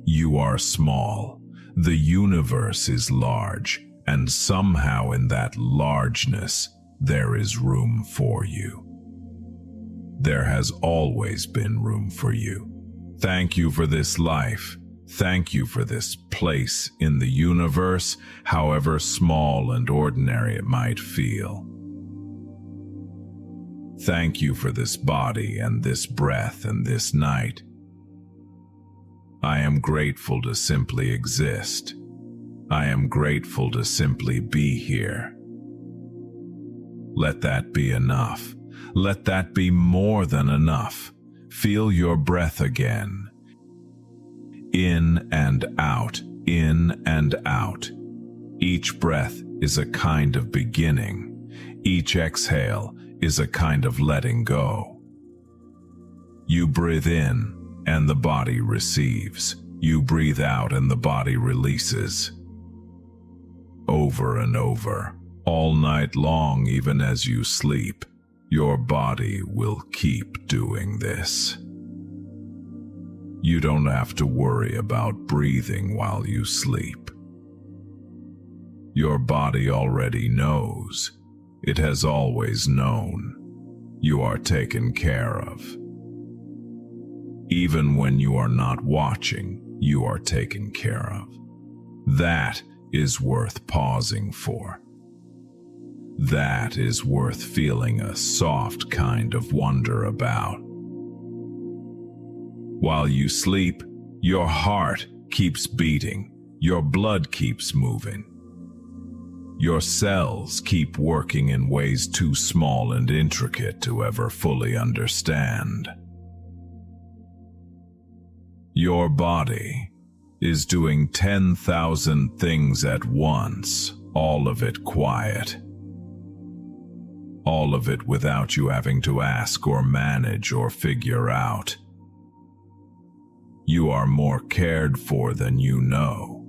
[SPEAKER 1] You are small. The universe is large, and somehow in that largeness there is room for you. There has always been room for you. Thank you for this life. Thank you for this place in the universe, however small and ordinary it might feel. Thank you for this body and this breath and this night. I am grateful to simply exist. I am grateful to simply be here. Let that be enough. Let that be more than enough. Feel your breath again. In and out, in and out. Each breath is a kind of beginning. Each exhale is a kind of letting go. You breathe in and the body receives. You breathe out and the body releases. Over and over, all night long, even as you sleep. Your body will keep doing this. You don't have to worry about breathing while you sleep. Your body already knows. It has always known. You are taken care of. Even when you are not watching, you are taken care of. That is worth pausing for. That is worth feeling a soft kind of wonder about. While you sleep, your heart keeps beating, your blood keeps moving. Your cells keep working in ways too small and intricate to ever fully understand. Your body is doing 10,000 things at once, all of it quiet. All of it without you having to ask or manage or figure out. You are more cared for than you know.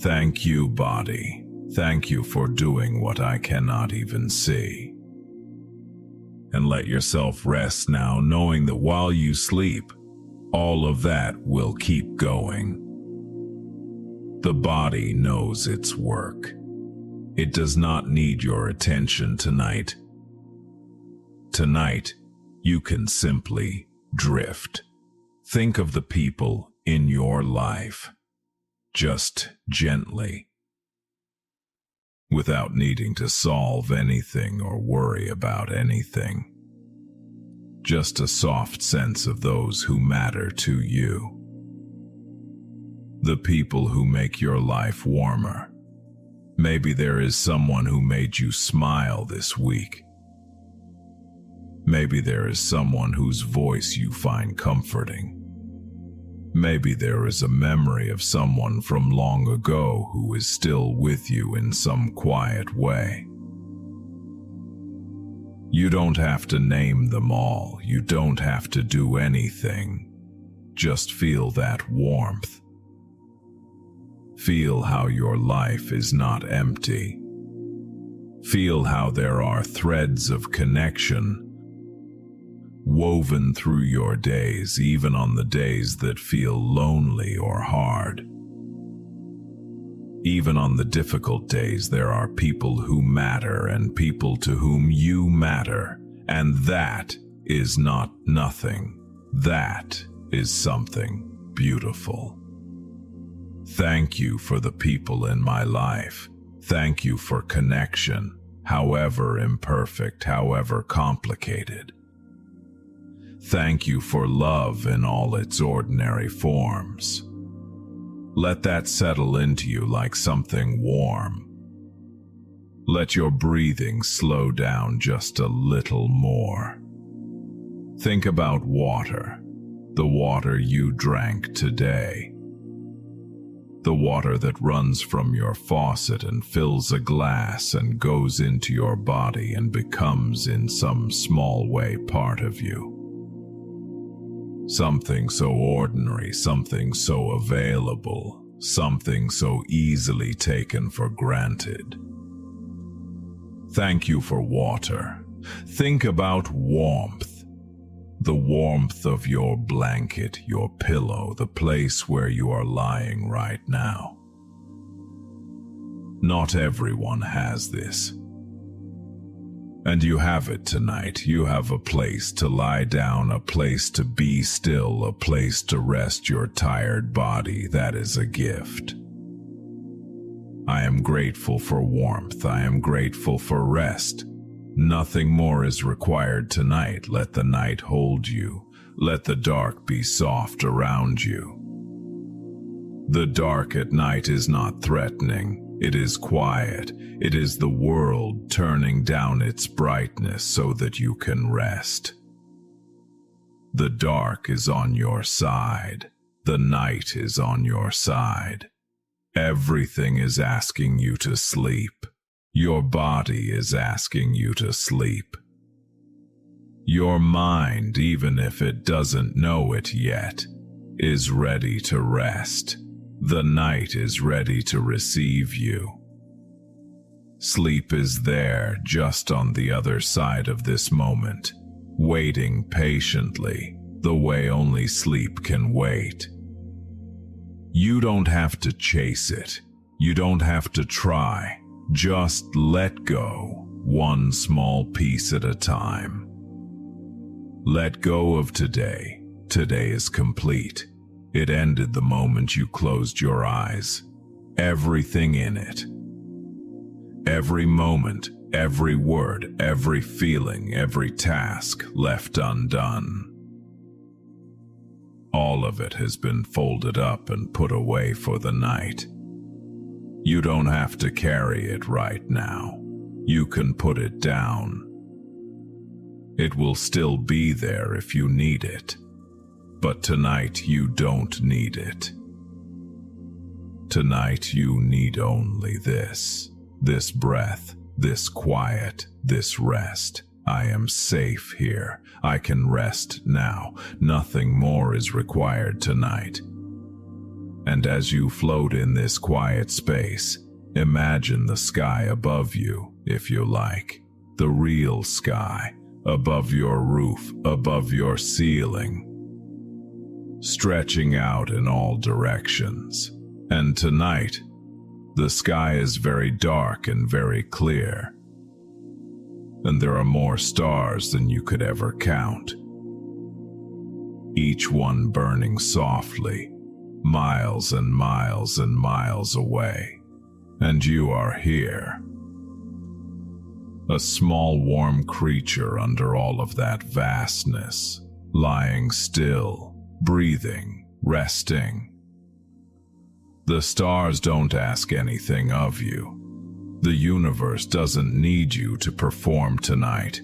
[SPEAKER 1] Thank you, body. Thank you for doing what I cannot even see. and let yourself rest now, knowing that while you sleep, all of that will keep going. The body knows its work. It does not need your attention tonight. Tonight, you can simply drift. Think of the people in your life, just gently, without needing to solve anything or worry about anything. Just a soft sense of those who matter to you. The people who make your life warmer. Maybe there is someone who made you smile this week. Maybe there is someone whose voice you find comforting. Maybe there is a memory of someone from long ago who is still with you in some quiet way. You don't have to name them all. You don't have to do anything. Just feel that warmth. Feel how your life is not empty. Feel how there are threads of connection woven through your days, even on the days that feel lonely or hard. Even on the difficult days, there are people who matter and people to whom you matter, and that is not nothing. That is something beautiful. Thank you for the people in my life. Thank you for connection, however imperfect, however complicated. Thank you for love in all its ordinary forms. Let that settle into you like something warm. Let your breathing slow down just a little more. Think about water, the water you drank today. The water that runs from your faucet and fills a glass and goes into your body and becomes in some small way part of you. Something so ordinary, something so available, something so easily taken for granted. Thank you for water. Think about warmth. The warmth of your blanket, your pillow, the place where you are lying right now. Not everyone has this. And you have it tonight. You have a place to lie down, a place to be still, a place to rest your tired body. That is a gift. I am grateful for warmth. I am grateful for rest. Nothing more is required tonight. Let the night hold you. Let the dark be soft around you. The dark at night is not threatening. It is quiet. It is the world turning down its brightness so that you can rest. The dark is on your side. The night is on your side. Everything is asking you to sleep. Your body is asking you to sleep. Your mind, even if it doesn't know it yet, is ready to rest. The night is ready to receive you. Sleep is there, just on the other side of this moment, waiting patiently, the way only sleep can wait. You don't have to chase it. You don't have to try. Just let go, one small piece at a time. Let go of today. Today is complete. It ended the moment you closed your eyes. Everything in it. Every moment, every word, every feeling, every task left undone. All of it has been folded up and put away for the night. You don't have to carry it right now. You can put it down. It will still be there if you need it. But tonight you don't need it. Tonight you need only this breath, this quiet, this rest. I am safe here. I can rest now. Nothing more is required tonight. And as you float in this quiet space, imagine the sky above you, if you like. The real sky, above your roof, above your ceiling, stretching out in all directions. And tonight, the sky is very dark and very clear, and there are more stars than you could ever count, each one burning softly, miles and miles and miles away. And you are here, a small warm creature under all of that vastness, lying still, breathing, resting. The stars don't ask anything of you. The universe doesn't need you to perform tonight.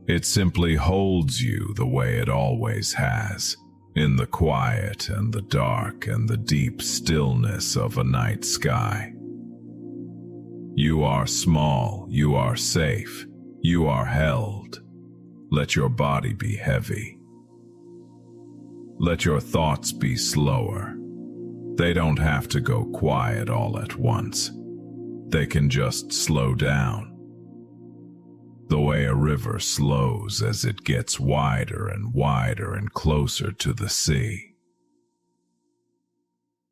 [SPEAKER 1] It simply holds you the way it always has, in the quiet and the dark and the deep stillness of a night sky. You are small, you are safe, you are held. Let your body be heavy. Let your thoughts be slower. They don't have to go quiet all at once. They can just slow down, the way a river slows as it gets wider and wider and closer to the sea.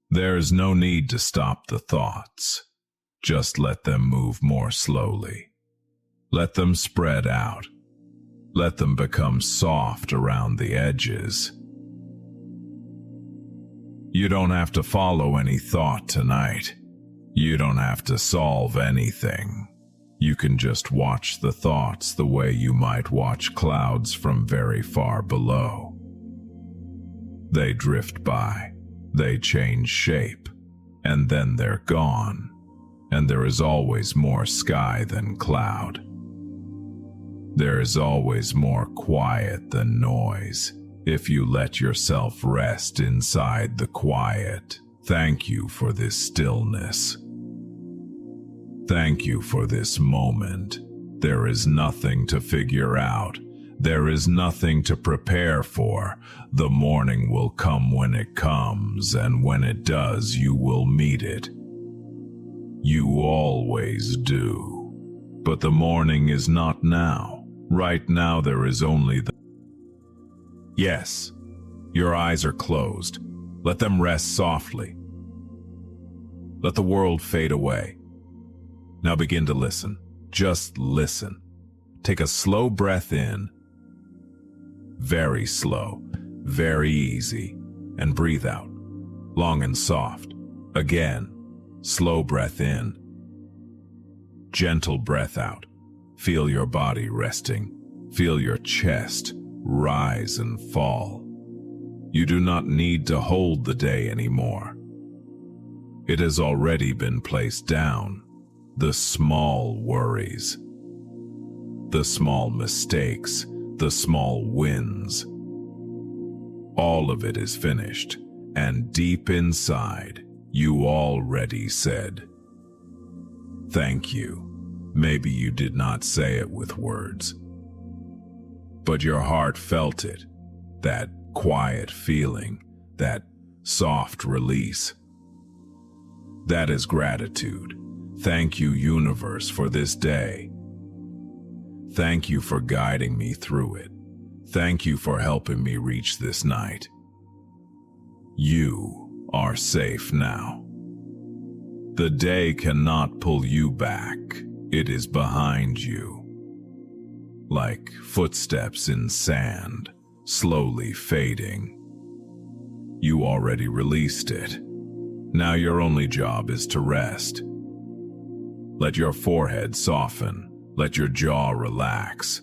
[SPEAKER 1] There is no need to stop the thoughts. Just let them move more slowly. Let them spread out. Let them become soft around the edges. You don't have to follow any thought tonight. You don't have to solve anything. You can just watch the thoughts the way you might watch clouds from very far below. They drift by, they change shape, and then they're gone, and there is always more sky than cloud. There is always more quiet than noise, if you let yourself rest inside the quiet. Thank you for this stillness. Thank you for this moment. There is nothing to figure out. There is nothing to prepare for. The morning will come when it comes, and when it does, you will meet it. You always do. But the morning is not now. Right now there is only the... Yes, your eyes are closed. Let them rest softly. Let the world fade away. Now begin to listen. Just listen. Take a slow breath in. Very slow, very easy, and breathe out. Long and soft. Again, slow breath in. Gentle breath out. Feel your body resting. Feel your chest rise and fall. You do not need to hold the day anymore. It has already been placed down. The small worries, the small mistakes, the small wins. All of it is finished, and deep inside, you already said, thank you. Maybe you did not say it with words, but your heart felt it, that quiet feeling, that soft release. That is gratitude. Thank you, universe, for this day. Thank you for guiding me through it. Thank you for helping me reach this night. You are safe now. The day cannot pull you back. It is behind you. Like footsteps in sand, slowly fading. You already released it. Now your only job is to rest. Let your forehead soften. Let your jaw relax.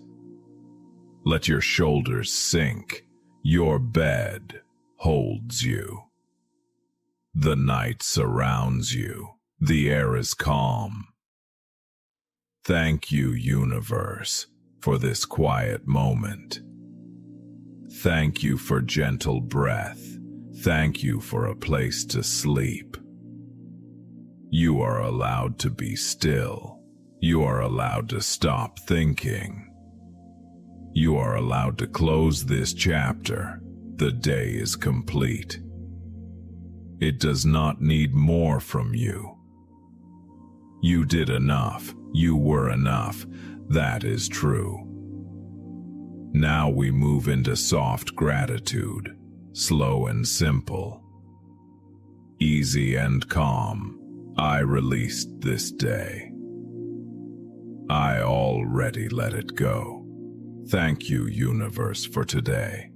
[SPEAKER 1] Let your shoulders sink. Your bed holds you. The night surrounds you. The air is calm. Thank you, universe, for this quiet moment. Thank you for gentle breath. Thank you for a place to sleep. You are allowed to be still. You are allowed to stop thinking. You are allowed to close this chapter. The day is complete. It does not need more from you. You did enough. You were enough. That is true. Now we move into soft gratitude, slow and simple, easy and calm. I released this day. I already let it go. Thank you, universe, for today.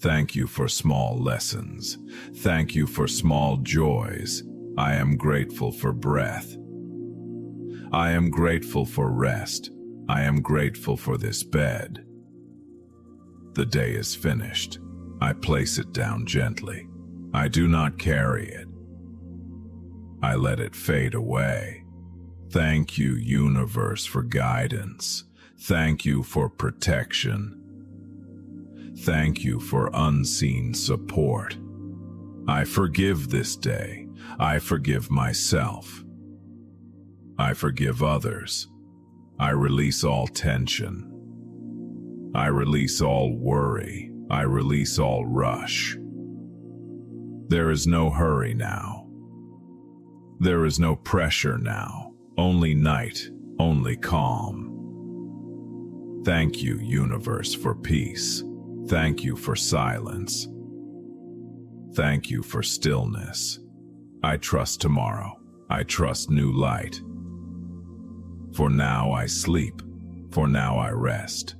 [SPEAKER 1] Thank you for small lessons. Thank you for small joys. I am grateful for breath. I am grateful for rest. I am grateful for this bed. The day is finished. I place it down gently. I do not carry it. I let it fade away. Thank you, universe, for guidance. Thank you for protection. Thank you for unseen support. I forgive this day. I forgive myself. I forgive others. I release all tension. I release all worry. I release all rush. There is no hurry now. There is no pressure now. Only night, only calm. Thank you, universe, for peace. Thank you for silence. Thank you for stillness. I trust tomorrow. I trust new light. For now I sleep. For now I rest.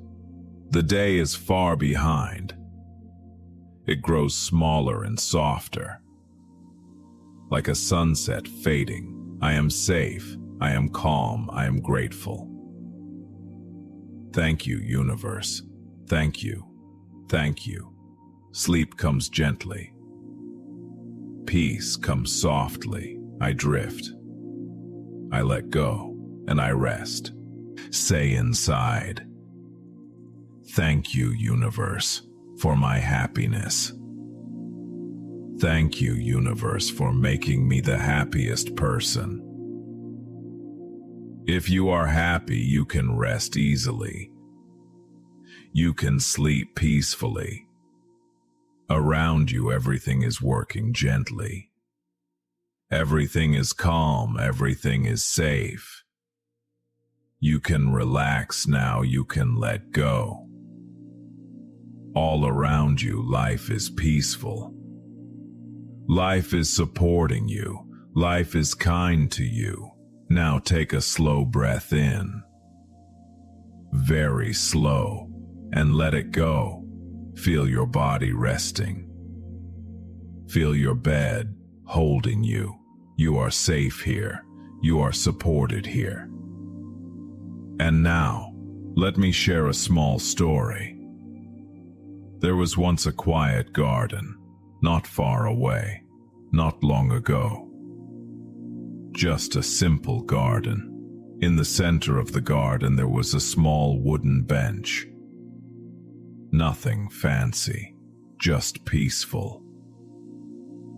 [SPEAKER 1] The day is far behind. It grows smaller and softer. Like a sunset fading, I am safe. I am calm. I am grateful. Thank you, universe. Thank you. Thank you. Sleep comes gently. Peace comes softly. I drift. I let go and I rest. Say inside, thank you, universe, for my happiness. Thank you, universe, for making me the happiest person. If you are happy, you can rest easily. You can sleep peacefully. Around you, everything is working gently. Everything is calm. Everything is safe. You can relax now. You can let go. All around you, life is peaceful. Life is supporting you. Life is kind to you. Now take a slow breath in. Very slow. And let it go. Feel your body resting. Feel your bed holding you. You are safe here. You are supported here. And now, let me share a small story. There was once a quiet garden, not far away, not long ago. Just a simple garden. In the center of the garden there was a small wooden bench. Nothing fancy, just peaceful.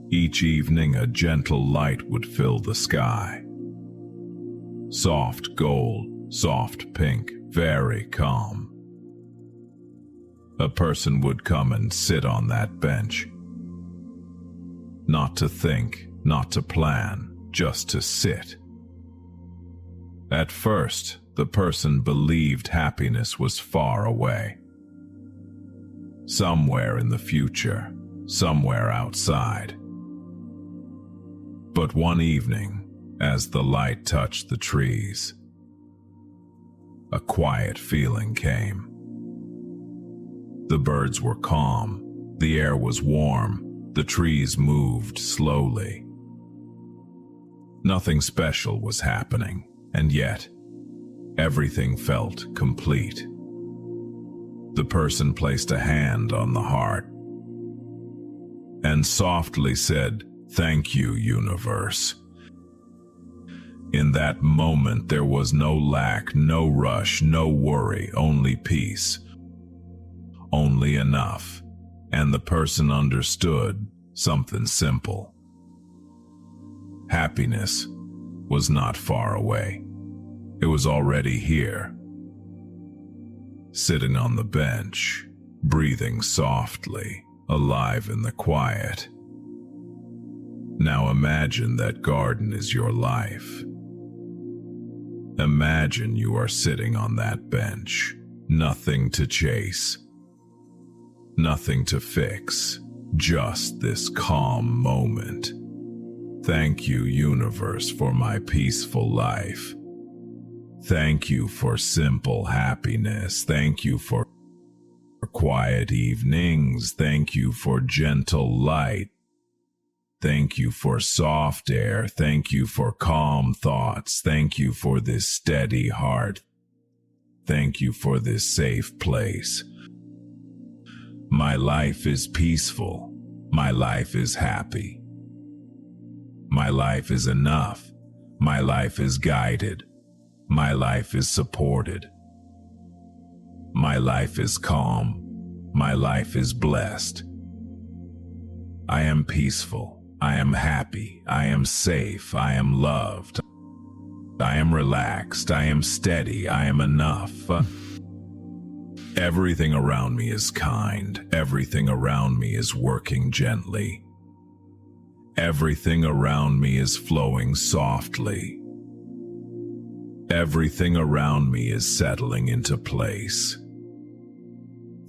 [SPEAKER 1] Each evening a gentle light would fill the sky. Soft gold, soft pink, very calm. A person would come and sit on that bench. Not to think, not to plan, just to sit. At first, the person believed happiness was far away. Somewhere in the future, somewhere outside. But one evening, as the light touched the trees, a quiet feeling came. The birds were calm, the air was warm, the trees moved slowly. Nothing special was happening, and yet, everything felt complete. The person placed a hand on the heart and softly said, "Thank you, universe." In that moment there was no lack, no rush, no worry, only peace. Only enough, and the person understood something simple. Happiness was not far away. It was already here. Sitting on the bench, breathing softly, alive in the quiet. Now imagine that garden is your life. Imagine you are sitting on that bench. Nothing to chase. Nothing to fix. Just this calm moment. Thank you, universe, for my peaceful life. Thank you for simple happiness. Thank you for quiet evenings. Thank you for gentle light. Thank you for soft air. Thank you for calm thoughts. Thank you for this steady heart. Thank you for this safe place. My life is peaceful. My life is happy. My life is enough. My life is guided. My life is supported. My life is calm. My life is blessed. I am peaceful. I am happy. I am safe. I am loved. I am relaxed. I am steady. I am enough. Everything around me is kind. Everything around me is working gently. Everything around me is flowing softly. Everything around me is settling into place.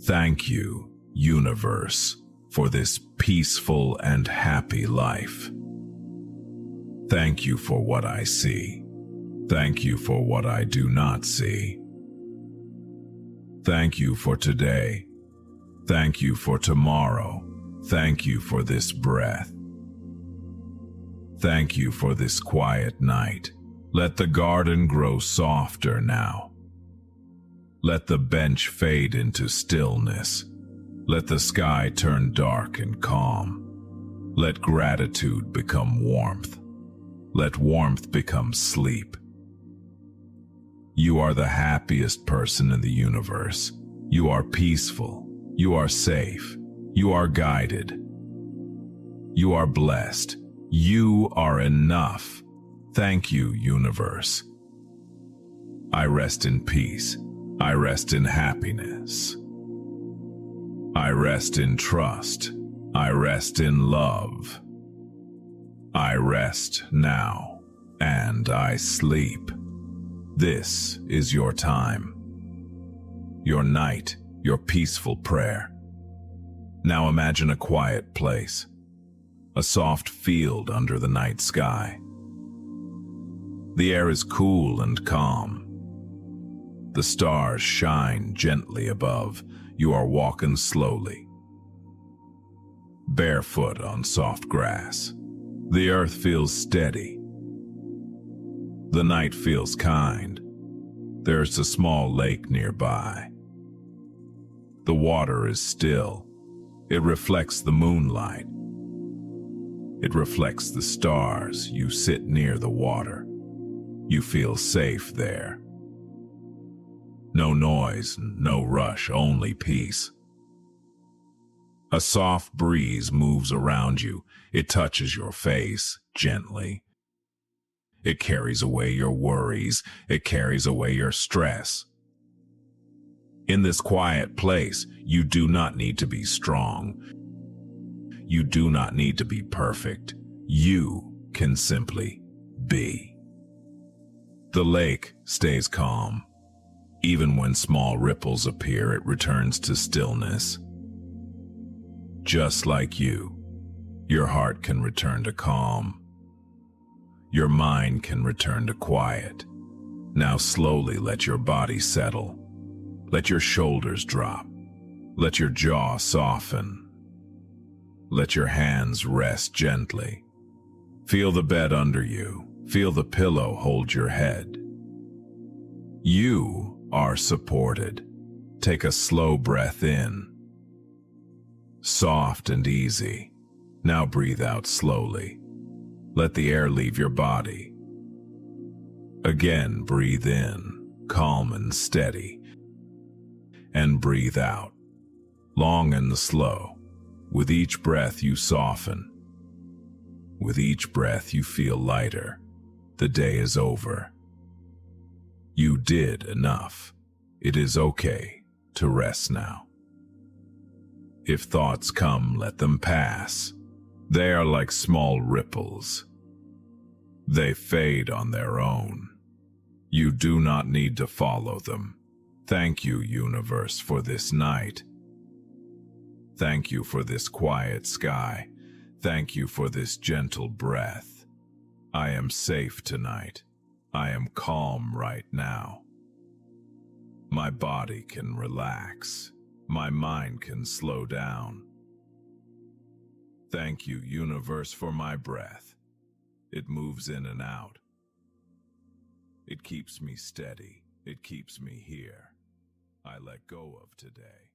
[SPEAKER 1] Thank you, universe, for this peaceful and happy life. Thank you for what I see. Thank you for what I do not see. Thank you for today. Thank you for tomorrow. Thank you for this breath. Thank you for this quiet night. Let the garden grow softer now. Let the bench fade into stillness. Let the sky turn dark and calm. Let gratitude become warmth. Let warmth become sleep. You are the happiest person in the universe. You are peaceful. You are safe. You are guided. You are blessed. You are enough. Thank you, universe. I rest in peace. I rest in happiness. I rest in trust. I rest in love. I rest now, and I sleep. This is your time, your night, your peaceful prayer. Now imagine a quiet place, a soft field under the night sky. The air is cool and calm. The stars shine gently above. You are walking slowly, barefoot on soft grass. The earth feels steady. The night feels kind. There's a small lake nearby. The water is still. It reflects the moonlight. It reflects the stars. You sit near the water. You feel safe there. No noise, no rush, only peace. A soft breeze moves around you. It touches your face gently. It carries away your worries. It carries away your stress. In this quiet place, you do not need to be strong. You do not need to be perfect. You can simply be. The lake stays calm. Even when small ripples appear, it returns to stillness. Just like you, your heart can return to calm. Your mind can return to quiet. Now slowly let your body settle. Let your shoulders drop. Let your jaw soften. Let your hands rest gently. Feel the bed under you. Feel the pillow hold your head. You are supported. Take a slow breath in. Soft and easy. Now breathe out slowly. Let the air leave your body. Again, breathe in, calm and steady. And breathe out, long and slow. With each breath you soften. With each breath you feel lighter. The day is over. You did enough. It is okay to rest now. If thoughts come, let them pass. They are like small ripples. They fade on their own. You do not need to follow them. Thank you, universe, for this night. Thank you for this quiet sky. Thank you for this gentle breath. I am safe tonight. I am calm right now. My body can relax. My mind can slow down. Thank you, universe, for my breath. It moves in and out. It keeps me steady. It keeps me here. I let go of today.